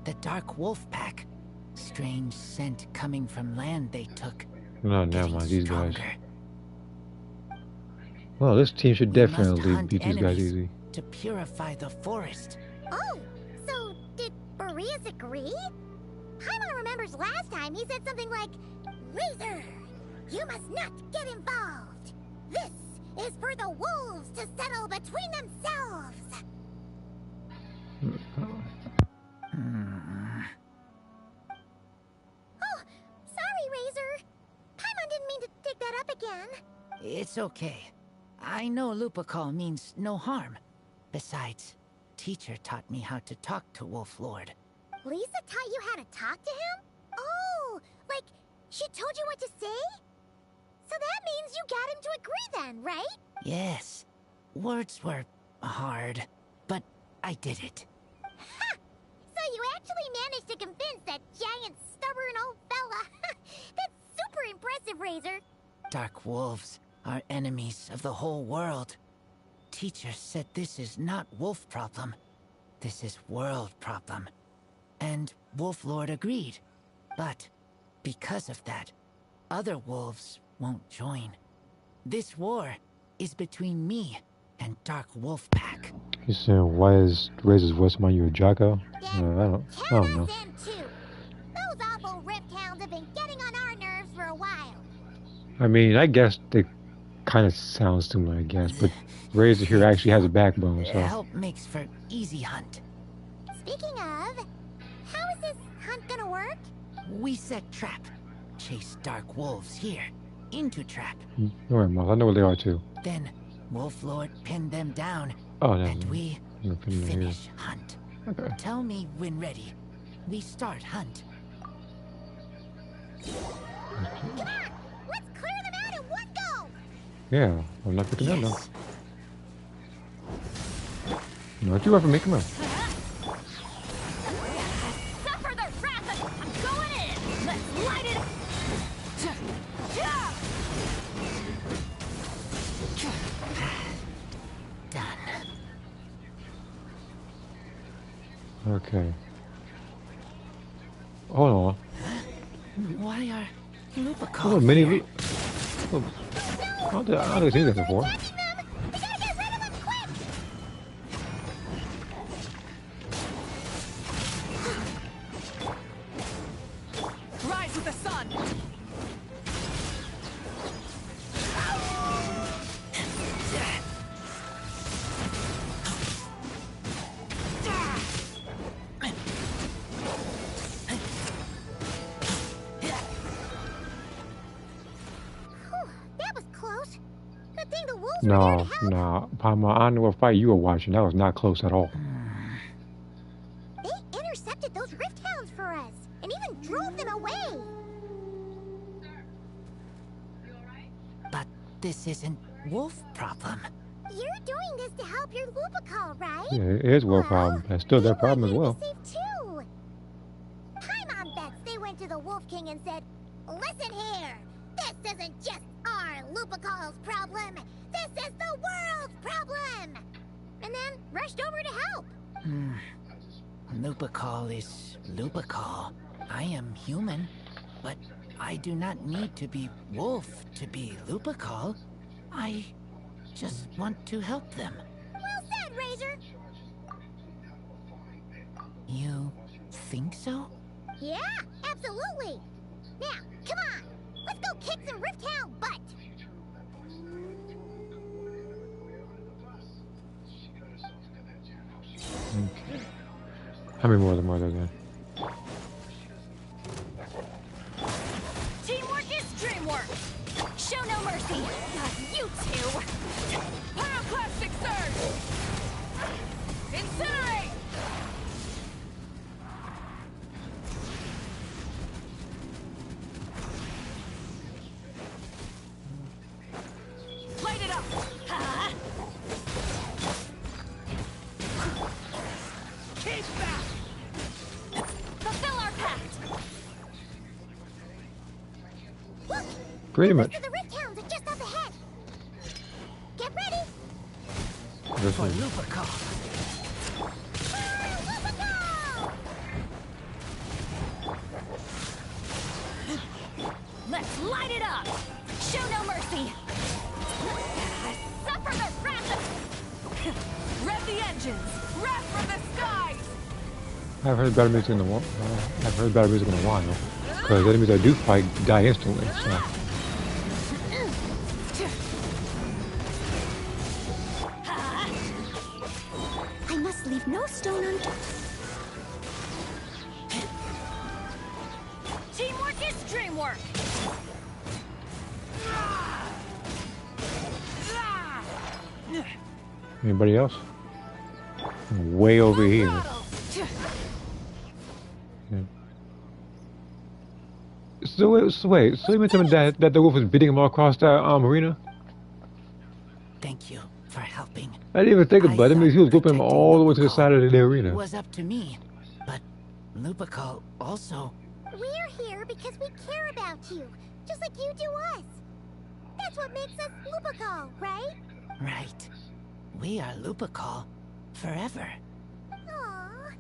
The Dark Wolf Pack. Strange scent coming from land they took.
No, never
Getting
mind, these guys.
stronger.
Well, this team should
We must
definitely
hunt
beat these guys
enemies
easy.
to purify the forest.
Oh, so did Boreas agree? Paimon remembers last time he said something like, Razor, you must not get involved. This is for the wolves to settle between themselves. Oh, sorry, Razor. Paimon didn't mean to dig that up again.
It's okay. I know Lupacol means no harm. Besides, teacher taught me how to talk to Wolflord.
Lisa taught you how to talk to him? Oh, like she told you what to say? So that means you got him to agree then, right?
Yes. Words were hard, but I did it.
Ha! So you actually managed to convince that giant, stubborn old fella. That's super impressive, Razor.
Dark wolves are enemies of the whole world. Teacher said this is not wolf problem. This is world problem. And Wolf Lord agreed. But because of that, other wolves won't join. This war is between me and Dark Wolf Pack.
He's saying, why is Razor's voice remind you of Jocko? I don't know.
Them too. Those awful rift hounds have been getting on our nerves for a while.
I mean, I guess they kind of sound similar, I guess, but Razor here actually has a backbone, so.
Help makes for easy hunt.
Speaking of, how is this hunt gonna work?
We set trap. Chase dark wolves here. Into trap.
Don't worry, Moss. I know where they are, too.
Then, Wolf Lord pinned them down.
Oh,
and we finish hunt.
Okay.
Tell me when ready. We start hunt.
Come on! Let's clear them out in one go!
Yeah, I'm not picking that now. No, too hard for me. Come on.
Suffer the wrath of... I'm going in! Let's light it up!
Done.
Okay. Hold on.
Why are Lupacals
Oh, mini
here?
Oh, I don't seen this before.
Rise with the sun!
That was close. Good thing the wolves were there
No,
to help.
no. Palma, I know what fight you were watching. That was not close at all.
They intercepted those rift hounds for us, and even drove them away.
But this isn't wolf problem.
You're doing this to help your Lupical, right?
Yeah, it is world problem. That's still their problem as well.
Safe too. Paimon bets they went to the Wolf King and said, "Listen here, this isn't just our Lupical's problem. This is the world's problem." And then rushed over to help.
Lupical is Lupical. I am human, but I do not need to be wolf to be Lupical. I just want to help them.
Well said, Razor.
You think so?
Yeah, absolutely. Now, come on. Let's go kick some Rift Hound butt.
Okay. How many more of them are there then?
Teamwork is dreamwork! Show no mercy! Not you two! Pyroclastic surge! Incinerate! Light it up! Ha! Keep back! Fulfill our pact!
Look,
Pretty much.
the Rift Hounds are just up ahead. Get ready.
This
For
one.
Lupical.
Let's light it up! Show no mercy! Suffer the wrath of... Rev the engines! Rev for the skies!
I've heard better music in a while. I've heard better music in a while. Because enemies I do fight die instantly. So.
I must leave no stone unturned.
Teamwork is dreamwork!
Anybody else? Way over here. Yeah. So wait, so you meant to tell me that the wolf was beating him all across that arena?
Thank you for helping.
I didn't even think about it. I mean, he was
thought
whooping him all the way to the side of the
It
arena.
was up to me, but Lupical also...
We're here because we care about you, just like you do us. That's what makes us Lupical, right?
Right. We are Lupical forever.
Aww.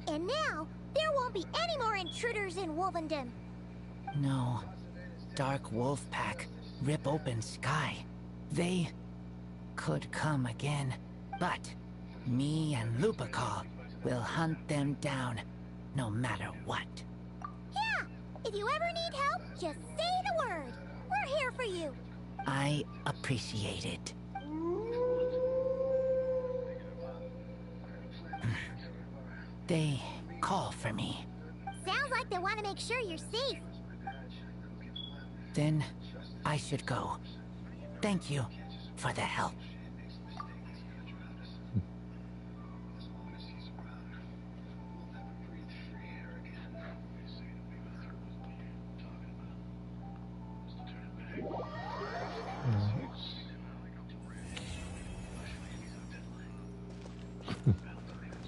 And now, there won't be any more intruders in Wolvendom.
No. Dark Wolf Pack, Rip Open Sky. They could come again, but me and Lupical will hunt them down, no matter what.
Yeah! If you ever need help, just say the word. We're here for you.
I appreciate it. They call for me.
Sounds like they want to make sure you're safe.
Then I should go. Thank you for the help.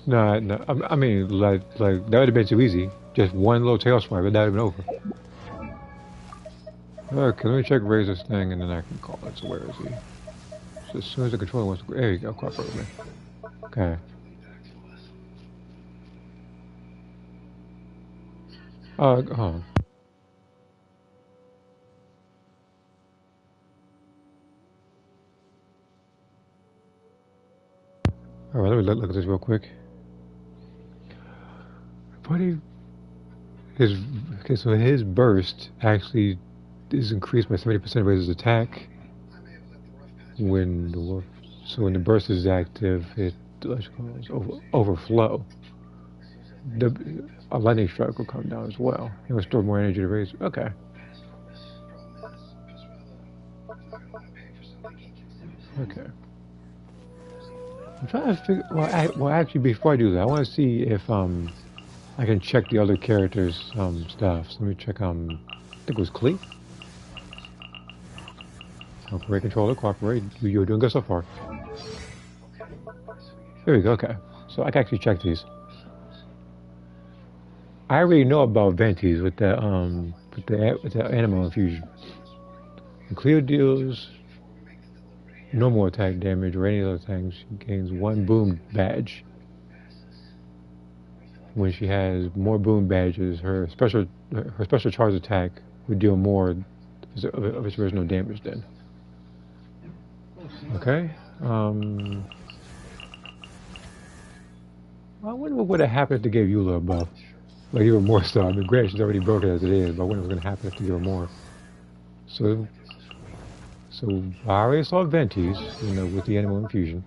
No, no. I mean, like that would have been too easy. Just one little tail swipe, and that would have been over. Okay, let me check Razor's thing, and then I can call it. So where is he? So as soon as the controller wants to go, there you go. Cooperate with me. Okay. Hold on. All right, let me look at this real quick. Buddy, so his burst actually is increased by 70% of his attack when the burst is active. It overflow. A lightning strike will come down as well. It will restore more energy to raise. Okay. Okay. I'm trying to figure. Well, actually, before I do that, I want to see if I can check the other characters' stuff. So let me check. I think it was Klee. Cooperate, controller, cooperate. You're doing good so far. There we go. Okay, so I can actually check these. I already know about Ventis with the animal infusion. And Cleo deals no more attack damage or any other things. She gains 1 boom badge. When she has more boom badges, her special charge attack would deal more of its original damage then. Okay. I wonder what would have happened if they gave Eula a buff. Like even more so. I mean, granted, she's already broken as it is, but I wonder what's going to happen if they give her more. So I already saw Ventis, with the animal infusion.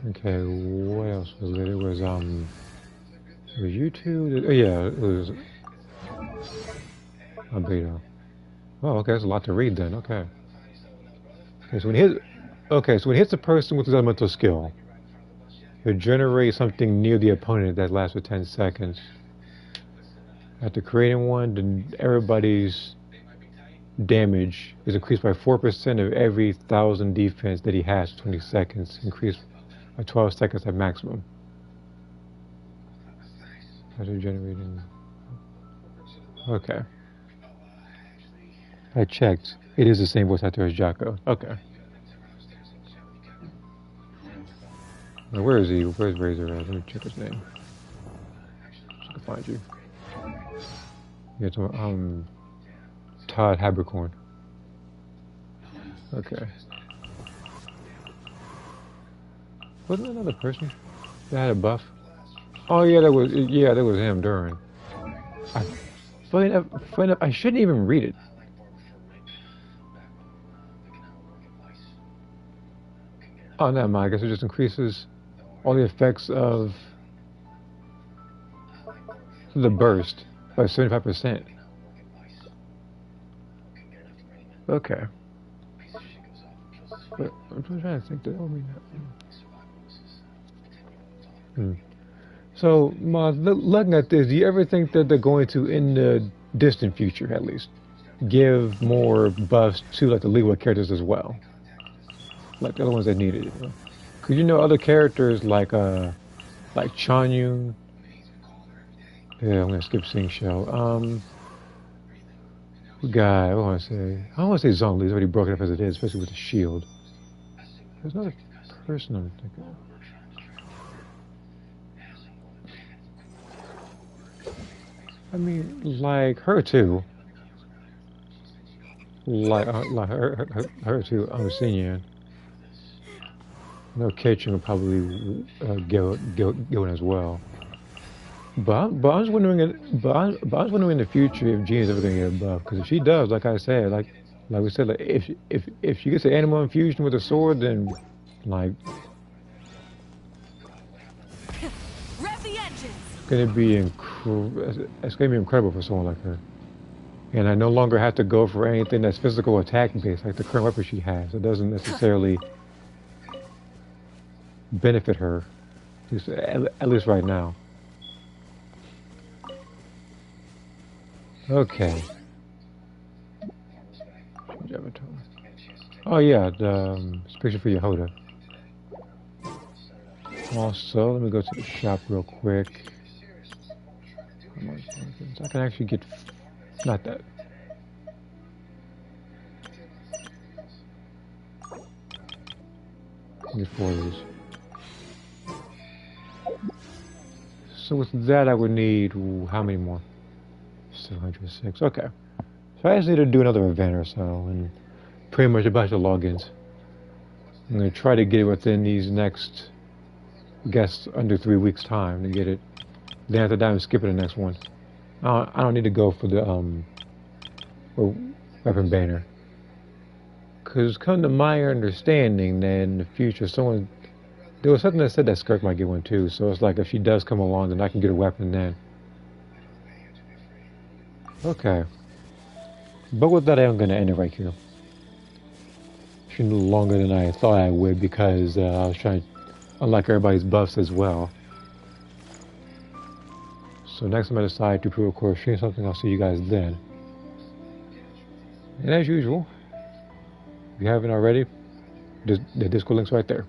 Okay, what else was it? It was you two? Oh yeah, it was Albedo. Oh, okay, that's a lot to read then. Okay. Okay, so when he hits a person with his elemental skill, he'll generate something near the opponent that lasts for 10 seconds. After creating one, then everybody's damage is increased by 4% of every 1,000 defense that he has for 20 seconds, increased by 12 seconds at maximum. After generating. Okay. I checked. It is the same voice actor as Jocko. Okay. Now, where is he? Where's Razor at? Let me check his name. So I can find you. Yeah, it's Todd Habercorn. Okay. Wasn't there another person that had a buff? Oh yeah, that was him, Durin. Funny enough, I shouldn't even read it. Oh, never mind. I guess it just increases all the effects of the burst by 75%. Okay. But I'm trying to think that. So, Maz, looking at this, do you ever think that they're going to, in the distant future at least, give more buffs to like the Leeway characters as well? Like the other ones that needed it. Cause you know other characters like Chanyun. Yeah, I'm gonna skip Sing Shell. Guy, I want to say, I don't want to say Zhongli. He's already broken up as it is, especially with the shield. There's another person I'm thinking of. I mean, like her too. Like her too. I'm a senior. No Kitchen will probably go in as well. But I was wondering, but I was wondering in the future if Jean's ever gonna get a buff. Because if she does, like I said, like we said, like if she gets an animal infusion with a sword, then like it's gonna be it's gonna be incredible for someone like her. And I no longer have to go for anything that's physical attack based, like the current weapon she has. It doesn't necessarily benefit her, at least right now. Okay. Oh yeah, the picture for Yehoda. Also, let me go to the shop real quick. I can actually get, not that. Get 4 of these. So with that, I would need how many more? 706. Okay. So I just need to do another event or so, and pretty much a bunch of logins. I'm gonna try to get it within these next, I guess, under 3 weeks' time to get it. Then after that, I'm skipping the next one. I don't need to go for the weapon banner. Cause come to my understanding, that in the future, there was something that said that Skirk might get one too. So it's like if she does come along, then I can get a weapon then. Okay. But with that, I'm gonna end it right here. It's a little longer than I thought I would because I was trying to unlock everybody's buffs as well. So next time I decide to pre-record stream something, I'll see you guys then. And as usual, if you haven't already, the Discord link's right there.